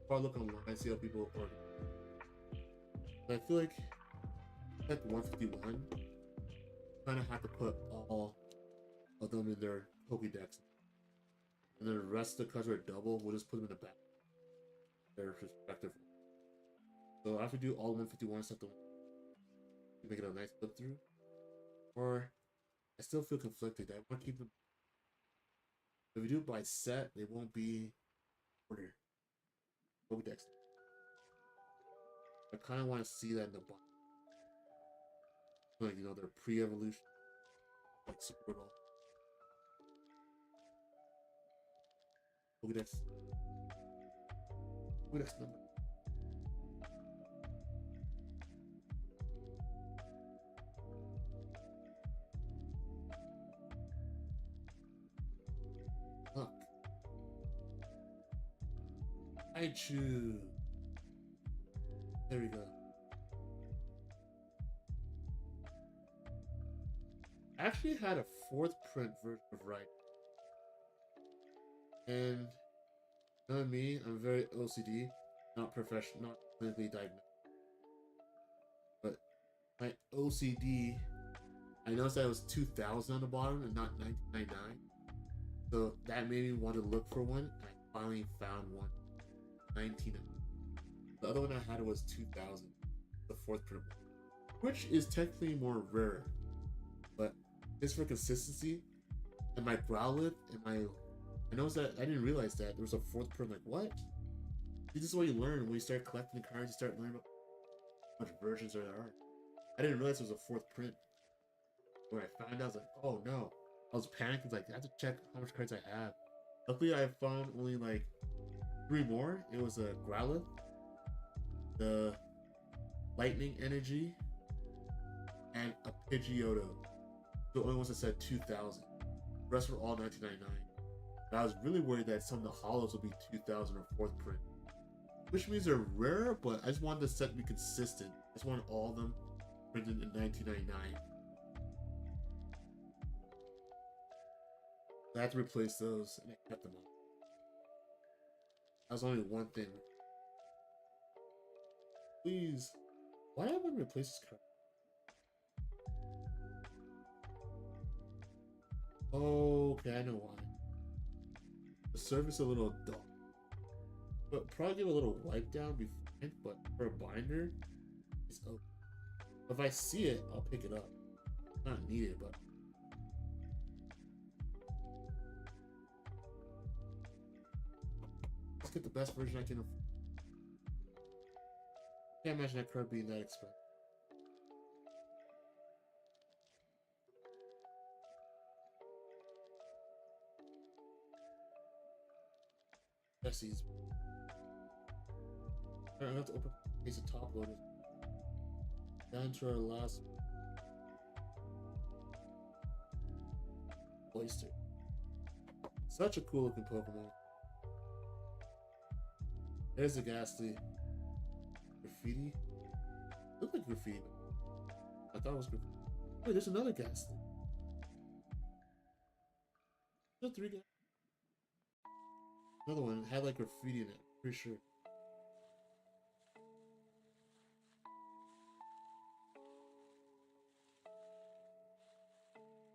Probably look online, see how people order. But I feel like 151, kind of have to put all of them in their Pokédex. And then the rest of the cards are double, we'll just put them in the back. Their respective. So I have to do all 151 stuff to make it a nice flip through. Or I still feel conflicted. I want to keep them. If we do it by set, they won't be order. Pokédex. I kind of want to see that in the box. Like, you know, their pre-evolution. Like, support all. Pokédex. Pokédex number. Fuck. I choose. There we go. I actually had a 4th print version of Right. And knowing me, I'm very OCD, not professional, not clinically diagnosed. But my OCD, I noticed that it was 2000 on the bottom and not 1999. So that made me want to look for one, and I finally found one. 1999. The other one I had was 2000, the 4th print, which is technically more rare. But just for consistency, and my Growlithe, and I noticed that I didn't realize that there was a 4th print. Like, what? This is what you learn when you start collecting the cards. You start learning about how much versions there are. I didn't realize there was a 4th print. When I found out, I was like, oh no. I was panicking. Like, I have to check how much cards I have. Luckily, I found only like 3 more. It was a Growlithe, the Lightning Energy, and a Pidgeotto. The only ones that said 2000. The rest were all 1999. And I was really worried that some of the hollows would be 2000 or 4th print. Which means they're rare, but I just wanted the set to be consistent. I just wanted all of them printed in 1999. I had to replace those, and I kept them all. That was only one thing. Please. Why did I want to replace this card? Okay, I know why. The surface a little dull. But probably give a little wipe down before, but for a binder, it's okay. If I see it, I'll pick it up. Not needed, but let's get the best version I can afford. Can't imagine that card being that expensive. Jesse's. Alright, I have to open a case of top loaders. Down to our last oyster. Such a cool looking Pokemon. There's the Ghastly. Graffiti? Looked like graffiti. I thought it was graffiti. Wait, there's another Ghastly. There's 3 Ghastly. Another one had like graffiti in it, pretty sure.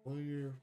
One year.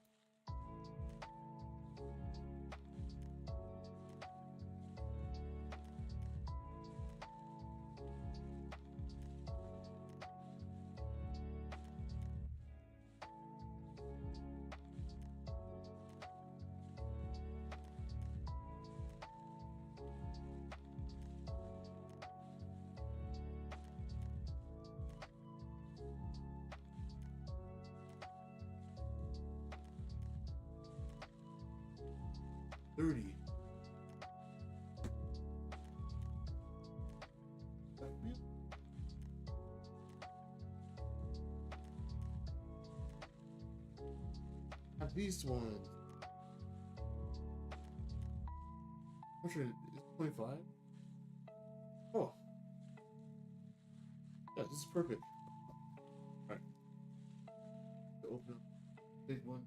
30. At least one. I'm sure it's 25. Oh. Yeah, this is perfect. Alright. Open up big one.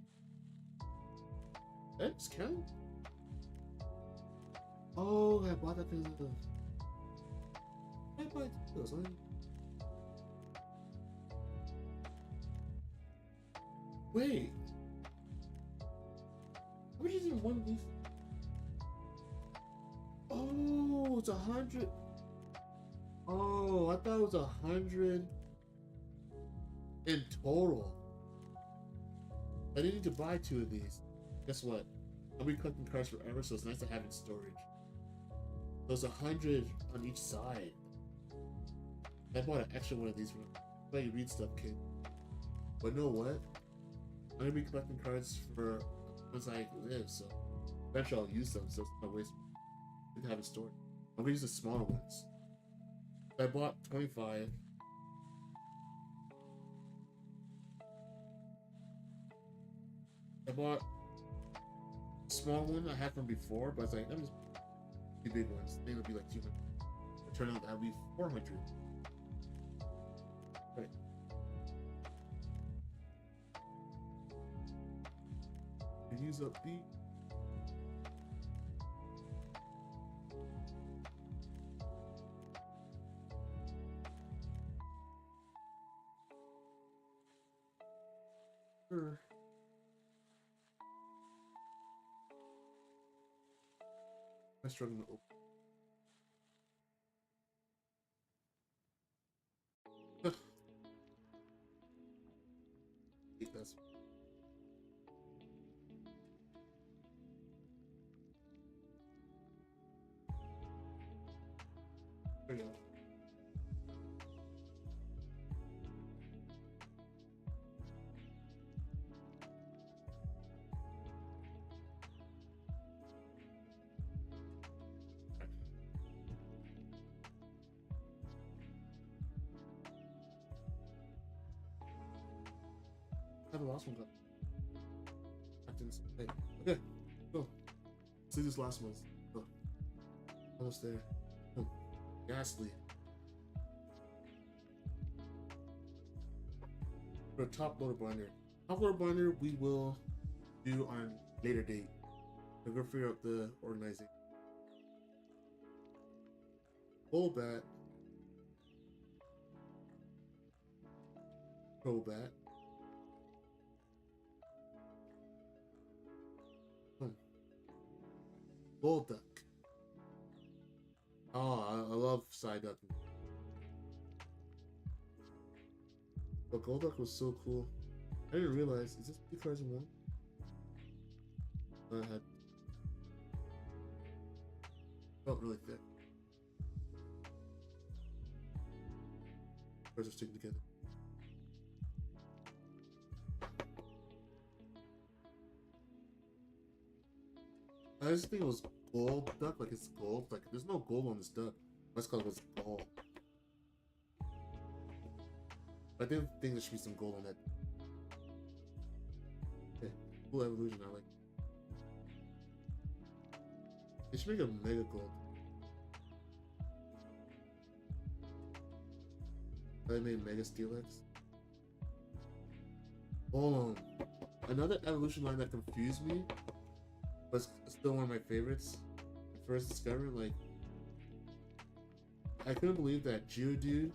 X count? Oh, I bought that because of the. I buy those, huh? Wait. How much is in one of these? Oh, it's 100. Oh, I thought it was 100 in total. I didn't need to buy 2 of these. Guess what? I'll be collecting cards forever, so it's nice to have in storage. So it's 100 on each side. I bought an extra one of these for let you read stuff, kid. But know what? I'm gonna be collecting cards for once I live, so eventually I'll use them, so it's not a waste to have in storage. I'm gonna use the smaller ones. I bought 25. I bought a small one I had from before, but I was like, let me just the big ones. I think it'll be like 200. It turned out that'll be 400. Right. And use up the sure. I'm struggling to open. That's there you go. How the last one got? I didn't say. Okay, go. See this last one. Go. Almost there. Oh, ghastly. For a top loader binder. Top loader binder we will do on a later date. We're gonna figure out the organizing. Full bat. Pro bat. Gold duck. Oh, I love side ducking. But gold duck was so cool. I didn't realize, is this 2 cards in one? I had felt really thick. Cards are sticking together. I just think it was gold duck, like it's gold. Like there's no gold on this duck. Let's call it was gold. I didn't think there should be some gold on that. Okay, cool evolution. I like. They should make a mega gold. They made Mega Steelix. Another evolution line that confused me, but still one of my favorites. First discovered, like, I couldn't believe that Geodude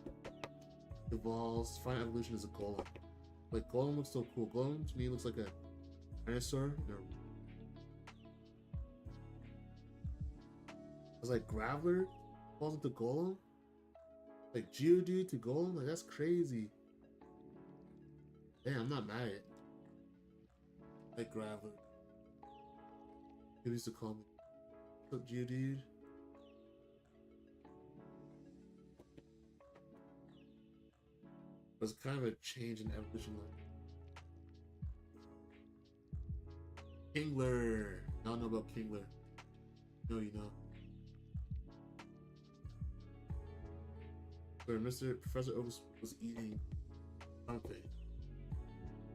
evolves final evolution as a Golem. Like, Golem looks so cool. Golem to me looks like a dinosaur. I was like, Graveler falls into Golem? Like, Geodude to Golem? Like, that's crazy. Damn, I'm not mad at it. Like, Graveler. He used to call me. What's up, Geodude? It was kind of a change in evolution line. Kingler. I don't know about Kingler. know you know. Where Mr. Professor Oak was eating something.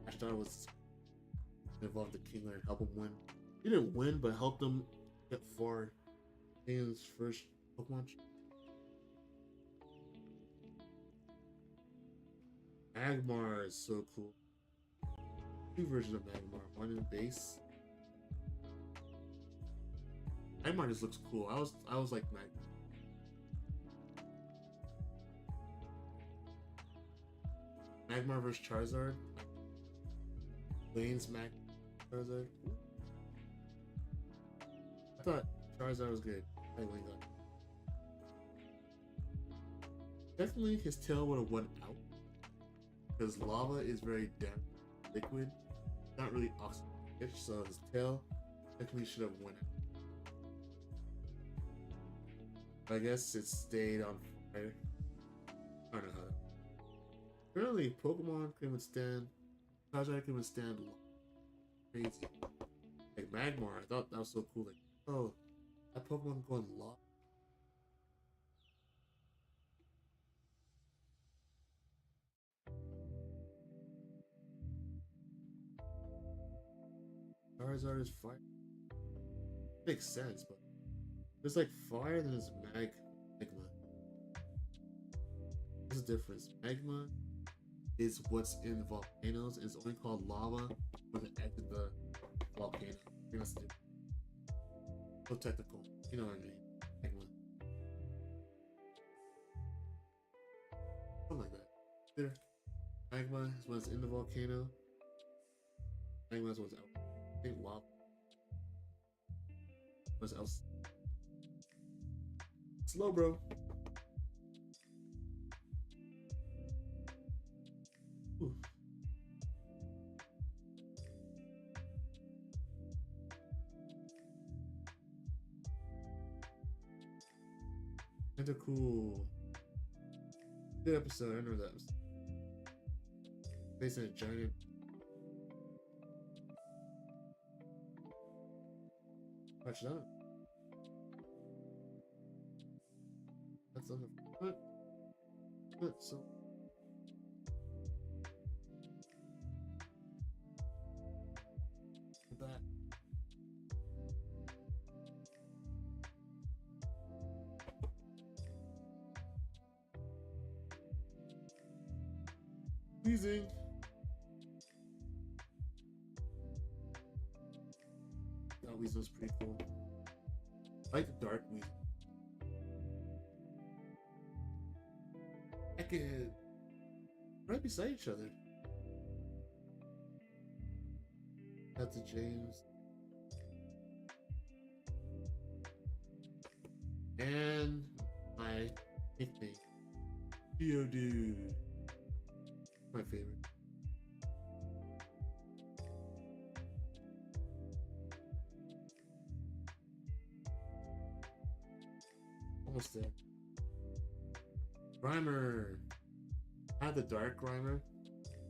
I thought it was involved the King Lion, help him win. He didn't win, but helped him get far in his first Pokemon. Magmar is so cool. Two versions of Magmar. One in base. Magmar just looks cool. I was like Magmar versus Charizard. Lane's Charizard. I thought Charizard was good. I Lane got. Definitely his tail would have went out. Because lava is very damp, liquid, not really oxygen, so his tail technically should have went out. But I guess it stayed on fire. I don't know how to. Apparently, Pokemon can withstand. Charizard can withstand lava. Crazy. Like Magmar, I thought that was so cool. Like, oh, that Pokemon going lava. Charizard is fire. Makes sense, but there's like fire and there's magma. What's the difference? Magma is what's in volcanoes. It's only called lava when it exits the volcano. I think that's the difference. So technical. You know what I mean. Magma. Something like that. There. Magma is when it's in the volcano. Magma is what's out. I think lava. What's else? Slow, bro. Ooh. That's a cool. Good episode. I remember that episode. Based on a giant. Watch that. That's on the front. So the back. Wheezing. That Weasel's pretty cool. I like the dark Weasel. I could right beside each other. That's a James. And my nickname. Geodude. My favorite. Almost there. Grimer. I had the dark Grimer.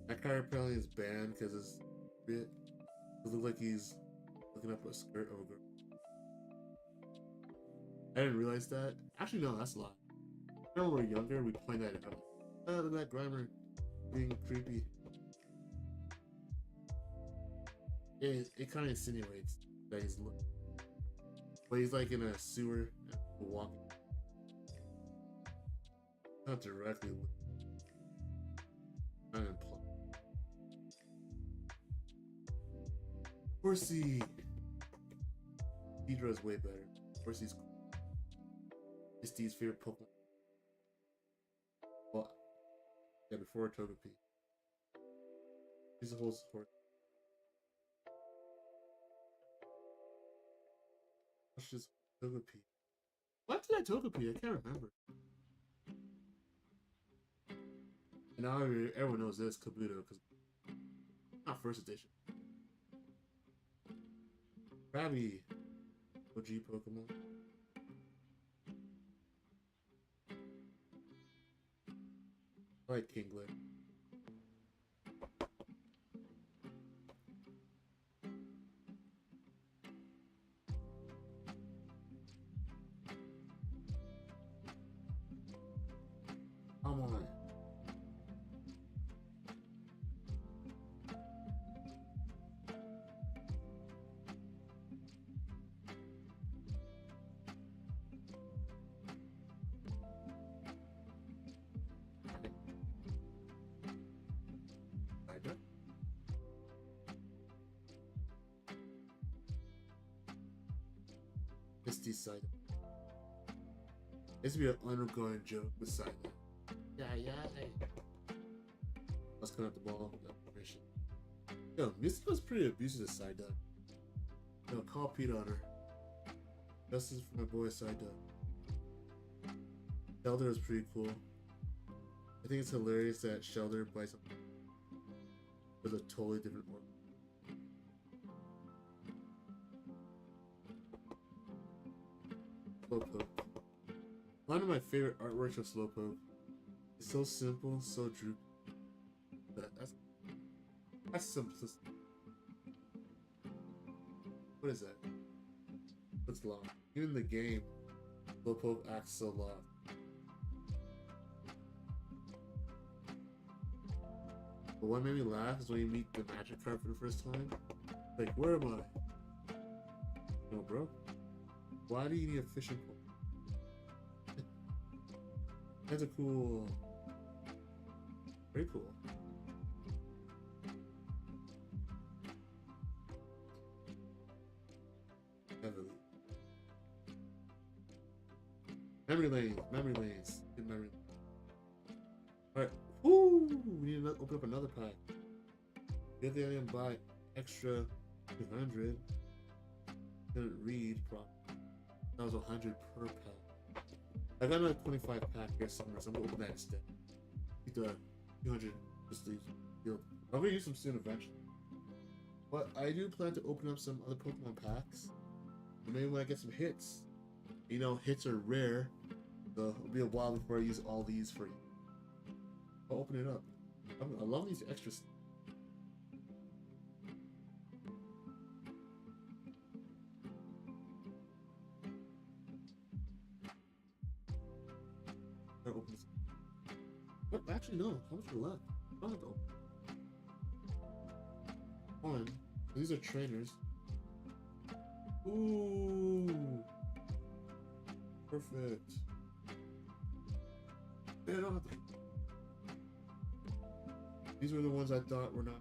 That guy apparently is banned because it's bit. It looks like he's looking up a skirt of a girl. I didn't realize that. Actually, no, that's a lie. Remember when we were younger, we pointed at it out. Oh, look at that Grimer being creepy. It kind of insinuates that he's looking. But he's like in a sewer and walking. Not directly looking. Kind of implied. Horsey! Hedra's way better. Horsey's cool. It's Steve's favorite Pokemon. Well, yeah, before Togepi. He's a whole horse. That's just Togepi. What did I Togepi? I can't remember. And now everyone knows this Kabuto because not first edition. Krabby, OG Pokemon. I like Kingler. Misty side. This would be an ongoing joke with side. Yeah. Let's cut out the ball. Yo, Misty was pretty abusive to side dog. Yo, call Pete on her. Justice for my boy side dog. Shelter is pretty cool. I think it's hilarious that Shelter buys something with a totally different order. Slowpoke. One of my favorite artworks of Slowpoke. It's so simple, so droopy. But that's simplicity. What is that? What's lost? Even in the game, Slowpoke acts so lost. But what made me laugh is when you meet the magic card for the first time. Like, where am I? No, bro. Why do you need a fishing pole? That's a cool. Very cool. Heavily. Memory lanes. Good memory. Alright. Woo! We need to open up another pack. The other thing I didn't buy extra 200. Didn't read properly. That was 100 per pack. I got another 25 pack here somewhere, so I'm gonna open that instead. Keep the 200 just these. I'm gonna use them soon eventually. But I do plan to open up some other Pokemon packs. And maybe when I get some hits. You know, hits are rare. So it'll be a while before I use all these for you. I'll open it up. I love these extras. I'll open this. What? Actually, no. How much are left? I don't have to open. One. These are trainers. Ooh. Perfect. Yeah, I don't have to. These were the ones I thought were not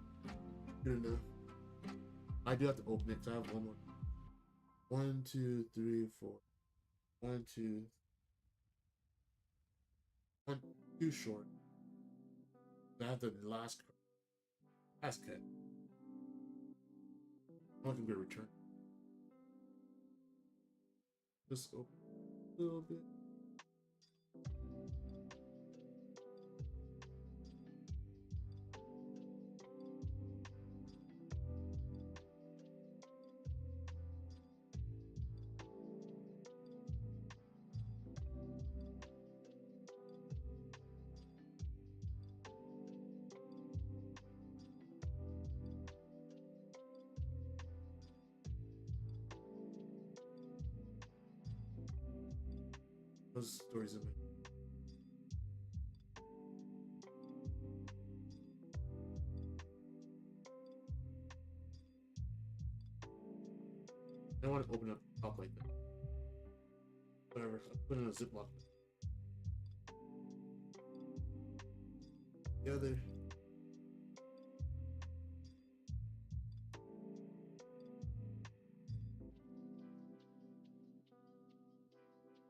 good enough. I do have to open it because I have one more. 1, 2, 3, 4. 1, 2. 1, too short. I have the last card. Last cut. I'm not gonna get a return. Just open a little bit. Those stories in my. I don't want to open up the top like that. Whatever. I'll put it in a ziploc. The other.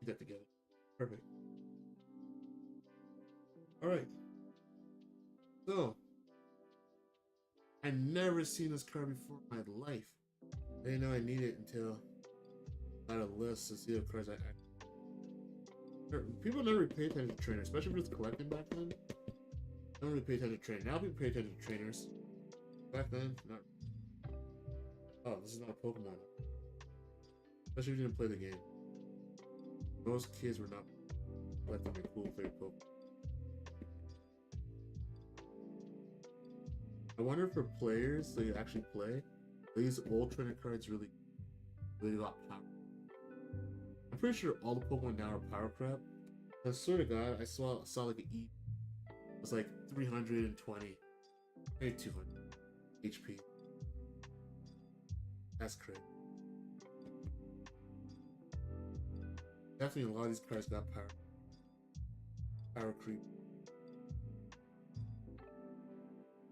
Get that together. Perfect. Alright. So. I never seen this card before in my life. I didn't know I needed it until I had a list to see the cards I actually. People never pay attention to trainers, especially if it's collecting back then. I don't really pay attention to trainers. Now people pay attention to trainers. Back then, not. Oh, this is not a Pokemon. Especially if you didn't play the game. Most kids were not collecting their cool favorite Pokemon. I wonder if for players that you actually play, these old trainer cards really got power. I'm pretty sure all the Pokemon now are power crap. I swear to God, I saw like an E. It was like 320, maybe 200 HP. That's crazy. Definitely a lot of these cards got power. Power creep.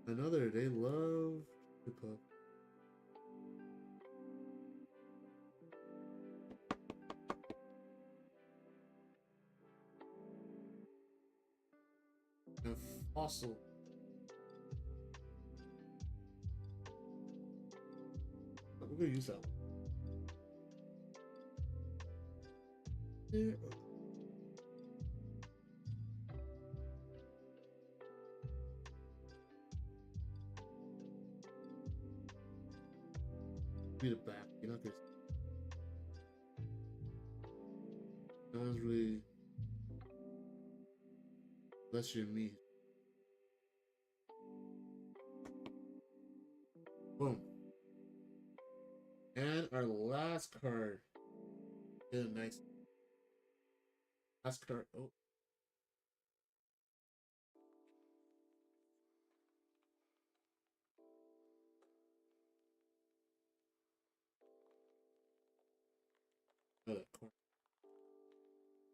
Another, they love to put. And fossil. We're gonna use that one. There. Read it back. You're not gonna. No one's really less you me. Boom. And our last card. Get a nice last card. Oh. Another card.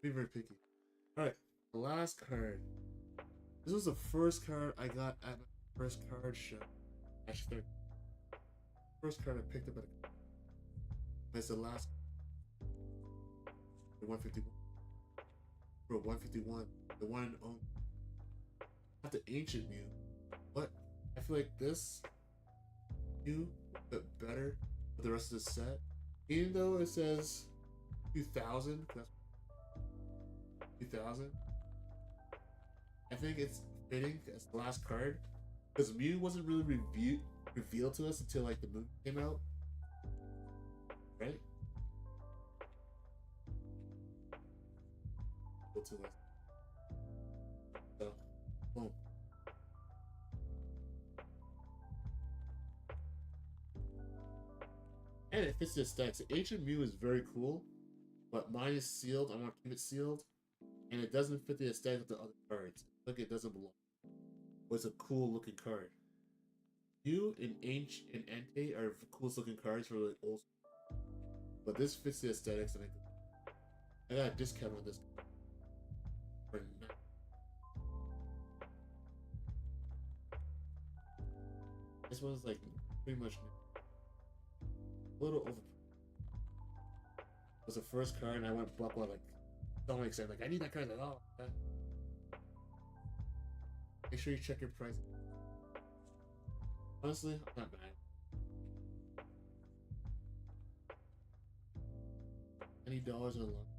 Be very picky. Alright. The last card. This was the first card I got at my first card show. Actually, first card I picked up at a. That's the last. The 151. Bro, 151. The one and only. Not the ancient Mew. But I feel like this Mew but better with the rest of the set. Even though it says 2000. 2000. I think it's fitting as the last card. Because Mew wasn't really revealed to us until like the movie came out. Right? To us. So, boom. And it fits the aesthetics. The Ancient Mew is very cool, but mine is sealed. I want to keep it sealed. And it doesn't fit the aesthetic of the other cards. Like it doesn't belong. But it's a cool looking card. Mew and Ancient and Entei are the coolest looking cards for the old school. But this fits the aesthetics and I got a discount on this. For now. This one's like pretty much a little over. It was the first card and I went buck like so excited, like I need that card at all. Make sure you check your price. Honestly, I'm not mad. $20 or less.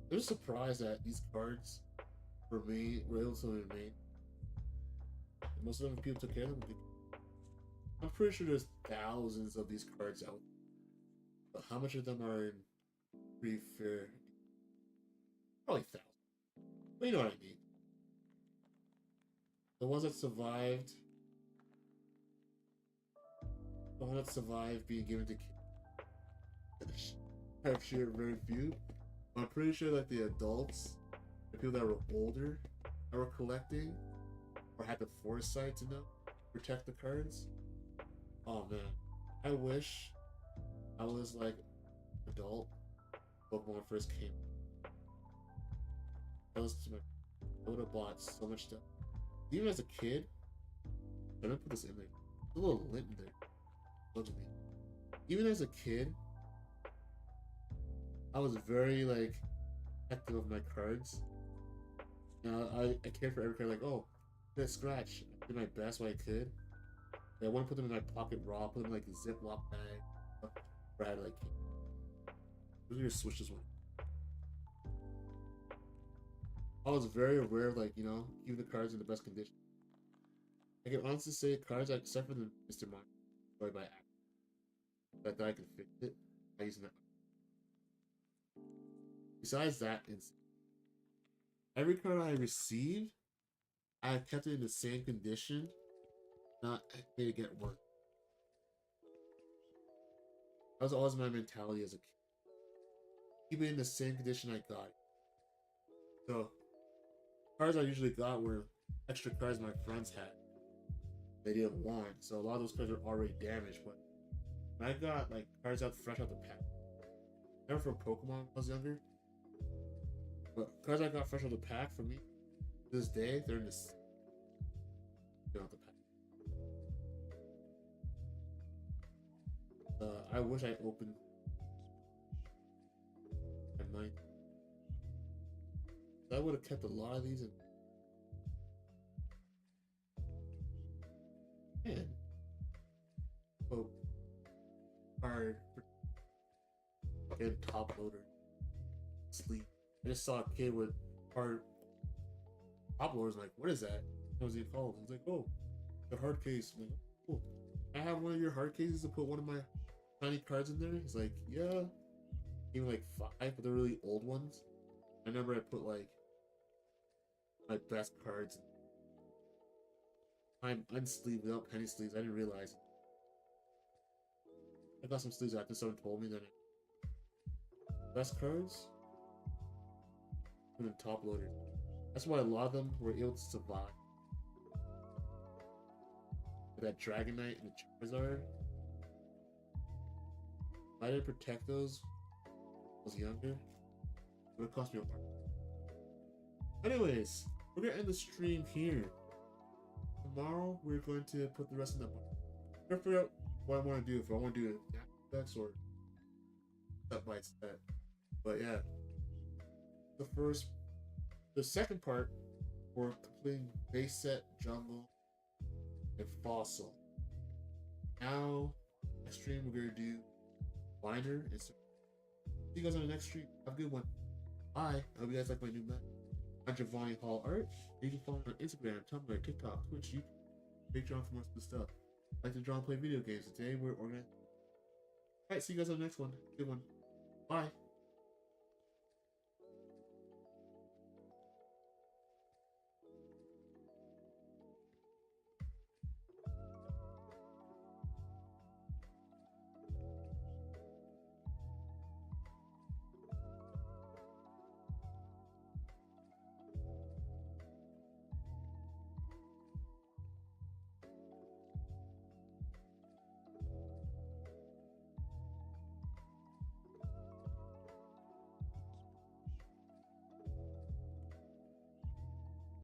I'm just surprised that these cards were able to remain. And most of them people took care of them. I'm pretty sure there's thousands of these cards out. But how much of them are in pretty fair? Probably thousands. But you know what I mean. The ones that survived. The ones that survived being given to kids. I'm sure very few. I'm pretty sure that the adults, the people that were older, that were collecting, or had the foresight to know, protect the cards. Oh man, I wish I was like adult Pokemon first came. I would have bought so much stuff. Even as a kid, I'm gonna put this in there. There's a little lint in there. Look at me. Even as a kid, I was very like active of my cards. You know, I cared for every card. Like, oh, did I scratch? I did my best what I could. And I wouldn't put them in my pocket raw. Put them in like a Ziploc bag. Where I had like. We're gonna switch this one. I was very aware of like keeping the cards in the best condition. I can honestly say cards except for the Mr. Mime, probably by accident. I thought I could fix it by using that. Besides that, every card I received, I kept it in the same condition, not made it get worse. That was always my mentality as a kid. Keep it in the same condition I got it. So, cards I usually got were extra cards my friends had. They didn't want, so a lot of those cards were already damaged. But when I got like cards out fresh out the pack, never from Pokemon when I was younger. But cards I got fresh out the pack for me, to this day, they're in this. Out the pack. I wish I opened my mind. I would have kept a lot of these. Man, oh, hard fucking top loader sleep. I just saw a kid with hard top loaders. Like, what is that? What was he called? He's like, oh, the hard case. I'm like, oh, I have one of your hard cases to put one of my tiny cards in there. He's like, yeah, even like 5, but they're really old ones. I remember I put like my best cards. I'm unsleeved without penny sleeves. I didn't realize. I got some sleeves after someone told me that. Best cards and then top loaders. That's why a lot of them were able to survive. That Dragon Knight and the Charizard. If I didn't protect those when I was younger, it would have cost me a lot. Anyways, we're gonna end the stream here. Tomorrow we're going to put the rest in the box. I'm gonna figure out what I want to do. If I want to do it decks or step by step. But yeah, the second part, we're completing base set, jungle, and fossil. Now, next stream we're gonna do liner and see you guys on the next stream. Have a good one. Bye. I hope you guys like my new map. I'm Giovanni Hall Art. You can follow me on Instagram, Tumblr, TikTok, Twitch, YouTube, Patreon for more good stuff. I like to draw and play video games. Today we're organized. Alright, see you guys on the next one. Good one. Bye.